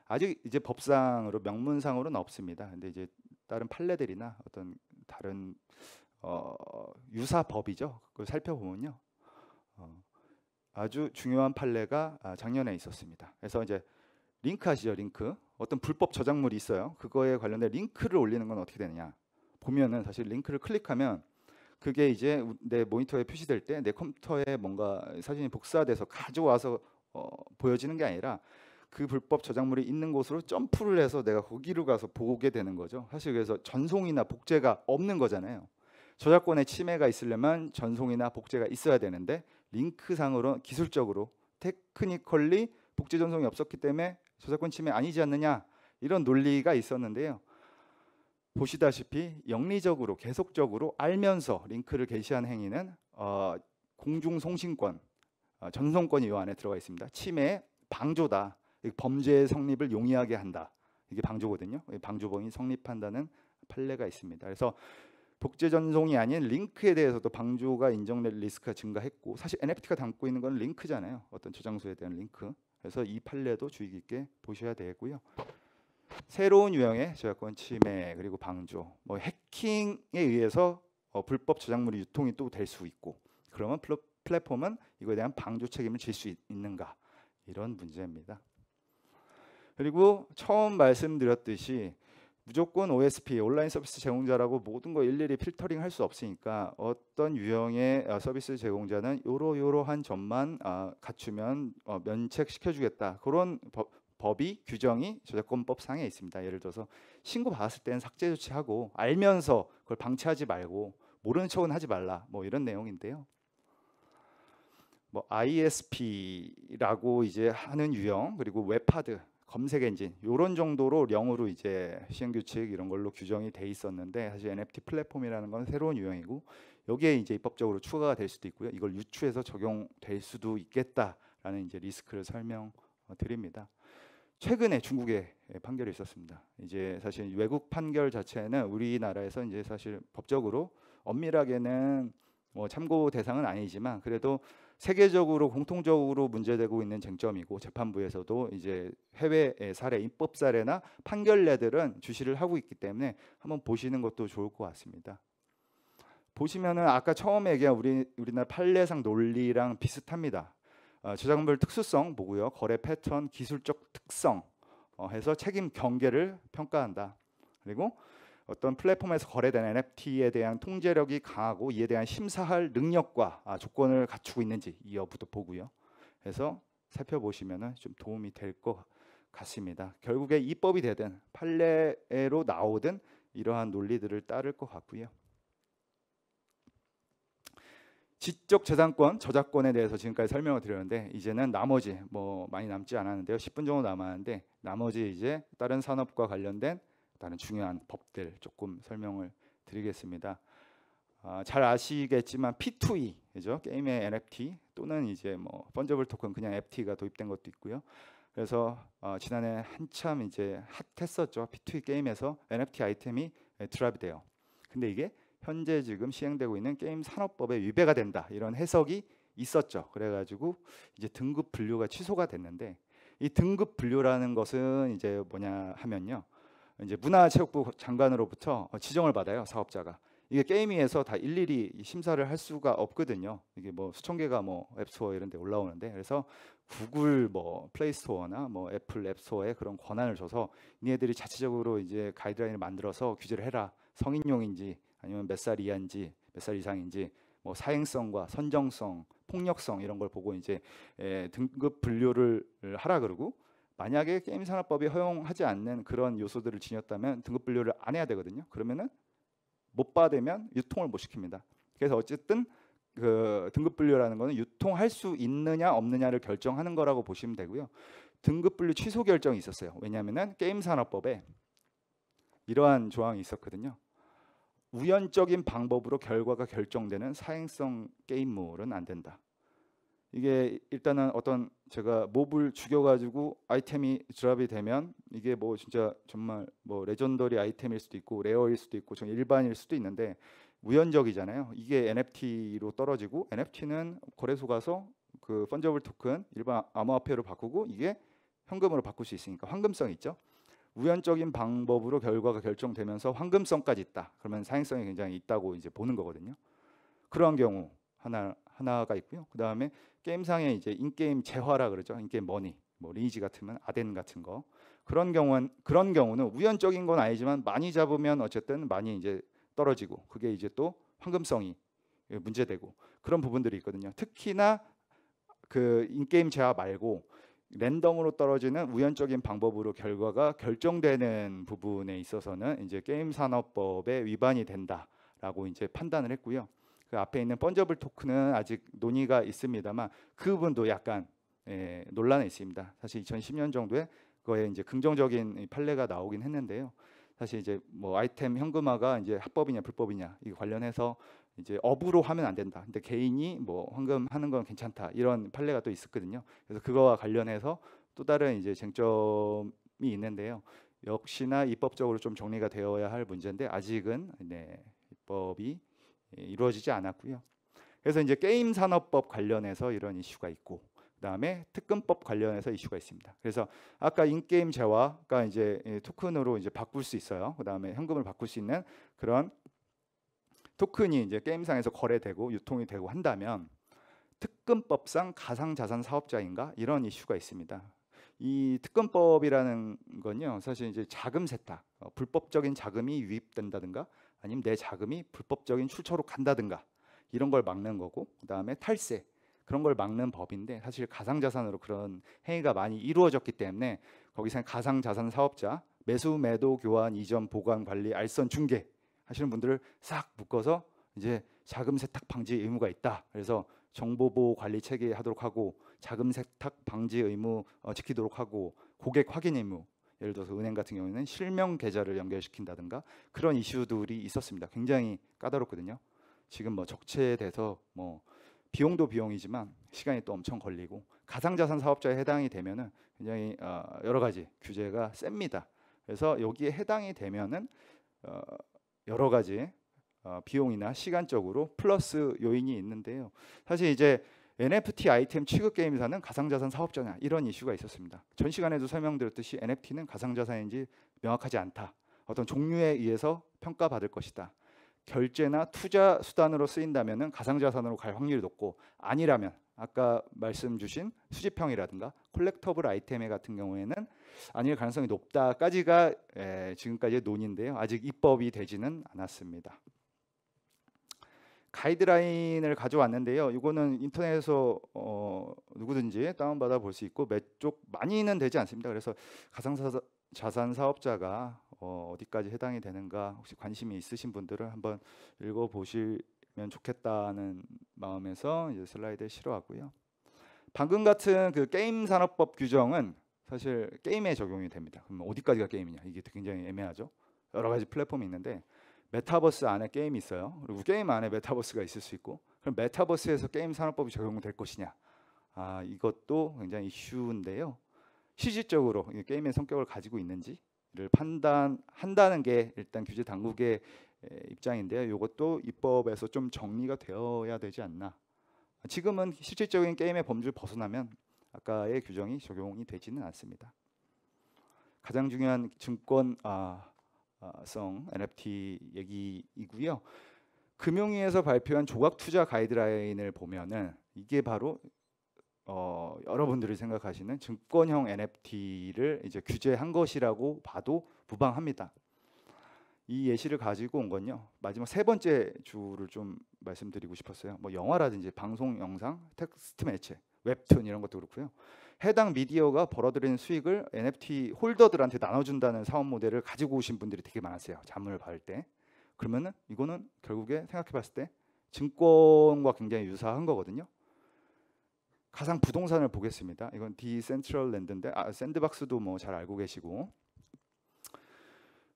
아직 이제 법상으로 명문상으로는 없습니다. 근데 이제 다른 판례들이나 어떤 다른 유사법이죠. 그걸 살펴보면요, 아주 중요한 판례가 작년에 있었습니다. 그래서 이제 링크 아시죠? 링크. 어떤 불법 저작물이 있어요. 그거에 관련된 링크를 올리는 건 어떻게 되느냐? 보면은 사실 링크를 클릭하면 그게 이제 내 모니터에 표시될 때 내 컴퓨터에 뭔가 사진이 복사돼서 가져와서 보여지는 게 아니라 그 불법 저작물이 있는 곳으로 점프를 해서 내가 거기로 가서 보게 되는 거죠. 사실 그래서 전송이나 복제가 없는 거잖아요. 저작권의 침해가 있으려면 전송이나 복제가 있어야 되는데 링크상으로 기술적으로 테크니컬리 복제 전송이 없었기 때문에 저작권 침해 아니지 않느냐 이런 논리가 있었는데요. 보시다시피 영리적으로 계속적으로 알면서 링크를 게시한 행위는 공중송신권, 전송권이 이 안에 들어가 있습니다. 침해, 방조다. 범죄의 성립을 용이하게 한다. 이게 방조거든요. 방조범이 성립한다는 판례가 있습니다. 그래서 복제 전송이 아닌 링크에 대해서도 방조가 인정될 리스크가 증가했고, 사실 NFT가 담고 있는 건 링크잖아요. 어떤 저장소에 대한 링크. 그래서 이 판례도 주의 깊게 보셔야 되고요. 새로운 유형의 저작권 침해 그리고 방조, 뭐 해킹에 의해서 불법 저작물이 유통이 또 될 수 있고, 그러면 플랫폼은 이거에 대한 방조 책임을 질 수 있는가, 이런 문제입니다. 그리고 처음 말씀드렸듯이 무조건 OSP, 온라인 서비스 제공자라고 모든 거 일일이 필터링 할 수 없으니까 어떤 유형의 서비스 제공자는 요러한 점만 갖추면 면책시켜주겠다, 그런 법이 규정이 저작권법 상에 있습니다. 예를 들어서 신고 받았을 때는 삭제 조치하고 알면서 그걸 방치하지 말고 모르는 척은 하지 말라, 뭐 이런 내용인데요. 뭐 ISP라고 이제 하는 유형, 그리고 웹하드, 검색 엔진 이런 정도로 령으로 이제 시행 규칙 이런 걸로 규정이 돼 있었는데, 사실 NFT 플랫폼이라는 건 새로운 유형이고 여기에 이제 입법적으로 추가가 될 수도 있고요. 이걸 유추해서 적용될 수도 있겠다라는 이제 리스크를 설명드립니다. 최근에 중국에 판결이 있었습니다. 이제 사실 외국 판결 자체는 우리나라에서 이제 사실 법적으로 엄밀하게는 뭐 참고 대상은 아니지만 그래도 세계적으로 공통적으로 문제되고 있는 쟁점이고, 재판부에서도 이제 해외의 사례, 입법 사례나 판결례들은 주시를 하고 있기 때문에 한번 보시는 것도 좋을 것 같습니다. 보시면은 아까 처음에 얘기한 우리나라 판례상 논리랑 비슷합니다. 저작물 특수성 보고요, 거래 패턴, 기술적 특성 해서 책임 경계를 평가한다. 그리고 어떤 플랫폼에서 거래되는 NFT에 대한 통제력이 강하고 이에 대한 심사할 능력과 조건을 갖추고 있는지 이 여부도 보고요. 그래서 살펴보시면은 좀 도움이 될 것 같습니다. 결국에 입법이 되든 판례로 나오든 이러한 논리들을 따를 것 같고요. 지적 재산권, 저작권에 대해서 지금까지 설명을 드렸는데 이제는 나머지 뭐 많이 남지 않았는데요. 10분 정도 남았는데 나머지 이제 다른 산업과 관련된 다른 중요한 법들 조금 설명을 드리겠습니다. 잘 아시겠지만 P2E, 그죠? 게임의 NFT 또는 이제 뭐 펀저블 토큰 그냥 FT가 도입된 것도 있고요. 그래서 지난해 한참 이제 핫했었죠. P2E 게임에서 NFT 아이템이 드랍이 돼요. 근데 이게 현재 지금 시행되고 있는 게임 산업법에 위배가 된다 이런 해석이 있었죠. 그래가지고 이제 등급 분류가 취소가 됐는데 이 등급 분류라는 것은 이제 뭐냐 하면요, 이제 문화체육부 장관으로부터 지정을 받아요. 사업자가 이게 게임위에서 다 일일이 심사를 할 수가 없거든요. 이게 뭐 수천 개가 뭐 앱스토어 이런 데 올라오는데 그래서 구글 뭐 플레이스토어나 뭐 애플 앱스토어에 그런 권한을 줘서 니네들이 자체적으로 이제 가이드라인을 만들어서 규제를 해라. 성인용인지 아니면 몇 살 이하인지 몇 살 이상인지 뭐 사행성과 선정성, 폭력성 이런 걸 보고 이제 등급 분류를 하라 그러고 만약에 게임 산업법이 허용하지 않는 그런 요소들을 지녔다면 등급 분류를 안 해야 되거든요. 그러면은 못 받으면 유통을 못 시킵니다. 그래서 어쨌든 그 등급 분류라는 거는 유통할 수 있느냐 없느냐를 결정하는 거라고 보시면 되고요. 등급 분류 취소 결정이 있었어요. 왜냐하면은 게임 산업법에 이러한 조항이 있었거든요. 우연적인 방법으로 결과가 결정되는 사행성 게임물은 안 된다. 이게 일단은 어떤 제가 몹을 죽여가지고 아이템이 드랍이 되면 이게 뭐 진짜 정말 뭐 레전더리 아이템일 수도 있고 레어일 수도 있고 좀 일반일 수도 있는데 우연적이잖아요. 이게 NFT로 떨어지고 NFT는 거래소 가서 그 펀저블 토큰 일반 암호화폐로 바꾸고 이게 현금으로 바꿀 수 있으니까 황금성이 있죠. 우연적인 방법으로 결과가 결정되면서 황금성까지 있다. 그러면 사행성이 굉장히 있다고 이제 보는 거거든요. 그러한 경우 하나가 있고요. 그 다음에 게임상의 이제 인게임 재화라 그러죠. 인게임 머니, 뭐 리니지 같으면 아덴 같은 거 그런 경우는 우연적인 건 아니지만 많이 잡으면 어쨌든 많이 이제 떨어지고 그게 이제 또 황금성이 문제되고 그런 부분들이 있거든요. 특히나 그 인게임 재화 말고 랜덤으로 떨어지는 우연적인 방법으로 결과가 결정되는 부분에 있어서는 이제 게임 산업법에 위반이 된다라고 이제 판단을 했고요. 그 앞에 있는 펀저블 토큰은 아직 논의가 있습니다만 그 부분도 약간 논란이 있습니다. 사실 2010년 정도에 그거에 이제 긍정적인 판례가 나오긴 했는데요. 사실 이제 뭐 아이템 현금화가 이제 합법이냐 불법이냐 이 관련해서 이제 업으로 하면 안 된다. 근데 개인이 뭐 황금 하는 건 괜찮다. 이런 판례가 또 있었거든요. 그래서 그거와 관련해서 또 다른 이제 쟁점이 있는데요. 역시나 입법적으로 좀 정리가 되어야 할 문제인데 아직은 입법이 이루어지지 않았고요. 그래서 이제 게임 산업법 관련해서 이런 이슈가 있고 그다음에 특근법 관련해서 이슈가 있습니다. 그래서 아까 인게임 재화가 이제 토큰으로 이제 바꿀 수 있어요. 그다음에 현금을 바꿀 수 있는 그런 토큰이 이제 게임상에서 거래되고 유통이 되고 한다면 특근법상 가상자산 사업자인가 이런 이슈가 있습니다. 이 특근법이라는 건요, 사실 이제 자금 세탁, 불법적인 자금이 유입된다든가 아니면 내 자금이 불법적인 출처로 간다든가 이런 걸 막는 거고, 그다음에 탈세 그런 걸 막는 법인데 사실 가상자산으로 그런 행위가 많이 이루어졌기 때문에 거기서 가상자산 사업자, 매수, 매도, 교환, 이전, 보관, 관리, 알선, 중개 하시는 분들을 싹 묶어서 이제 자금 세탁 방지 의무가 있다. 그래서 정보 보호 관리 체계하도록 하고 자금 세탁 방지 의무 지키도록 하고 고객 확인 의무, 예를 들어서 은행 같은 경우에는 실명 계좌를 연결시킨다든가 그런 이슈들이 있었습니다. 굉장히 까다롭거든요. 지금 뭐 적체돼서 뭐 비용도 비용이지만 시간이 또 엄청 걸리고 가상자산 사업자에 해당이 되면은 굉장히 여러 가지 규제가 셉니다. 그래서 여기에 해당이 되면은 여러 가지 비용이나 시간적으로 플러스 요인이 있는데요. 사실 이제 NFT 아이템 취급 게임사는 가상자산 사업자냐 이런 이슈가 있었습니다. 전 시간에도 설명드렸듯이 NFT는 가상자산인지 명확하지 않다. 어떤 종류에 의해서 평가받을 것이다. 결제나 투자 수단으로 쓰인다면 가상자산으로 갈 확률이 높고 아니라면 아까 말씀 주신 수집형이라든가 콜렉터블 아이템 같은 경우에는 아닐 가능성이 높다까지가 지금까지의 논의인데요. 아직 입법이 되지는 않았습니다. 가이드라인을 가져왔는데요. 이거는 인터넷에서 누구든지 다운받아 볼 수 있고 몇 쪽 많이는 되지 않습니다. 그래서 가상자산 사업자가 어디까지 해당이 되는가 혹시 관심이 있으신 분들은 한번 읽어보시면 좋겠다는 마음에서 이제 슬라이드에 실어왔고요. 방금 같은 그 게임 산업법 규정은 사실 게임에 적용이 됩니다. 그럼 어디까지가 게임이냐 이게 굉장히 애매하죠. 여러 가지 플랫폼이 있는데 메타버스 안에 게임이 있어요. 그리고 게임 안에 메타버스가 있을 수 있고 그럼 메타버스에서 게임 산업법이 적용될 것이냐 이것도 굉장히 이슈인데요. 실질적으로 게임의 성격을 가지고 있는지를 판단한다는 게 일단 규제 당국의 입장인데요. 이것도 입법에서 좀 정리가 되어야 되지 않나. 지금은 실질적인 게임의 범주를 벗어나면 아까의 규정이 적용이 되지는 않습니다. 가장 중요한 증권성 NFT 얘기이고요. 금융위에서 발표한 조각 투자 가이드라인을 보면은 이게 바로 여러분들이 생각하시는 증권형 NFT를 이제 규제한 것이라고 봐도 무방합니다. 이 예시를 가지고 온 건요. 마지막 세 번째 주를 좀 말씀드리고 싶었어요. 뭐 영화라든지 방송 영상, 텍스트 매체, 웹툰 이런 것도 그렇고요. 해당 미디어가 벌어들이는 수익을 NFT 홀더들한테 나눠준다는 사업 모델을 가지고 오신 분들이 되게 많았어요. 자문을 받을 때. 그러면은 이거는 결국에 생각해봤을 때 증권과 굉장히 유사한 거거든요. 가상 부동산을 보겠습니다. 이건 디센트럴랜드인데 샌드박스도 뭐 잘 알고 계시고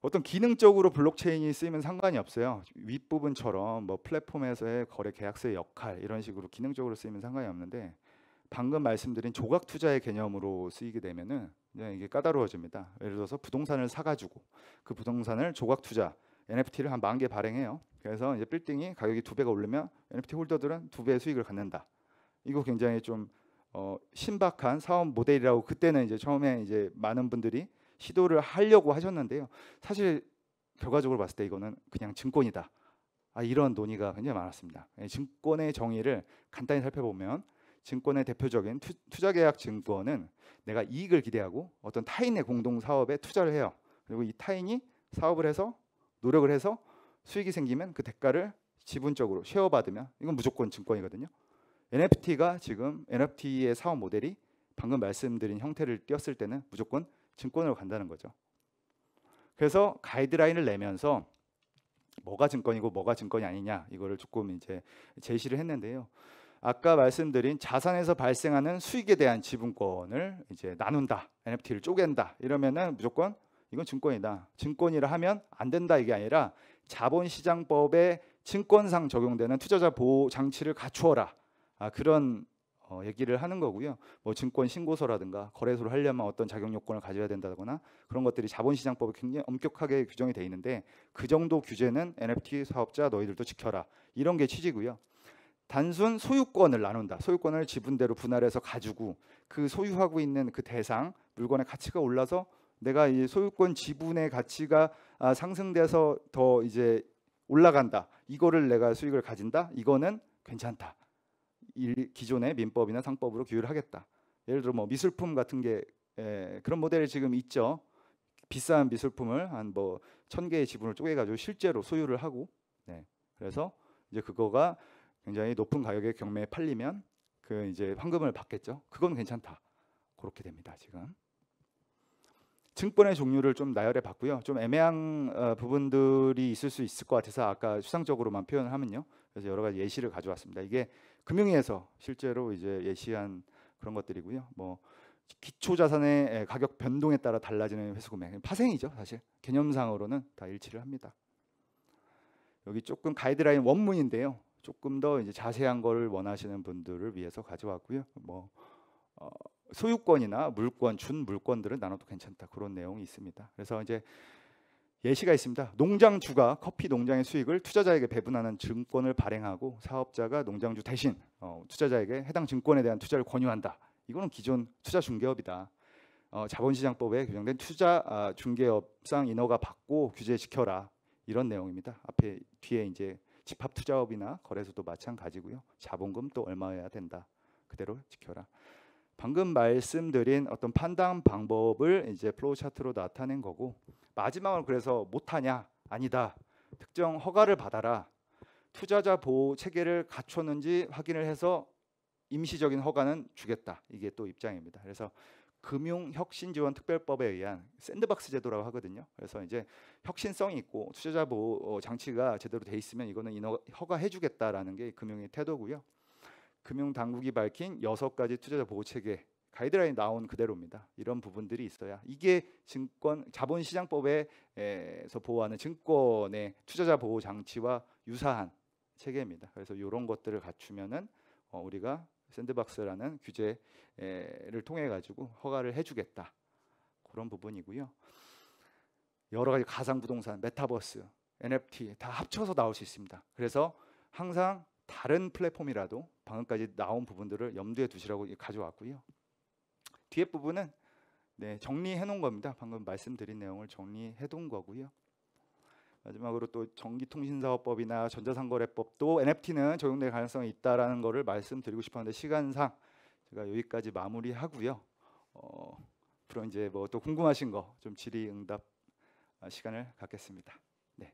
어떤 기능적으로 블록체인이 쓰이면 상관이 없어요. 윗부분처럼 뭐 플랫폼에서의 거래 계약서의 역할 이런 식으로 기능적으로 쓰이면 상관이 없는데 방금 말씀드린 조각 투자의 개념으로 쓰이게 되면은 이게 까다로워집니다. 예를 들어서 부동산을 사가지고 그 부동산을 조각 투자 NFT를 한 10,000개 발행해요. 그래서 이제 빌딩이 가격이 2배가 오르면 NFT 홀더들은 2배의 수익을 갖는다. 이거 굉장히 좀 신박한 사업 모델이라고 그때는 이제 처음에 이제 많은 분들이 시도를 하려고 하셨는데요. 사실 결과적으로 봤을 때 이거는 그냥 증권이다. 이런 논의가 굉장히 많았습니다. 증권의 정의를 간단히 살펴보면 증권의 대표적인 투자계약 증권은 내가 이익을 기대하고 어떤 타인의 공동 사업에 투자를 해요. 그리고 이 타인이 사업을 해서 노력을 해서 수익이 생기면 그 대가를 지분적으로 쉐어 받으면 이건 무조건 증권이거든요. NFT가 지금 NFT의 사업 모델이 방금 말씀드린 형태를 띄었을 때는 무조건 증권으로 간다는 거죠. 그래서 가이드라인을 내면서 뭐가 증권이고 뭐가 증권이 아니냐 이거를 조금 이제 제시를 했는데요. 아까 말씀드린 자산에서 발생하는 수익에 대한 지분권을 이제 나눈다, NFT를 쪼갠다 이러면은 무조건 이건 증권이다. 증권이라 하면 안 된다 이게 아니라 자본시장법에 증권상 적용되는 투자자 보호 장치를 갖추어라. 그런 얘기를 하는 거고요. 뭐 증권 신고서라든가 거래소를 하려면 어떤 자격 요건을 가져야 된다거나 그런 것들이 자본시장법에 굉장히 엄격하게 규정이 돼 있는데 그 정도 규제는 NFT 사업자 너희들도 지켜라. 이런 게 취지고요. 단순 소유권을 나눈다. 소유권을 지분대로 분할해서 가지고 그 소유하고 있는 그 대상 물건의 가치가 올라서 내가 이 소유권 지분의 가치가 상승돼서 더 이제 올라간다. 이거를 내가 수익을 가진다. 이거는 괜찮다. 기존의 민법이나 상법으로 규율을 하겠다. 예를 들어 뭐 미술품 같은 게 그런 모델이 지금 있죠. 비싼 미술품을 한 뭐 1,000개의 지분을 쪼개가지고 실제로 소유를 하고, 그래서 이제 그거가 굉장히 높은 가격에 경매에 팔리면 그 이제 황금을 받겠죠. 그건 괜찮다. 그렇게 됩니다. 지금 증권의 종류를 좀 나열해 봤고요. 좀 애매한 부분들이 있을 수 있을 것 같아서 아까 추상적으로만 표현을 하면요. 그래서 여러 가지 예시를 가져왔습니다. 이게 금융위에서 실제로 이제 예시한 그런 것들이고요. 뭐 기초 자산의 가격 변동에 따라 달라지는 회수 금액, 파생이죠. 사실 개념상으로는 다 일치를 합니다. 여기 조금 가이드라인 원문인데요. 조금 더 이제 자세한 걸 원하시는 분들을 위해서 가져왔고요. 뭐 소유권이나 물권, 준물권들을 나눠도 괜찮다. 그런 내용이 있습니다. 그래서 이제 예시가 있습니다. 농장주가 커피 농장의 수익을 투자자에게 배분하는 증권을 발행하고 사업자가 농장주 대신 투자자에게 해당 증권에 대한 투자를 권유한다. 이거는 기존 투자 중개업이다. 자본시장법에 규정된 투자 중개업상 인허가 받고 규제시켜라. 이런 내용입니다. 뒤에 이제 집합투자업이나 거래소도 마찬가지고요. 자본금 또 얼마여야 된다. 그대로 지켜라. 방금 말씀드린 어떤 판단 방법을 이제 플로우 차트로 나타낸 거고, 마지막으로 그래서 못하냐? 아니다. 특정 허가를 받아라. 투자자 보호 체계를 갖췄는지 확인을 해서 임시적인 허가는 주겠다. 이게 또 입장입니다. 그래서 금융혁신지원특별법에 의한 샌드박스 제도라고 하거든요. 그래서 이제 혁신성이 있고 투자자 보호 장치가 제대로 돼 있으면 이거는 허가해주겠다라는 게 금융의 태도고요. 금융당국이 밝힌 6가지 투자자 보호 체계 가이드라인 나온 그대로입니다. 이런 부분들이 있어야 이게 자본시장법에서 보호하는 증권의 투자자 보호 장치와 유사한 체계입니다. 그래서 이런 것들을 갖추면은 우리가 샌드박스라는 규제를 통해 가지고 허가를 해주겠다, 그런 부분이고요. 여러 가지 가상 부동산, 메타버스, NFT 다 합쳐서 나올 수 있습니다. 그래서 항상 다른 플랫폼이라도 방금까지 나온 부분들을 염두에 두시라고 가져왔고요. 뒤에 부분은 정리해 놓은 겁니다. 방금 말씀드린 내용을 정리해 둔 거고요. 마지막으로 또 전기통신사업법이나 전자상거래법도 NFT는 적용될 가능성이 있다라는 것을 말씀드리고 싶었는데 시간상 제가 여기까지 마무리하고요. 앞으로 이제 뭐 또 궁금하신 거 좀 질의응답 시간을 갖겠습니다. 네.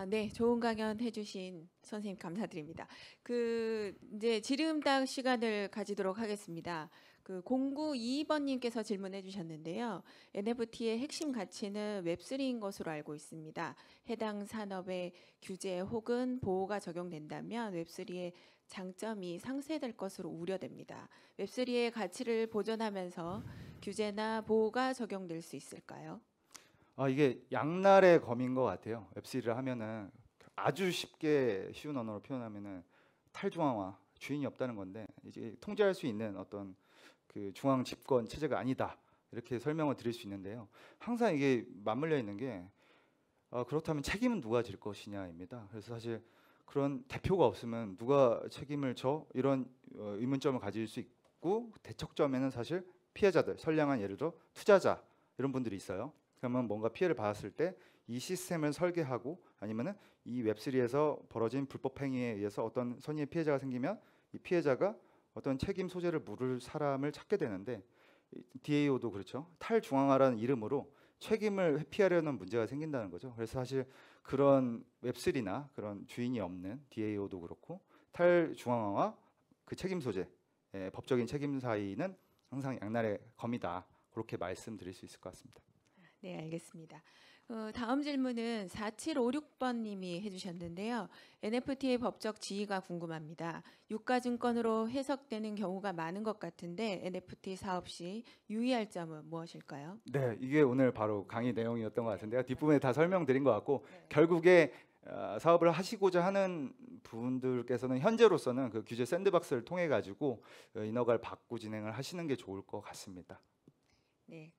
네, 좋은 강연 해주신 선생님 감사드립니다. 이제 질의응답 시간을 가지도록 하겠습니다. 0922번님께서 질문해 주셨는데요. NFT의 핵심 가치는 웹3인 것으로 알고 있습니다. 해당 산업의 규제 혹은 보호가 적용된다면 웹3의 장점이 상쇄될 것으로 우려됩니다. 웹3의 가치를 보존하면서 규제나 보호가 적용될 수 있을까요? 이게 양날의 검인 것 같아요. 웹3를 하면은 아주 쉽게 쉬운 언어로 표현하면은 탈중앙화, 주인이 없다는 건데 이제 통제할 수 있는 어떤 그 중앙 집권 체제가 아니다, 이렇게 설명을 드릴 수 있는데요. 항상 이게 맞물려 있는 게 그렇다면 책임은 누가 질 것이냐입니다. 그래서 사실 그런 대표가 없으면 누가 책임을 져, 이런 의문점을 가질 수 있고, 대척점에는 사실 피해자들, 선량한 예를 들어 투자자 이런 분들이 있어요. 그러면 뭔가 피해를 받았을 때 이 시스템을 설계하고 아니면은 이 웹3에서 벌어진 불법 행위에 의해서 어떤 선의의 피해자가 생기면 이 피해자가 어떤 책임 소재를 물을 사람을 찾게 되는데, DAO도 그렇죠. 탈중앙화라는 이름으로 책임을 회피하려는 문제가 생긴다는 거죠. 그래서 사실 그런 웹3나 그런 주인이 없는 DAO도 그렇고 탈중앙화와 그 책임 소재, 법적인 책임 사이는 항상 양날의 검이다, 그렇게 말씀드릴 수 있을 것 같습니다. 네, 알겠습니다. 다음 질문은 4756번님이 해주셨는데요. NFT의 법적 지위가 궁금합니다. 유가증권으로 해석되는 경우가 많은 것 같은데 NFT 사업 시 유의할 점은 무엇일까요? 네, 이게 오늘 바로 강의 내용이었던 것 같은데요. 뒷부분에 다 설명드린 것 같고, 결국에 사업을 하시고자 하는 분들께서는 현재로서는 그 규제 샌드박스를 통해 가지고 인허가를 받고 진행을 하시는 게 좋을 것 같습니다. 네.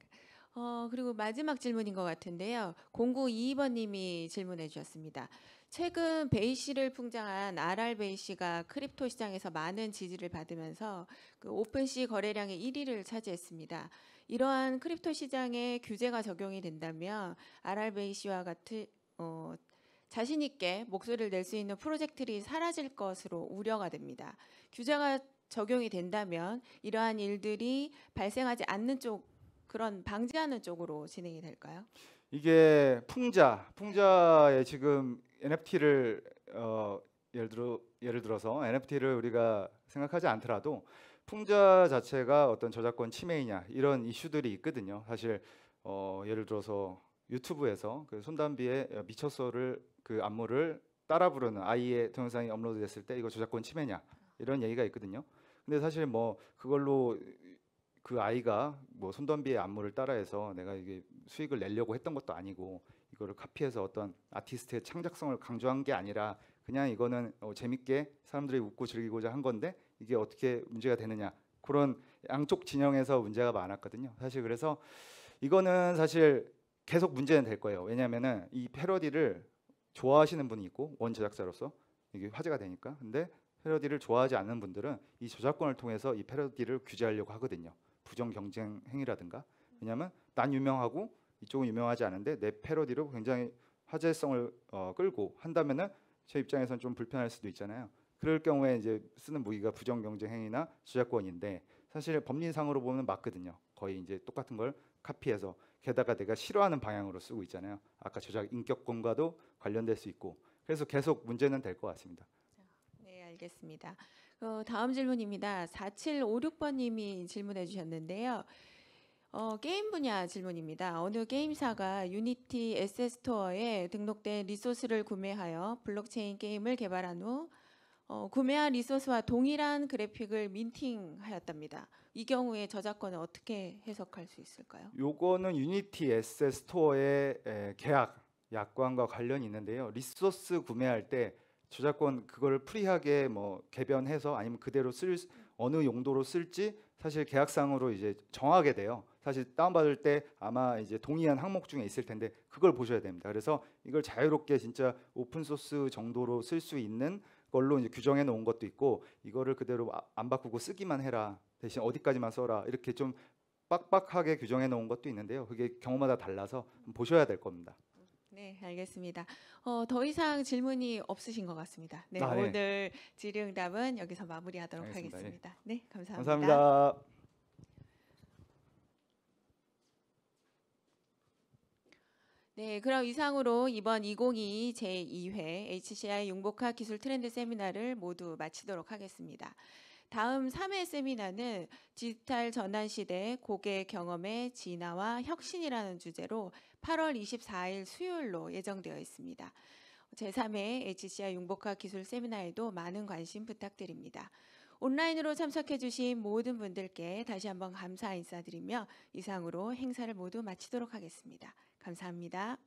그리고 마지막 질문인 것 같은데요. 0922번님이 질문해 주셨습니다. 최근 베이 씨를 풍자한 RR 베이 씨가 크립토 시장에서 많은 지지를 받으면서 오픈시 거래량의 1위를 차지했습니다. 이러한 크립토 시장에 규제가 적용이 된다면 RR 베이 씨와 같은 자신 있게 목소리를 낼 수 있는 프로젝트들이 사라질 것으로 우려가 됩니다. 규제가 적용이 된다면 이러한 일들이 발생하지 않는 그런 방지하는 쪽으로 진행이 될까요? 이게 풍자의 지금 NFT를 예를 들어서 NFT를 우리가 생각하지 않더라도 풍자 자체가 어떤 저작권 침해이냐, 이런 이슈들이 있거든요. 사실 예를 들어서 유튜브에서 그 손담비의 미쳤어를 그 안무를 따라 부르는 아이의 동영상이 업로드됐을 때 이거 저작권 침해냐, 이런 얘기가 있거든요. 근데 사실 뭐 그걸로 그 아이가 뭐 손담비의 안무를 따라해서 내가 이게 수익을 내려고 했던 것도 아니고, 이거를 카피해서 어떤 아티스트의 창작성을 강조한 게 아니라 그냥 이거는 재밌게 사람들이 웃고 즐기고자 한 건데 이게 어떻게 문제가 되느냐, 그런 양쪽 진영에서 문제가 많았거든요. 사실 그래서 이거는 사실 계속 문제는 될 거예요. 왜냐하면은 이 패러디를 좋아하시는 분이 있고 원 제작자로서 이게 화제가 되니까. 근데 패러디를 좋아하지 않는 분들은 이 저작권을 통해서 이 패러디를 규제하려고 하거든요. 부정 경쟁 행위라든가. 왜냐하면 난 유명하고 이쪽은 유명하지 않은데 내 패러디로 굉장히 화제성을 끌고 한다면은 제 입장에서는 좀 불편할 수도 있잖아요. 그럴 경우에 이제 쓰는 무기가 부정 경쟁 행위나 저작권인데 사실 법리상으로 보면 맞거든요. 거의 이제 똑같은 걸 카피해서 게다가 내가 싫어하는 방향으로 쓰고 있잖아요. 아까 저작 인격권과도 관련될 수 있고 그래서 계속 문제는 될 것 같습니다. 네, 알겠습니다. 다음 질문입니다. 4756번님이 질문해 주셨는데요. 게임 분야 질문입니다. 어느 게임사가 유니티 에셋 스토어에 등록된 리소스를 구매하여 블록체인 게임을 개발한 후 구매한 리소스와 동일한 그래픽을 민팅하였답니다. 이 경우에 저작권을 어떻게 해석할 수 있을까요? 요거는 유니티 에셋 스토어의 계약 약관과 관련이 있는데요. 리소스 구매할 때 저작권 그걸 프리하게 뭐 개변해서 아니면 그대로 쓸 어느 용도로 쓸지 사실 계약상으로 이제 정하게 돼요. 사실 다운받을 때 아마 이제 동의한 항목 중에 있을 텐데 그걸 보셔야 됩니다. 그래서 이걸 자유롭게 진짜 오픈 소스 정도로 쓸 수 있는 걸로 이제 규정해 놓은 것도 있고 이거를 그대로 안 바꾸고 쓰기만 해라. 대신 어디까지만 써라. 이렇게 좀 빡빡하게 규정해 놓은 것도 있는데요. 그게 경우마다 달라서 보셔야 될 겁니다. 네, 알겠습니다. 더 이상 질문이 없으신 것 같습니다. 네, 네. 오늘 질의응답은 여기서 마무리하도록 알겠습니다. 하겠습니다. 네, 감사합니다. 감사합니다. 네, 그럼 이상으로 이번 2022 제2회 HCI 융복합 기술 트렌드 세미나를 모두 마치도록 하겠습니다. 다음 3회 세미나는 디지털 전환 시대 고객 경험의 진화와 혁신이라는 주제로 8월 24일 수요일로 예정되어 있습니다. 제3회 HCI 융복합 기술 세미나에도 많은 관심 부탁드립니다. 온라인으로 참석해 주신 모든 분들께 다시 한번 감사 인사드리며 이상으로 행사를 모두 마치도록 하겠습니다. 감사합니다.